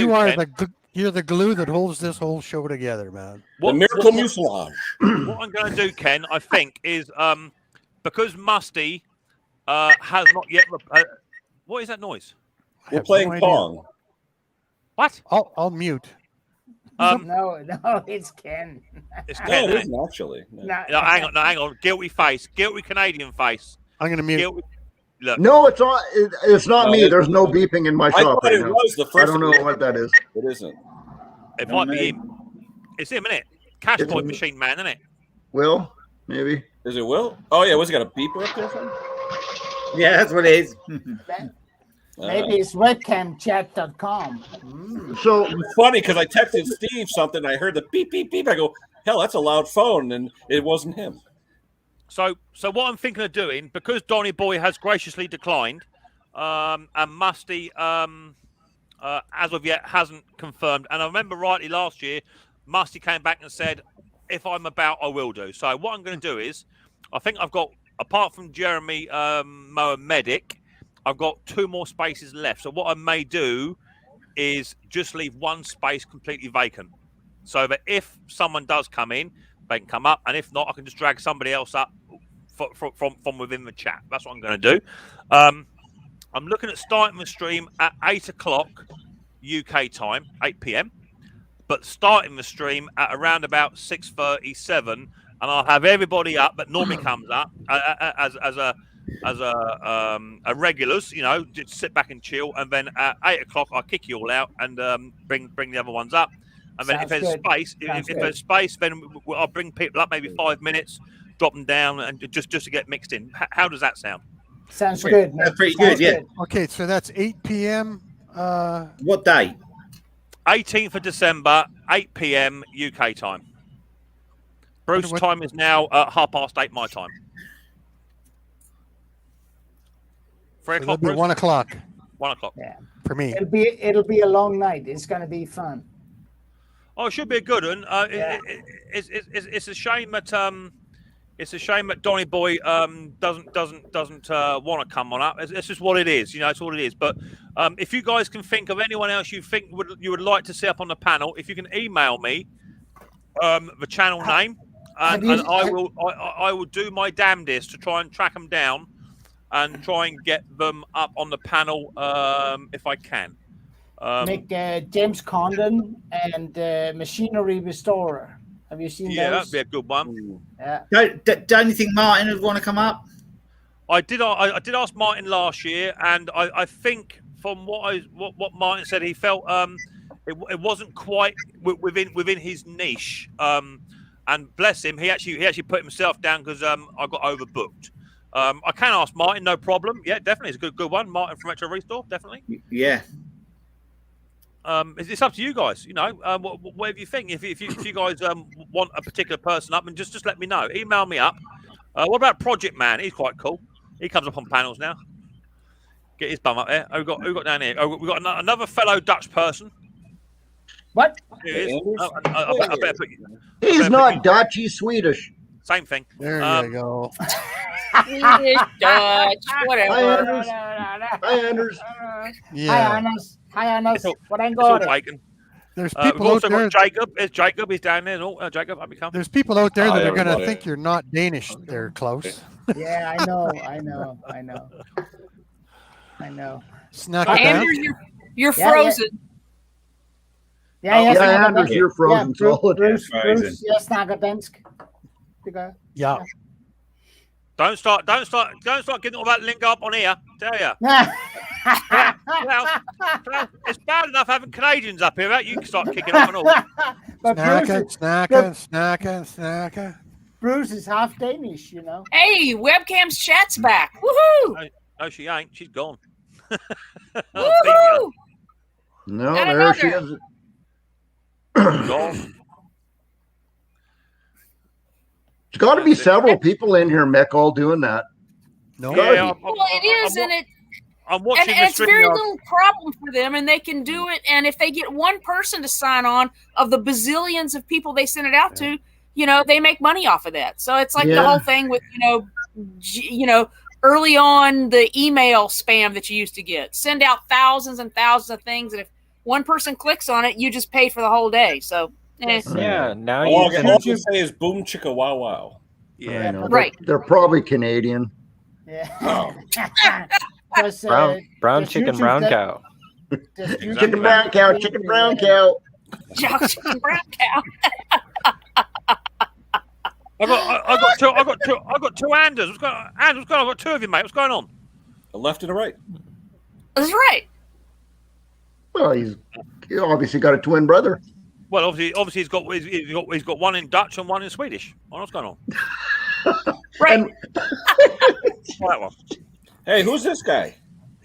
you're the glue that holds this whole show together, man. The miracle mucilage. What I'm going to do, Ken, I think, is because Musty has not yet. What is that noise? We're playing Pong. What? I'll mute. No, it's Ken. It's Ken. No, it isn't actually. No. Hang on. Guilty face. Guilty Canadian face. I'm going to mute. Look. No, it's not me. There's no beeping in my shop. I thought it was the first. I don't know what that is. It isn't. It might be him. It's him, isn't it? Cash point machine man, isn't it? Will, maybe. Is it Will? Oh yeah, was he got a beeper up there? Yeah, that's what it is. Maybe it's webcamchat.com. So it's funny because I texted Steve something. I heard the beep beep beep. I go, hell, that's a loud phone, and it wasn't him. So what I'm thinking of doing, because Donny Boy has graciously declined, and Musty as of yet hasn't confirmed. And I remember rightly last year, Musty came back and said, "If I'm about, I will do." So what I'm going to do is, I think I've got, apart from Jeremy Mower Medic, I've got 2 more spaces left. So what I may do is just leave 1 space completely vacant, so that if someone does come in, they can come up, and if not, I can just drag somebody else up from within the chat. That's what I'm going to do. I'm looking at starting the stream at 8 o'clock UK time, 8 p.m., but starting the stream at around about 6:37, and I'll have everybody up that normally comes up as a regulars, just sit back and chill, and then at 8 o'clock I'll kick you all out and bring the other ones up, and then if there's space, then I'll bring people up, maybe 5 minutes, drop them down, and just to get mixed in. How does that sound? Sounds good. That's pretty good, yeah. Okay, so that's 8 p.m. What day? 18th of December, 8 p.m. UK time. Bruce time is now 8:30 my time. 3 o'clock. 1 o'clock. 1 o'clock. Yeah. For me. It'll be a long night. It's going to be fun. Oh, it should be a good one. It's a shame that Donny Boy doesn't want to come on up. It's just what it is. It's what it is. But if you guys can think of anyone else you think you would like to see up on the panel, if you can email me the channel name, and I will do my damnedest to try and track them down and try and get them up on the panel if I can. Make James Condon and Machinery Restorer. Have you seen Yeah, those? that'd be a good one. Yeah. Don't you think Martin would want to come up? I did ask Martin last year, and I think from what Martin said, he felt it wasn't quite within his niche. And bless him, he actually put himself down because I got overbooked. I can ask Martin, no problem. Yeah, definitely, it's a good one. Martin from Retro Restore, definitely. Yeah. It's up to you guys. You know, whatever you think. If you guys want a particular person up, and just let me know. Email me up. What about Project Man? He's quite cool. He comes up on panels now. Get his bum up there. Who got down here? We got another fellow Dutch person. What? Here he is. I better put you. He's not Dutch. He's Swedish. Same thing. There you go. Swedish, Dutch, whatever. Hi, Anders. Yeah. Hi, Anders. What ain't It's all going? bacon. There's We've people out also there. got Jacob. It's Jacob. He's down there. Oh, Jacob, up you come. There's people out there that Hi, are going to everybody. think you're not Danish. They're close. Yeah, I know. Snack Anders, you're Yeah, frozen. Yeah, Yeah, Snakker Anders, dansk. you're frozen solid. Bruce, Frozen. jeg snakker dansk. Det gør jeg. Yeah. Don't start getting all that link up on here. Tell ya. Well, it's bad enough having Canadians up here. Right? You can start kicking up and all. But Bruce, Snacker. Bruce is half Danish, you know. Hey, webcam's chat's back. Woohoo! No, she ain't. She's gone. Woohoo! No, Got there she another. is. Gone. There's got to be several people in here, Mick, all doing that. No. Yeah, Well, it is, and I'm watching and it's the very stream. little problem for them, and they can do it. And if they get one person to sign on of the bazillions of people they send it out to, you know, they make money off of that. So it's like the whole thing with early on the email spam that you used to get. Send out thousands and thousands of things, and if one person clicks on it, you just paid for the whole day. So Yeah, now All you I can. can say is boom chicka wow wow. I know. Right. They're probably Canadian. Yeah. Does, Brown does chicken, YouTube brown that- cow. does YouTube Chicken brown cow, chicken brown cow. chicken brown cow. I got two Anders. What's going on? Anders, what's going on? I've got two of you, mate. What's going on? A left and a right. That's right. Well, he obviously got a twin brother. Well, obviously he's got one in Dutch and one in Swedish. What's going on? Right. That one. Hey, who's this guy?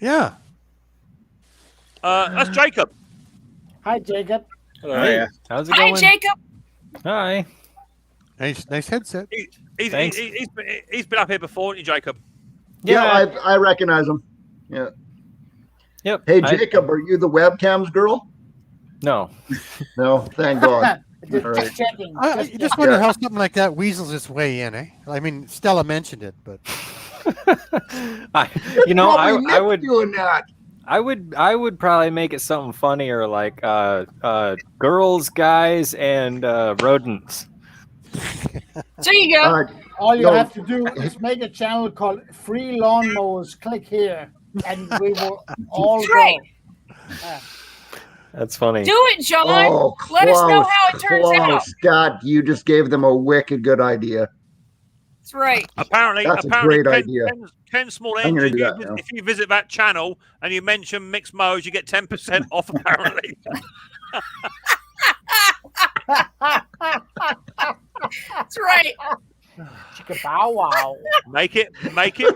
Yeah. That's Jacob. Hi, Jacob. Hello. Oh, yeah. How's it Hi, going? Jacob. Hi. Nice headset. Thanks. He's been up here before, hasn't he, Jacob? Yeah, I recognize him. Yeah. Yep. Hey, Jacob, are you the webcams girl? No. No, thank God. Just, All right. just checking. I just wonder how something like that weasels its way in, eh? I mean, Stella mentioned it, but I would doing that. I would probably make it something funnier like girls, guys, and rodents. There you go. All you No. have to do is make a channel called Free Lawnmowers. Click here, and we will all That's right. go. Yeah. That's funny. Do it, John. Oh, Let us know Klaus, how it turns out. Klaus, God, you just gave them a wicked good idea. That's right. Apparently, That's a great Ken, idea. Ken Small I'm gonna Engine, do that now. if you visit that channel and you mention Micks Mowers, you get 10% off. Apparently. That's right. Chicka bow wow. Make it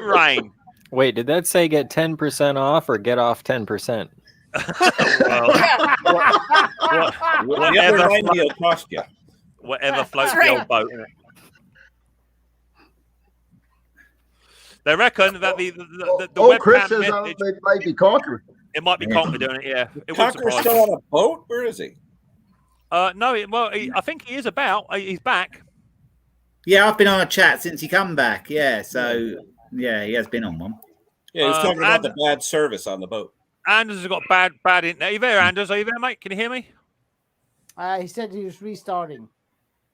rain. Wait, did that say get 10% off or get off 10%? Whatever 90 will cost you. Whatever floats That's right. the old boat. They reckon that the Chris webcam says message, it might be Conquer. it might be Conker doing it. Yeah, it would Conker's surprise still me. on a boat? Where is he? No, I think he is about. He's back. Yeah, I've been on a chat since he come back. Yeah, so yeah, he has been on one. Yeah, he was talking about and- the bad service on the boat. Anders has got bad internet. Are you there, Anders? Are you there, mate? Can you hear me? He said he was restarting.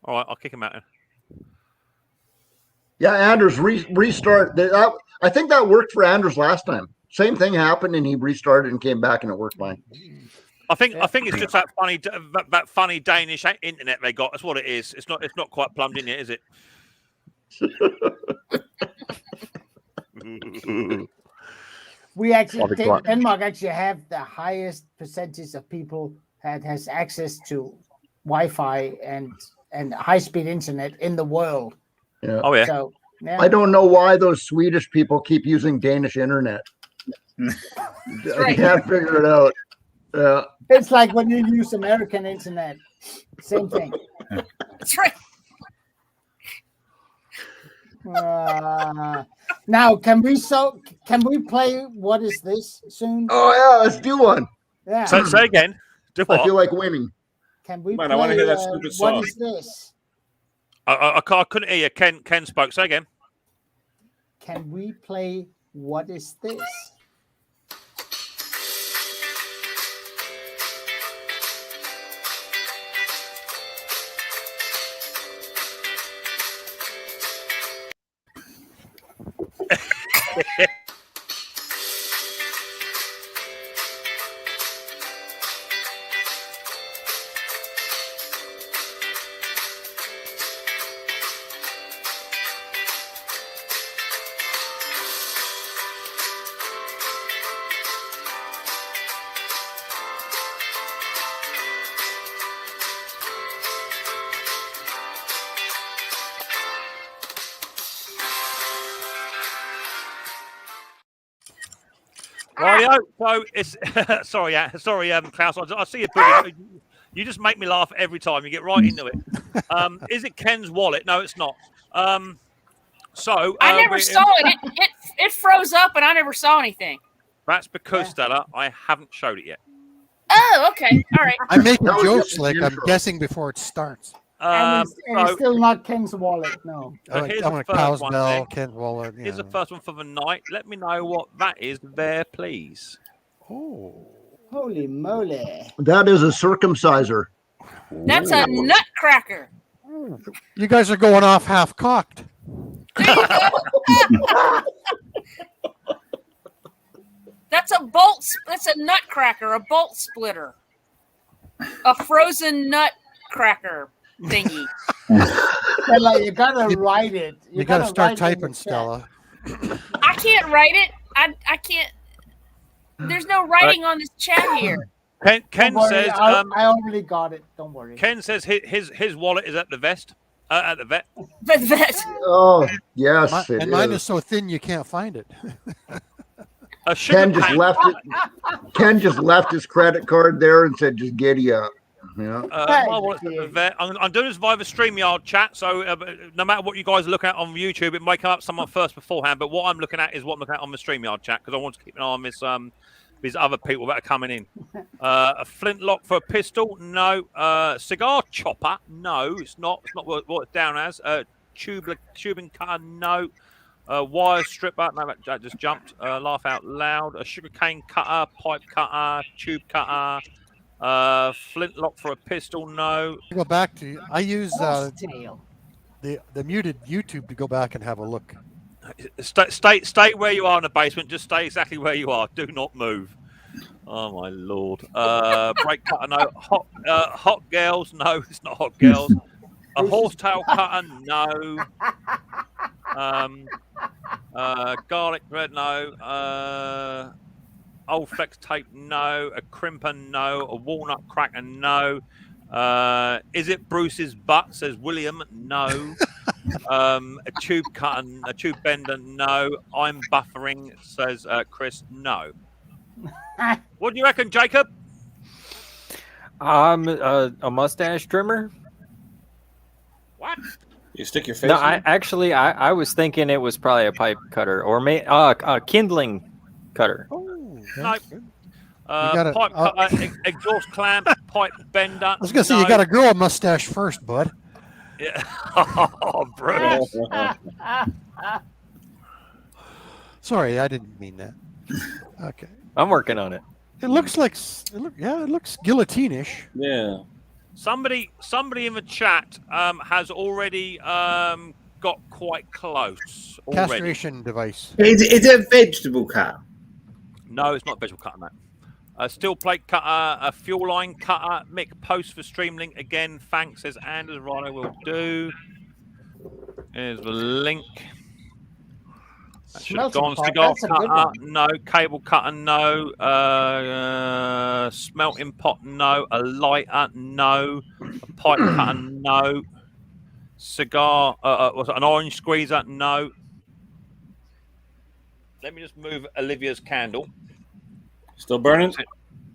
All right, I'll kick him out. Then. Yeah, Anders restart. I think that worked for Anders last time. Same thing happened, and he restarted and came back, and it worked fine. I think it's just that funny Danish internet they got. That's what it is. It's not quite plumbed in yet, is it? We actually Denmark actually have the highest percentage of people that has access to Wi-Fi and high-speed internet in the world. Yeah. Oh yeah. So yeah. I don't know why those Swedish people keep using Danish internet. I can't figure it out. Yeah. It's like when you use American internet. Same thing. That's right. Now, can we play What Is This soon? Oh yeah, let's do one. Yeah. So say again. Do what? I feel like winning. Can we Man, play I want to hear that stupid song. What Is This? I couldn't hear you. Ken spoke. Say again. Can we play What Is This? Rightio. So it's sorry, Klaus. I see you. Boogie. You just make me laugh every time. You get right into it. Is it Ken's wallet? No, it's not. So I never saw it. It froze up, and I never saw anything. That's because Stella, I haven't showed it yet. Oh, okay, all right. I'm making jokes like I'm guessing before it starts. And it's still not Ken's wallet. No. Here's I'm the a first cow's one bell, then. Ken's wallet. Here's the first one for the night. Let me know what that is there, please. Oh. Holy moly. That is a circumciser. That's a nutcracker. You guys are going off half cocked. That's a bolt. That's a nutcracker, a bolt splitter, a frozen nutcracker thingy. Stella, you gotta write it. You gotta start write it in typing, the chat. Stella. I can't write it. I can't. There's no writing on this chat here. Ken Don't worry, says I already got it. Don't worry. Ken says his wallet is at the vet. The vet. Oh yes, And mine is so thin you can't find it. Ken just left it. Ken just left his credit card there and said, "Just giddy up." Yeah. My wallet's at the vet. I'm doing this via the StreamYard chat, so no matter what you guys look at on YouTube, it might come up someone first beforehand. But what I'm looking at is what I'm looking at on the StreamYard chat because I want to keep an eye on this. These other people that are coming in. A flintlock for a pistol? No. Cigar chopper? No, it's not. It's not what it's down as. Tubing cutter? No. Wire stripper? No, that just jumped. Laugh out loud. A sugarcane cutter? Pipe cutter? Tube cutter? Flintlock for a pistol? No. Go back to. I use the muted YouTube to go back and have a look. Stay where you are in the basement. Just stay exactly where you are. Do not move. Oh my lord. Brake cutter? No. Hot girls? No, it's not hot girls. A horsetail cutter? No. Garlic bread? No. Old flex tape? No. A crimper? No. A walnut cracker? No. Is it Bruce's butt? Says William. No. A tube cutter, a tube bender. No. I'm buffering. Says Chris. No. What do you reckon, Jacob? A mustache trimmer. What? You stick your face. No, in? I was thinking it was probably a pipe cutter or a kindling cutter. No. Pipe cutter, exhaust clamp, pipe bender. I was gonna say you got to grow a mustache first, bud. Yeah. Oh, Bruce. Sorry, I didn't mean that. Okay. I'm working on it. It looks like it looks guillotine-ish. Yeah. Somebody in the chat has already got quite close already. Castration device. Is it a vegetable cut? No, it's not a vegetable cutter, mate. A steel plate cutter, a fuel line cutter, Mick post for streamlink again. Thanks, says Anders. Right, I will do. Here's the link. That should have gone. Cigar cutter, no. Cable cutter, no. Smelting pot, no. A lighter, no. A pipe cutter, no. Cigar, was it an orange squeezer? No. Let me just move Olivia's candle. Still burning?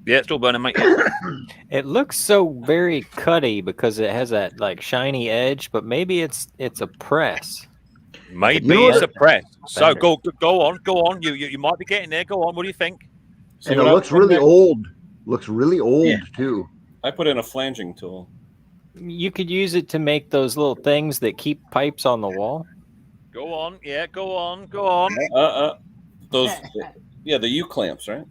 Yeah, it's still burning, mate. It looks so very cutty because it has that like shiny edge, but maybe it's a press. Maybe it's a press. So go on. You might be getting there. Go on. What do you think? And it looks really old. Looks really old too. I put in a flanging tool. You could use it to make those little things that keep pipes on the wall. Go on. Yeah, go on. Those, the U clamps, right?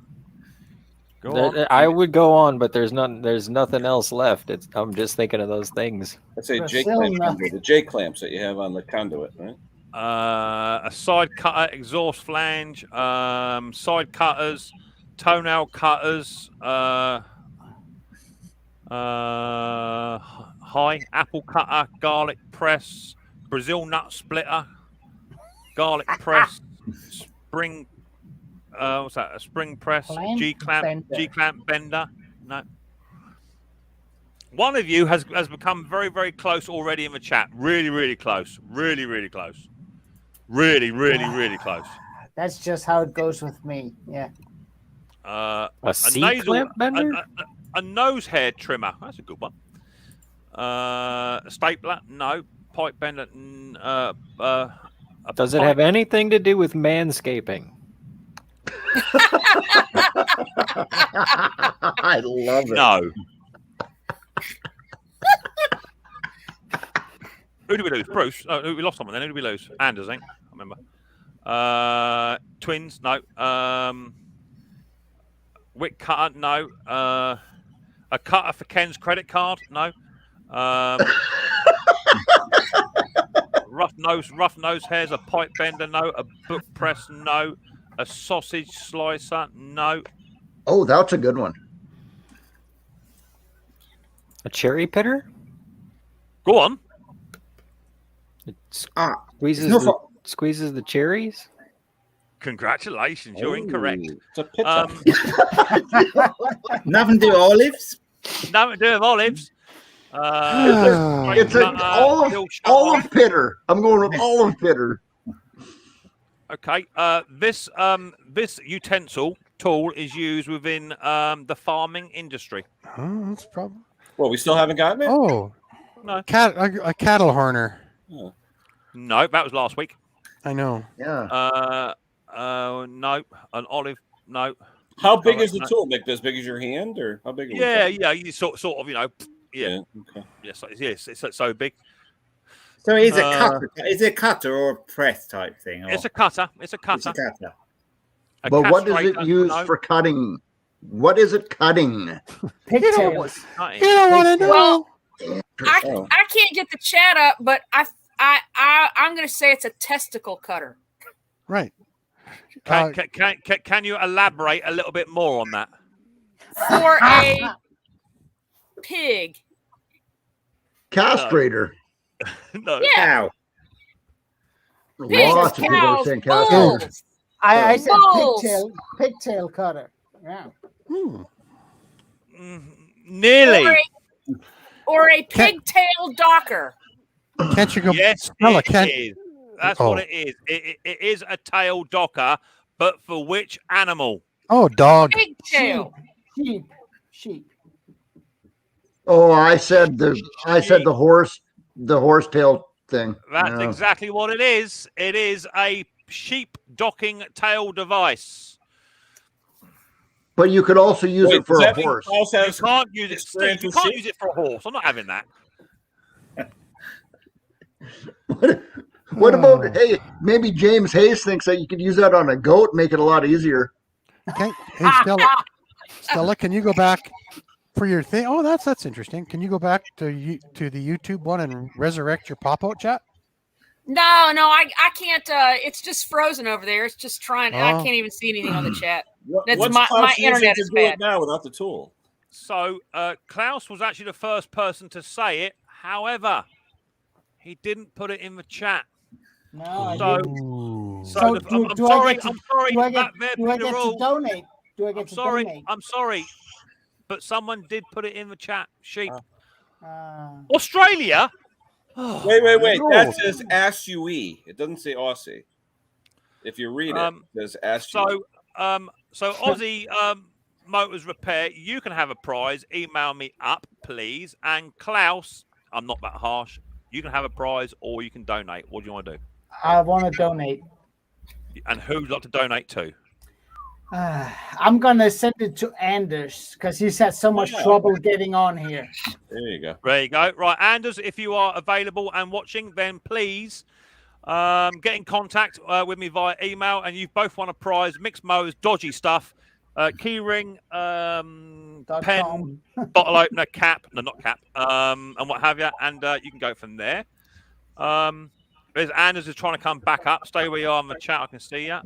Go on. I would go on, but there's nothing else left. I'm just thinking of those things. That's a J clamp, the J clamps that you have on the conduit, right? A side cutter, exhaust flange, side cutters, toenail cutters, high apple cutter, garlic press, Brazil nut splitter, garlic press, spring. What's that? A spring press, G clamp bender. No. One of you has become very, very close already in the chat. Really, really close. Really, really close. Really, really, really close. That's just how it goes with me. Yeah. A C-clamp bender? A nose hair trimmer. That's a good one. A stapler? No. Pipe bender? Does it have anything to do with manscaping? I love it. No. Who did we lose? Bruce? Oh, we lost someone then. Who did we lose? Anders, I think. I remember. Twins? No. Wick cutter? No. A cutter for Ken's credit card? No. Rough nose hairs? A pipe bender? No. A book press? No. A sausage slicer? No. Oh, that's a good one. A cherry pitter? Go on. It squeezes the cherries? Congratulations, you're incorrect. It's a pizza. Nothing to do with olives? Nothing to do with olives. It's an olive pitter. I'm going with olive pitter. Okay. This utensil tool is used within the farming industry. Oh, that's probably. Well, we still haven't gotten it. Oh, no. A cattle horner. Oh. No, that was last week. I know. Yeah. No, an olive. No. How big is the tool, Mick? As big as your hand, or how big? Yeah. You sort of, yeah. Okay. Yes, it's so big. So it is a cutter. Is it a cutter or a press type thing? Or? It's a cutter. It's a cutter. But what does it use for cutting? What is it cutting? Pigtails. You don't want to know. Well, I can't get the chat up, but I'm going to say it's a testicle cutter. Right. Can you elaborate a little bit more on that? For a pig. Castrator. No. Yeah. Cow. Lots of people are saying castrator. I said Bulls. pigtail cutter. Yeah. Nearly. Or a pigtail docker. Can't you go? Yes, Stella, it is. That's what it is. It is a tail docker, but for which animal? Oh, dog. Pigtail. Sheep. Oh, I said the horsetail thing. That's exactly what it is. It is a sheep docking tail device. But you could also use it for a horse. You can't use it. Steve, you can't use it for a horse. I'm not having that. What about, hey, maybe James Hayes thinks that you could use that on a goat, make it a lot easier. Okay. Hey, Stella, can you go back for your thing? Oh, that's interesting. Can you go back to the YouTube one and resurrect your pop-out chat? No, I can't. It's just frozen over there. It's just trying. I Oh. can't even see anything on the chat. That's What's my Klaus using internet to is do it bad. now without the tool? So Klaus was actually the first person to say it. However, he didn't put it in the chat. No, I So, didn't. so So the- do, I'm do sorry. I get to, I'm sorry. do I get, That there do I being the get to rule. donate? Do I get I'm to sorry. donate? I'm sorry. But someone did put it in the chat. Sheep. Uh, Australia. Wait. No. That says Ask UE. It doesn't say Aussie. If you read it, it says Ask UE. So Aussie Motors Repair, you can have a prize. Email me up, please. And Klaus, I'm not that harsh. You can have a prize or you can donate. What do you want to do? I want to donate. And who would you like to donate to? I'm gonna send it to Anders because he's had so much trouble getting on here. There you go. There you go. Right, Anders, if you are available and watching, then please get in contact with me via email. And you both won a prize: Micks Mowers, dodgy stuff, keyring, pen, bottle opener, cap, no, not cap, and what have you. And you can go from there. There's Anders is trying to come back up. Stay where you are in the chat. I can see you.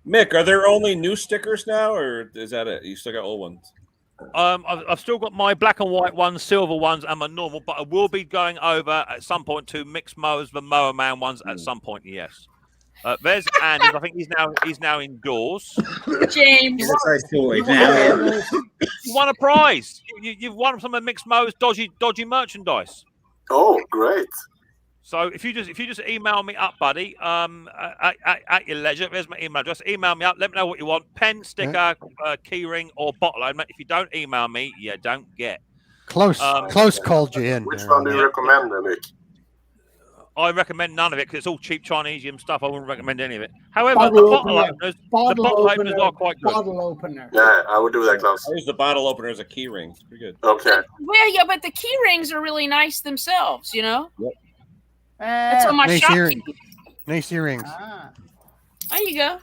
Mick, are there only new stickers now, or is that it? You still got old ones? I've still got my black and white ones, silver ones, and my normal, but I will be going over at some point to Micks Mowers, the Mower Man ones at some point. Yes. There's Anders. I think he's now indoors. James, You won a prize. You've won some of Micks Mowers dodgy merchandise. Oh, great! So if you just email me up, buddy, at your leisure. There's my email address. Email me up. Let me know what you want: pen, sticker, keyring, or bottle opener. If you don't email me, you don't get. Close called you in. Which there, one do you recommend, Mick? I recommend none of it because it's all cheap Chinesium stuff. I wouldn't recommend any of it. However, Bottle the bottle opener. openers are quite good. Bottle opener. Yeah, I would do that, Klaus. I use the bottle opener as a key ring. It's pretty good. Okay. Well, yeah, but the key rings are really nice themselves. You know. Yep. That's on my nice shop. Nice earrings. There you go.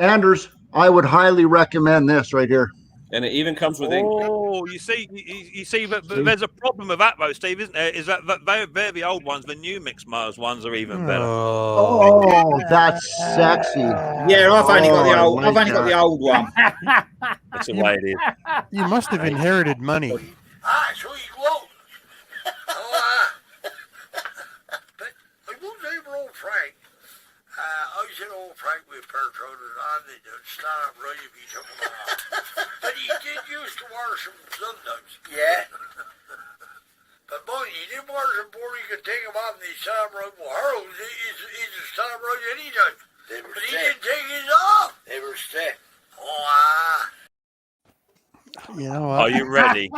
Anders, I would highly recommend this right here. And it even comes with ink. Oh, you see, but there's a problem with that though, Steve, isn't there? Is that they're the old ones, the new Micks Mowers ones are even better. Oh, that's sexy. Yeah, I've only got the old. I've only got the old one. That's the way it is. You must have inherited money. Ah, so you go. But I won't say old Frank. I said old Frank with pertroders on the stand up right if you took them off. But he did used to wear some sometimes. Yeah. But boy, he didn't wear them before you could take them off and he stand up right. Well, Harold, he's a stand up right anytime. But he didn't take his off. They were stiff. Oh, You know what? Are you ready?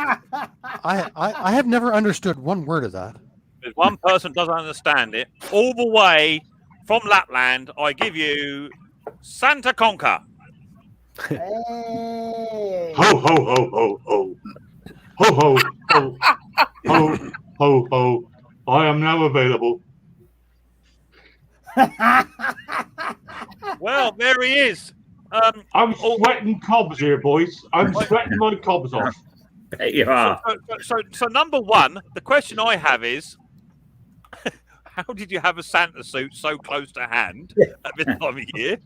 I have never understood one word of that. There's one person doesn't understand it. All the way from Lapland, I give you Santa Conca. Hey. Ho ho ho ho ho. Ho ho ho ho ho ho. I am now available. Well, there he is. I'm sweating cobs here, boys. I'm sweating my cobs off. There you are. So number one, the question I have is, how did you have a Santa suit so close to hand at this time of year?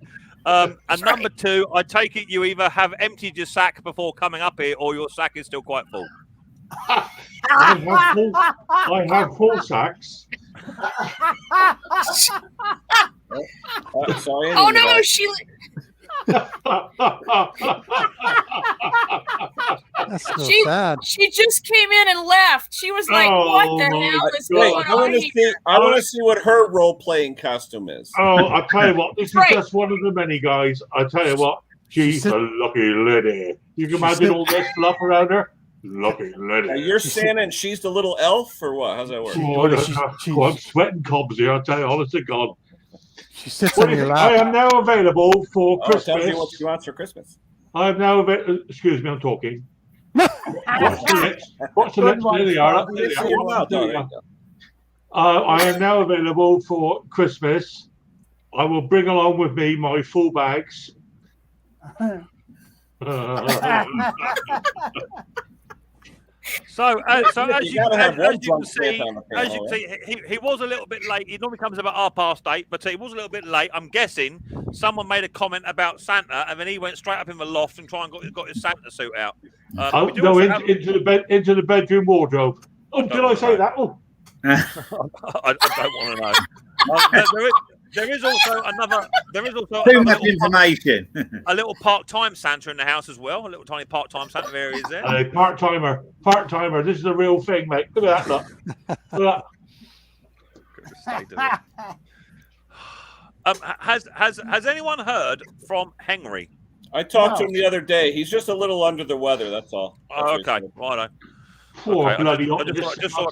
And number two, I take it you either have emptied your sack before coming up here, or your sack is still quite full. I have full sacks. Sorry. Oh no, she. That's so sad. She just came in and left. She was like, "What the hell is going on here?" I want to see what her role playing costume is. Oh, I tell you what, this is just one of the many guys. I tell you what, she's a lucky lady. You can imagine all this fluff around her. Lucky lady. Now, you're Santa and she's the little elf, or what? How's that work? Oh, I'm sweating cobs here. I tell you, honest to God. She sits on your lap. I am now available for Christmas. Tell me what you want for Christmas. I am now available. Excuse me, I'm talking. What's the next? There they are. There they are. I am now available for Christmas. I will bring along with me my full bags. So as You you gotta have one can drunk see, on the as panel, you can see, he was a little bit late. He normally comes about 8:30, but he was a little bit late. I'm guessing someone made a comment about Santa, and then he went straight up in the loft and got his Santa suit out. We do No, also have- into the bedroom wardrobe. Oh, did I say that? Oh, I don't want to know. There is also Too much information. a little part-time Santa in the house as well. A little tiny part-time Santa there is there. a part timer. This is the real thing, mate. Look at that. Look. Look at that. Has anyone heard from Henry? I talked to him the other day. He's just a little under the weather. That's all. Oh, okay, righto. Poor Okay, bloody I just saw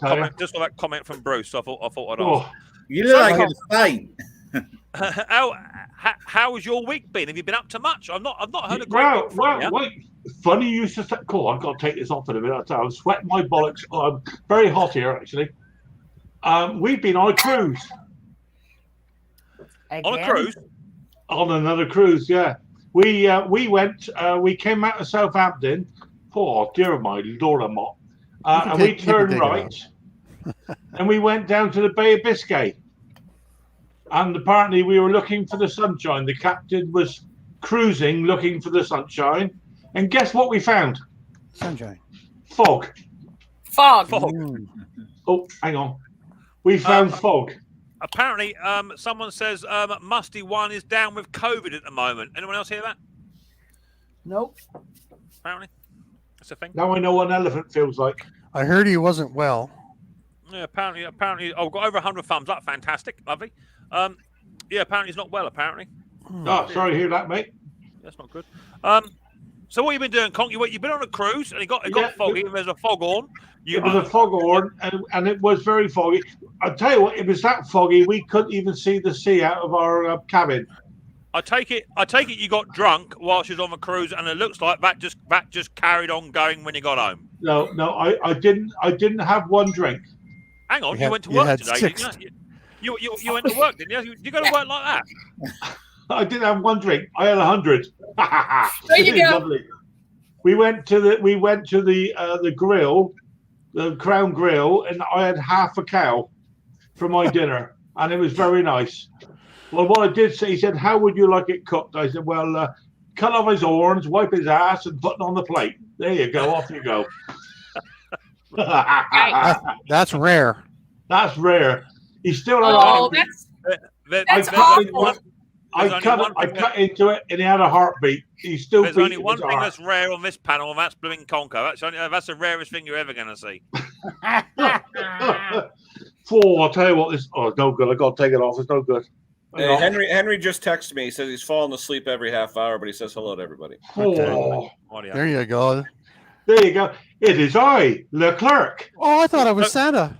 that comment from Bruce. So I thought I'd ask. You look like you're faint. How has your week been? Have you been up to much? I've not heard a great week from you. Wait. Funny you should say. Cool, I've got to take this off in a minute. I'm sweating my bollocks. I'm very hot here, actually. We've been on a cruise. On a cruise? On another cruise, yeah. We went. We came out of Southampton. Oh dear, my Lord, I'm hot. And we turned right, and we went down to the Bay of Biscay. And apparently we were looking for the sunshine. The captain was cruising, looking for the sunshine. And guess what we found? Sunshine. Fog. Fog. Oh, hang on. We found fog. Apparently, someone says Musty One is down with COVID at the moment. Anyone else hear that? Nope. Apparently. That's a thing. Now I know what an elephant feels like. I heard he wasn't well. Yeah, apparently. I've got over 100 thumbs up. Fantastic. Lovely. Yeah, apparently he's not well, apparently. Oh, sorry to hear that, mate. That's not good. So what you been doing, Conk? You've been on a cruise and it got foggy and there's a foghorn. It was a foghorn and it was very foggy. I'll tell you what, it was that foggy we couldn't even see the sea out of our cabin. I take it you got drunk while she was on the cruise and it looks like that just carried on going when you got home. No, I didn't have one drink. Hang on, you went to work today, didn't you? You went to work, didn't you? You got to work like that. I didn't have one drink. I had 100. There you go. Lovely. We went to the grill, the Crown Grill, and I had half a cow for my dinner, and it was very nice. Well, what I did say, he said, "How would you like it cooked?" I said, "Well, cut off his horns, wipe his ass, and put it on the plate. There you go. Off you go." That's rare. That's rare. He's still Oh, that's awful. I cut into it, and he had a heartbeat. He's still. There's only one thing that's rare on this panel, and that's blooming Conker. That's the rarest thing you're ever going to see. I'll tell you what, this. Oh, no good. I got to take it off. It's no good. Hey, Henry just texted me. He says he's falling asleep every half hour, but he says hello to everybody. Oh, there you go. There you go. It is I, Leclerc. Oh, I thought I was Santa.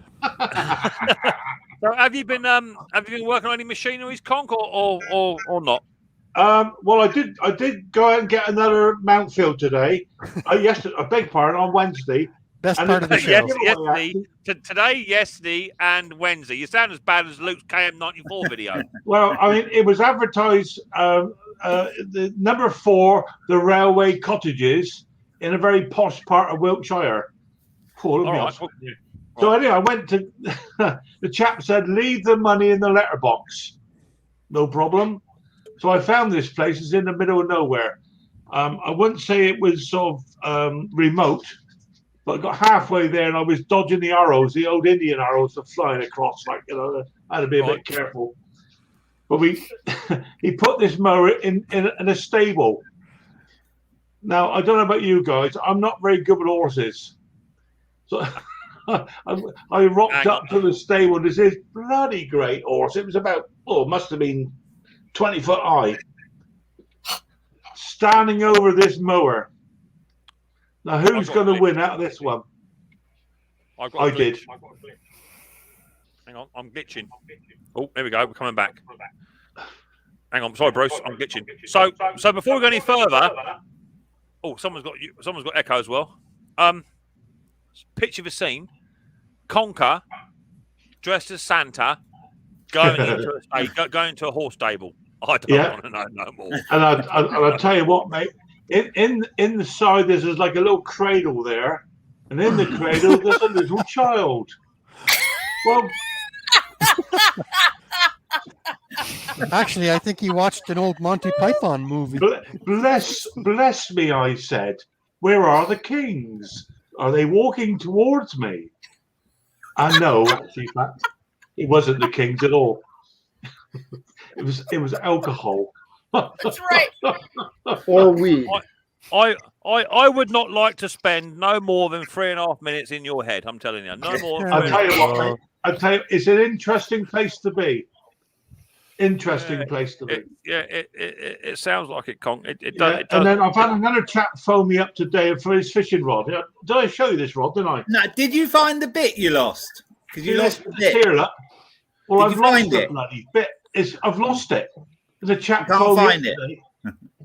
So have you been working on any machineries, Conk, or not? Well, I did go out and get another mount field today. Yesterday, I beg pardon, on Wednesday. Best part of the show. Today, yesterday, and Wednesday. You sound as bad as Luke's KM94 video. Well, I mean, it was advertised the number 4, the railway cottages in a very posh part of Wiltshire. All right. So anyway, I went to the chap said, "Leave the money in the letterbox." No problem. So I found this place. It's in the middle of nowhere. I wouldn't say it was sort of remote, but I got halfway there and I was dodging the arrows, the old Indian arrows that flying across. Like, you know, I had to be a bit careful. But he put this mower in a stable. Now, I don't know about you guys. I'm not very good with horses. So I rocked up to the stable. This is bloody great horse. It was about, must have been 20 foot high. Standing over this mower. Now, who's going to win out of this one? I did. Hang on, I'm glitching. Oh, there we go. We're coming back. Hang on, sorry, Bruce. I'm glitching. So before we go any further, someone's got echo as well. Picture the scene. Conker dressed as Santa going to a horse stable. I don't want to know no more. And I'll tell you what, mate. In the side, there's like a little cradle there, and in the cradle there's a little child. Well, Actually, I think he watched an old Monty Python movie. bless me, I said. Where are the kings? Are they walking towards me? And no, actually, in fact, it wasn't the kings at all. It was alcohol. That's right. Or weed. I would not like to spend no more than 3.5 minutes in your head. I'm telling you, no more. I'll tell you what, mate. I'll tell you, it's an interesting place to be. Interesting place to be. It sounds like it, Conk. It Yeah, does. and then I've had another chap phone me up today for his fishing rod. Did I show you this rod, didn't I? No, did you find the bit you lost? Because you lost the bit. Here, look. Well, Did I've you lost find the it? bloody bit. I've lost it. The chap Can't phoned me find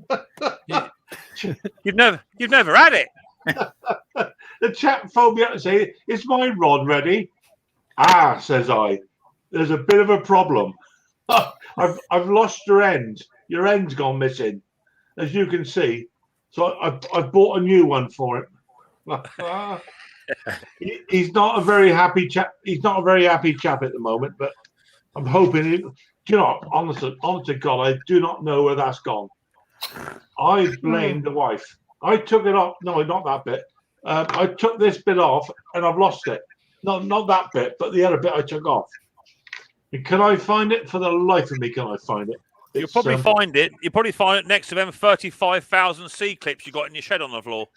up it. today. You've never had it. The chap phoned me up and said, "Is my rod ready?" Ah, says I. There's a bit of a problem. I've lost your end. Your end's gone missing, as you can see. So I've bought a new one for him. He's not a very happy chap. He's not a very happy chap at the moment. But I'm hoping. Do you know? Honest to God, I do not know where that's gone. I blame the wife. I took it off. No, not that bit. I took this bit off, and I've lost it. Not that bit, but the other bit I took off. And can I find it? For the life of me, can I find it? You'll probably find it. You'll probably find it next to them 35,000 C clips you got in your shed on the floor.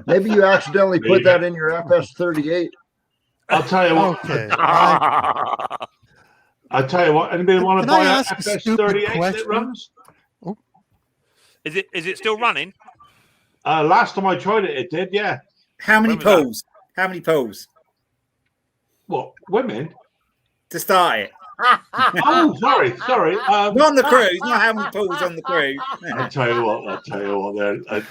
Maybe you accidentally put that in your FS38. I'll tell you what. Okay. I'll tell you what. Anybody want to Can I buy an ask a stupid FS38 that question? runs? Is it still running? Last time I tried it, it did. Yeah. How many pulls? How many pulls? What, women? To start it. Oh, sorry. Not on the cruise. Not how many pulls on the cruise. I'll tell you what. There,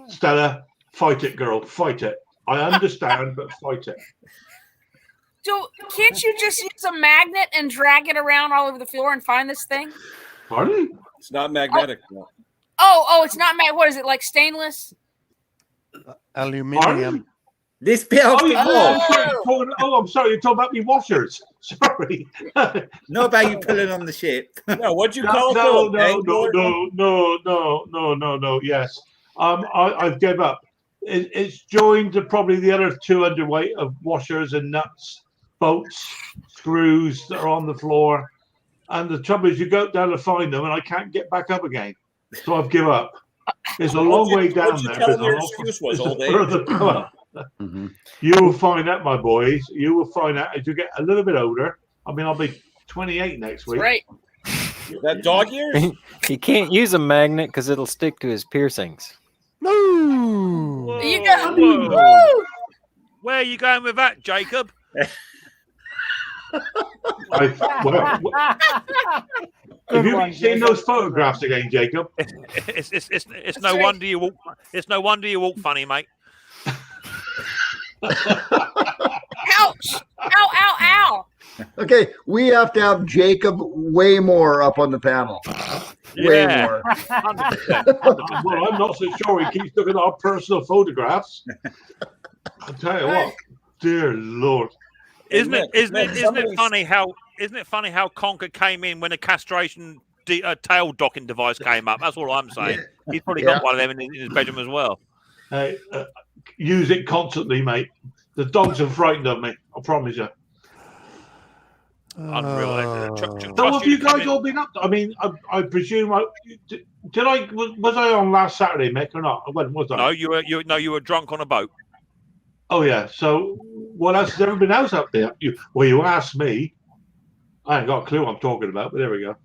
Stella, fight it, girl. Fight it. I understand, but fight it. So can't you just use a magnet and drag it around all over the floor and find this thing? Pardon? It's not magnetic. No. Oh, it's not magnet. What is it, like stainless? Aluminium. This bit off the wall. I'm sorry. You're talking about me washers. Sorry. Not about you pulling on the ship. No, what'd you call it? No. Yes. I've given up. It's joined to probably the other 200 weight of washers and nuts, bolts, screws that are on the floor. And the trouble is, you go down to find them, and I can't get back up again. So I've given up. There's a long way down there. Tell them your excuse was all day. Further go up. You will find out, my boys. You will find out as you get a little bit older. I mean, I'll be 28 next week. Right. That dog ears? He can't use a magnet because it'll stick to his piercings. No. You got Whoa. Where are you going with that, Jacob? Have you seen those photographs again, Jacob? It's no wonder you walk. It's no wonder you walk funny, mate. Ouch! Ow! Okay, we have to have Jacob way more up on the panel. Way more. 100%. Well, I'm not so sure he keeps looking at our personal photographs. I'll tell you what, dear Lord. Isn't it funny how Conker came in when a castration tail docking device came up? That's all I'm saying. He's probably got one of them in his bedroom as well. Hey, use it constantly, mate. The dogs are frightened of me. I promise you. Unreal. So have you guys all been up? I mean, I presume. Was I on last Saturday, Mick, or not? When was I? No, you were drunk on a boat. Oh yeah. So what else has everybody else up there? You asked me. I ain't got a clue what I'm talking about, but there we go.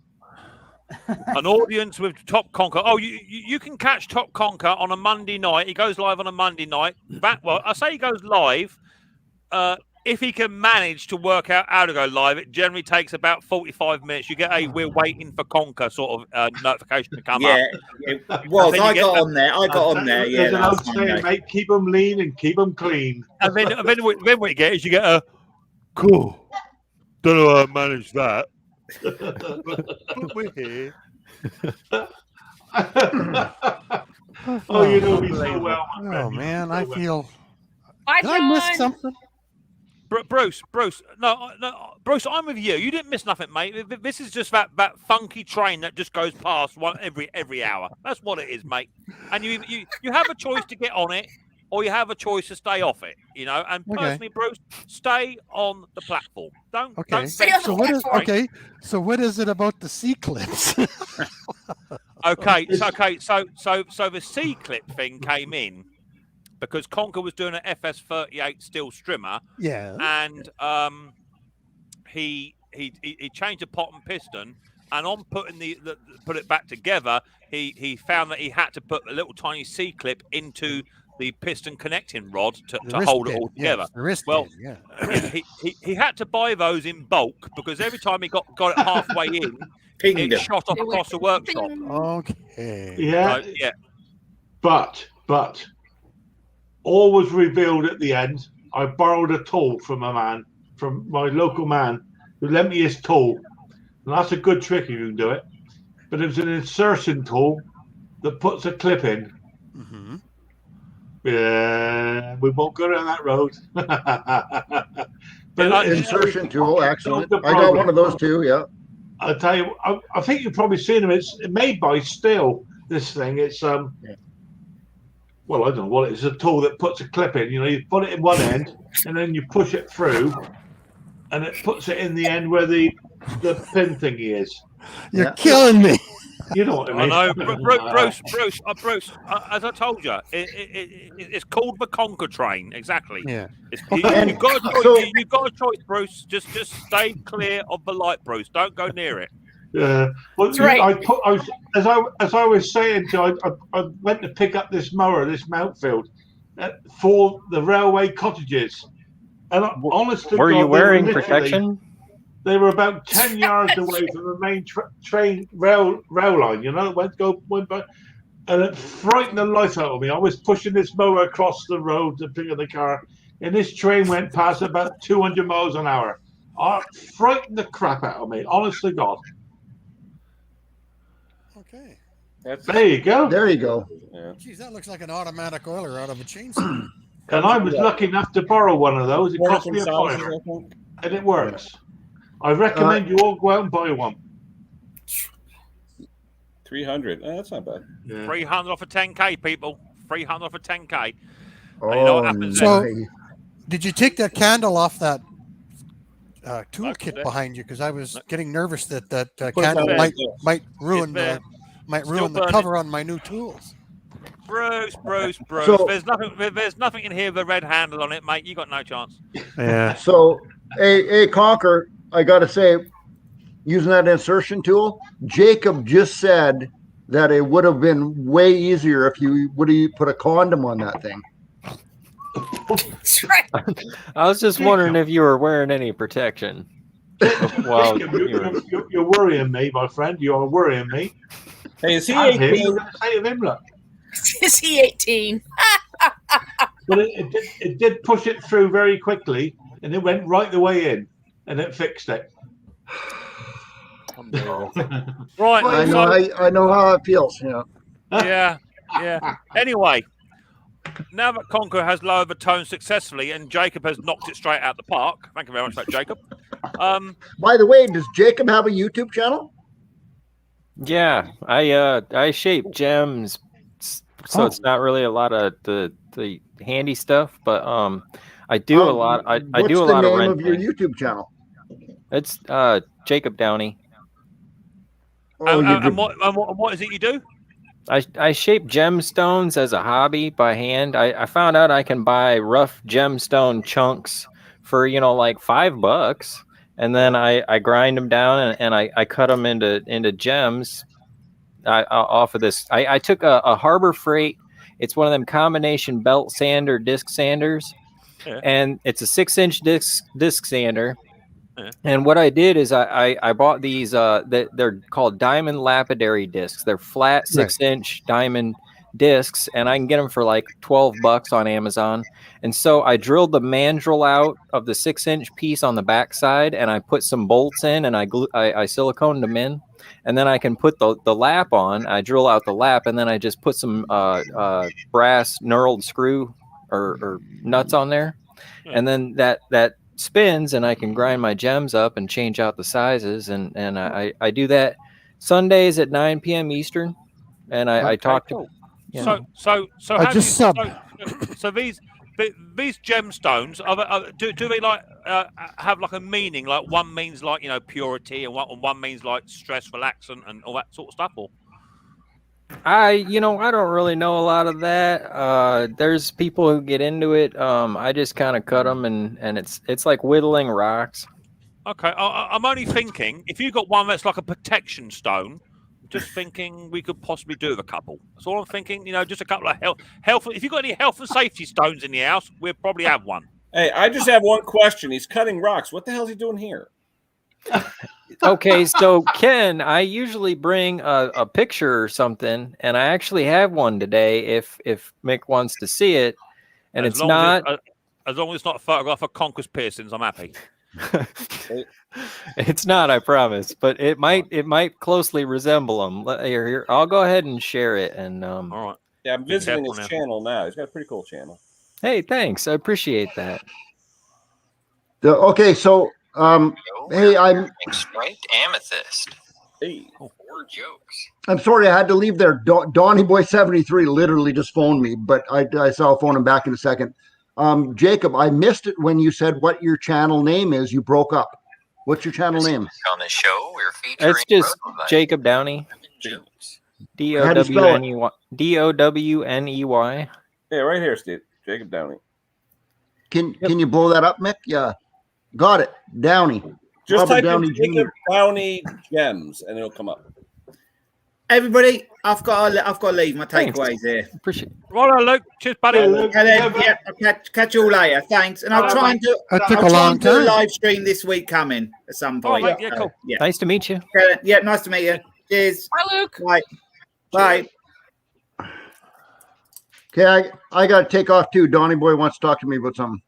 An audience with Top Conker. Oh, you can catch Top Conker on a Monday night. He goes live on a Monday night. I say he goes live. If he can manage to work out how to go live, it generally takes about 45 minutes. You get a "we're waiting for Conker" sort of notification to come up. Yeah, it was. I got on there. Yeah, there's an old saying, mate, keep them lean and keep them clean. And then what you get is you get a cool. Don't know how I managed that. But we're here. Oh, you know me so well. Oh man, I feel. Bye, Did I miss John. something? Bruce, no, Bruce, I'm with you. You didn't miss nothing, mate. This is just that funky train that just goes past one every hour. That's what it is, mate. And you have a choice to get on it, or you have a choice to stay off it. You know. And personally, Bruce, stay on the platform. Don't So what is it about the C clips? Okay, so the C clip thing came in because Conker was doing an FS38 steel strimmer. Yeah. And he changed the pot and piston, and on putting put it back together, he found that he had to put a little tiny C clip into the piston connecting rod to hold it all together. He had to buy those in bulk because every time he got it halfway in, it shot off across the workshop. Okay. Yeah. So, yeah. But all was revealed at the end. I borrowed a tool from my local man, who lent me his tool. And that's a good trick if you can do it. But it was an insertion tool that puts a clip in. Mm-hmm. Yeah, we won't go down that road. But insertion tool, excellent. I got one of those too. Yeah. I'll tell you. I think you've probably seen them. It's made by Steel. This thing. It's well, I don't know what it is. It's a tool that puts a clip in. You know, you put it in one end, and then you push it through, and it puts it in the end where the pin thingy is. You're killing me. You know what I mean? I know, Bruce. As I told you, it's called the Conker train. Exactly. Yeah. You've got a choice, Bruce. Just stay clear of the light, Bruce. Don't go near it. Yeah. Well, as I was saying to you, I went to pick up this mower, this Mountfield, for the railway cottages, and honestly, were you wearing protection? They were about 10 yards away from the main train rail line. You know, went by, and it frightened the life out of me. I was pushing this mower across the road to pick up the car, and this train went past about 200 miles an hour. It frightened the crap out of me. Honest to God. Okay. There you go. There you go. Yeah. Geez, that looks like an automatic oiler out of a chainsaw. And I was lucky enough to borrow one of those. It cost me a fiver, and it works. I recommend you all go out and buy one. 300. That's not bad. Yeah. 300 off a 10K, people. 300 off a 10K. Oh, you know what happens so, then? did you take that candle off that toolkit behind you? Because I was getting nervous that candle might ruin the cover on my new tools. Bruce. So- there's nothing in here with a red handle on it, mate. You got no chance. Yeah. So, a Conker, I got to say, using that insertion tool, Jacob just said that it would have been way easier if you would have put a condom on that thing. I was just wondering if you were wearing any protection. Well, you're worrying me, my friend. You are worrying me. Hey, is he I'm here. 18? You're gonna say to him, look. Is he 18? But it did push it through very quickly, and it went right the way in, and it fixed it. Right. I know how it feels. Yeah. Anyway, now that Conker has lowered the tone successfully and Jacob has knocked it straight out the park. Thank you very much for that, Jacob. By the way, does Jacob have a YouTube channel? Yeah, I shape gems, so it's not really a lot of the handy stuff, but I do a lot. I do a lot of What's the name of your renting. YouTube channel? It's Jacob Downey. And what is it you do? I shape gemstones as a hobby by hand. I found out I can buy rough gemstone chunks for like $5, and then I grind them down and I cut them into gems. Off of this, I took a Harbor Freight. It's one of them combination belt sander disc sanders, and it's a 6-inch disc sander. And what I did is I bought these. They're called diamond lapidary discs. They're flat 6-inch diamond discs, and I can get them for like $12 on Amazon. And so I drilled the mandrel out of the 6-inch piece on the backside, and I put some bolts in, and I siliconed them in. and then I can put the lap on. I drill out the lap, and then I just put some brass knurled screw or nuts on there, and then that spins, and I can grind my gems up and change out the sizes, and I do that Sundays at 9 p.m. Eastern, and I talk to. So I how just do you, subbed. so these gemstones do they like have like a meaning? Like one means like purity, and one means like stress relaxant and all that sort of stuff, or? I don't really know a lot of that. There's people who get into it. I just kind of cut them, and it's like whittling rocks. Okay, I'm only thinking if you got one that's like a protection stone, just thinking we could possibly do with a couple. That's all I'm thinking. Just a couple of health. If you got any health and safety stones in the house, we'll probably have one. Hey, I just have one question. He's cutting rocks. What the hell is he doing here? Okay, so Ken, I usually bring a picture or something, and I actually have one today. If Mick wants to see it, and As long as it's not a photograph of conquest piercings, I'm happy. It's not, I promise, but it might closely resemble them. Here, I'll go ahead and share it. And all right, yeah, I'm visiting his channel now. He's got a pretty cool channel. Hey, thanks, I appreciate that. Okay, so hey, I'm striped amethyst. Hey, 4 jokes. I'm sorry I had to leave there. Donnie Boy 73 literally just phoned me, but I saw I'll phone him back in a second. Jacob, I missed it when you said what your channel name is. You broke up. What's your channel name? On the show, we're featuring. It's just Jacob Downey. DOWNEY. DOWNEY. Yeah, right here, Steve. Jacob Downey. Can you blow that up, Mick? Yeah, got it. Downey. Just Robert type Downey in Jacob Jr. Downey gems, and it'll come up. Everybody, I've got to leave. My takeaways here. Appreciate it. Right, Luke. Cheers, buddy. Yeah, I'll catch you all later. Thanks, and I'll try and do. That took I'll a try long and do a time. live stream this week coming at some point. Right, yeah, cool. Yeah. Nice to meet you. Yeah, nice to meet you. Cheers. Bye, Luke. Bye. Bye. Okay, I got to take off too. Donnie Boy wants to talk to me about something.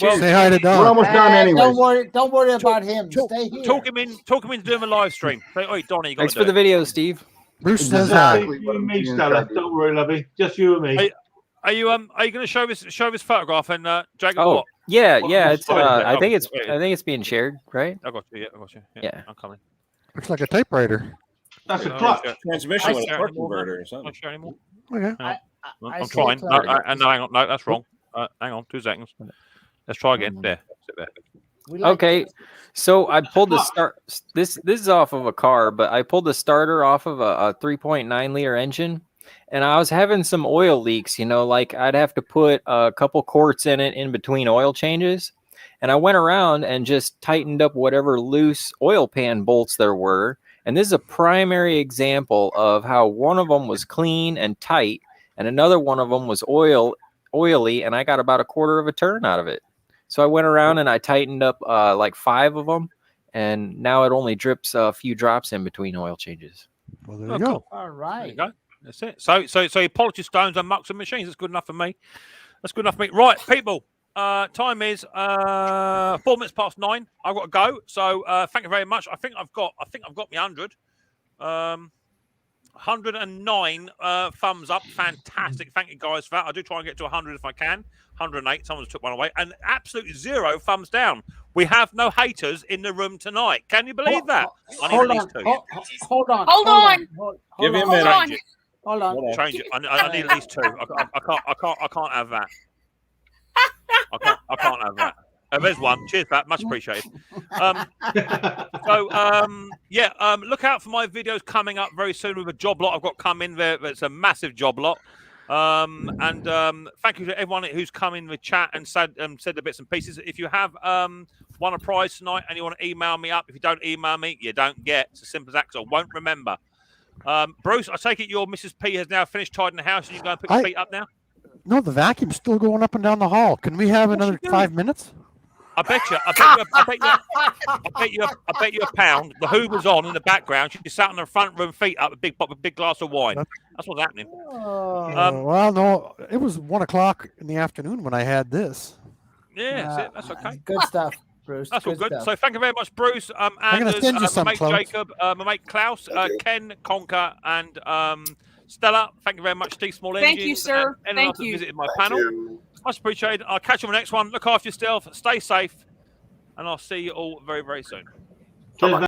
Well, say hi to Don. We're almost done anyway. Don't worry about him. Stay here. Talk him into doing a live stream. Say, "Oi, Donnie, you got Thanks to for do the it." video, Steve. Bruce says hi. You and me, Stella. Don't worry, lovey. Just you and me. Are you going to show this photograph and Jacob? Oh, what? yeah. What- It's. oh, I think it's. yeah. I think it's being shared, right? I got you. Yeah, I got you. Yeah. I'm coming. Looks like a typewriter. That's a Oh, clutch. yeah. Transmission with a share torque anymore, converter or Not something. share anymore. Okay. I'm trying. No, hang on. No, that's wrong. Hang on, 2 seconds. Let's try again. There. Sit there. Okay, so I pulled the start. This is off of a car, but I pulled the starter off of a 3.9 liter engine, and I was having some oil leaks. Like I'd have to put a couple quarts in it in between oil changes, and I went around and just tightened up whatever loose oil pan bolts there were. And this is a primary example of how one of them was clean and tight, and another one of them was oily, and I got about a quarter of a turn out of it. So I went around and I tightened up like 5 of them, and now it only drips a few drops in between oil changes. Well, there you go. All There right. you go. That's it. So you polish your stones and mucks and machines. That's good enough for me. That's good enough for me. Right, people. Time is 4 minutes past 9. I've got to go. So thank you very much. I think I've got my 100. 109 thumbs up. Fantastic. Thank you guys for that. I do try and get to 100 if I can. 108. Someone's took one away. And absolutely 0 thumbs down. We have no haters in the room tonight. Can you believe that? I need Hold at on. least 2. Hold on. Hold on. Give me a Hold minute. on. Hold on. Change it. I need at least 2. I can't have that. I can't have that. There's one. Cheers, Pat. Much appreciated. Look out for my videos coming up very soon with a job lot I've got coming there. It's a massive job lot. Thank you to everyone who's come in the chat and said the bits and pieces. If you have won a prize tonight and you want to email me up, if you don't email me, you don't get. It's as simple as that, because I won't remember. Bruce, I take it your Mrs. P has now finished tidying the house and you can go and put your feet up now? No, the vacuum's still going up and down the hall. Can we have another 5 minutes? I bet you a pound. The Hoover's on in the background. She sat in the front room, feet up, a big glass of wine. That's what's happening. Well, no, it was 1 o'clock in the afternoon when I had this. Yeah, that's okay. Good stuff. Bruce. That's all good. stuff. So thank you very much, Bruce. gonna Anders, send you my some, mate Klaus. Jacob, my mate Klaus, Ken, Conker, and Stella. Thank you very much, T Small Thank Engines. you, sir. And Thank else that you. visited my panel. Much appreciated. I'll catch you on the next one. Look after yourself. Stay safe. And I'll see you all very, very soon. Cheers,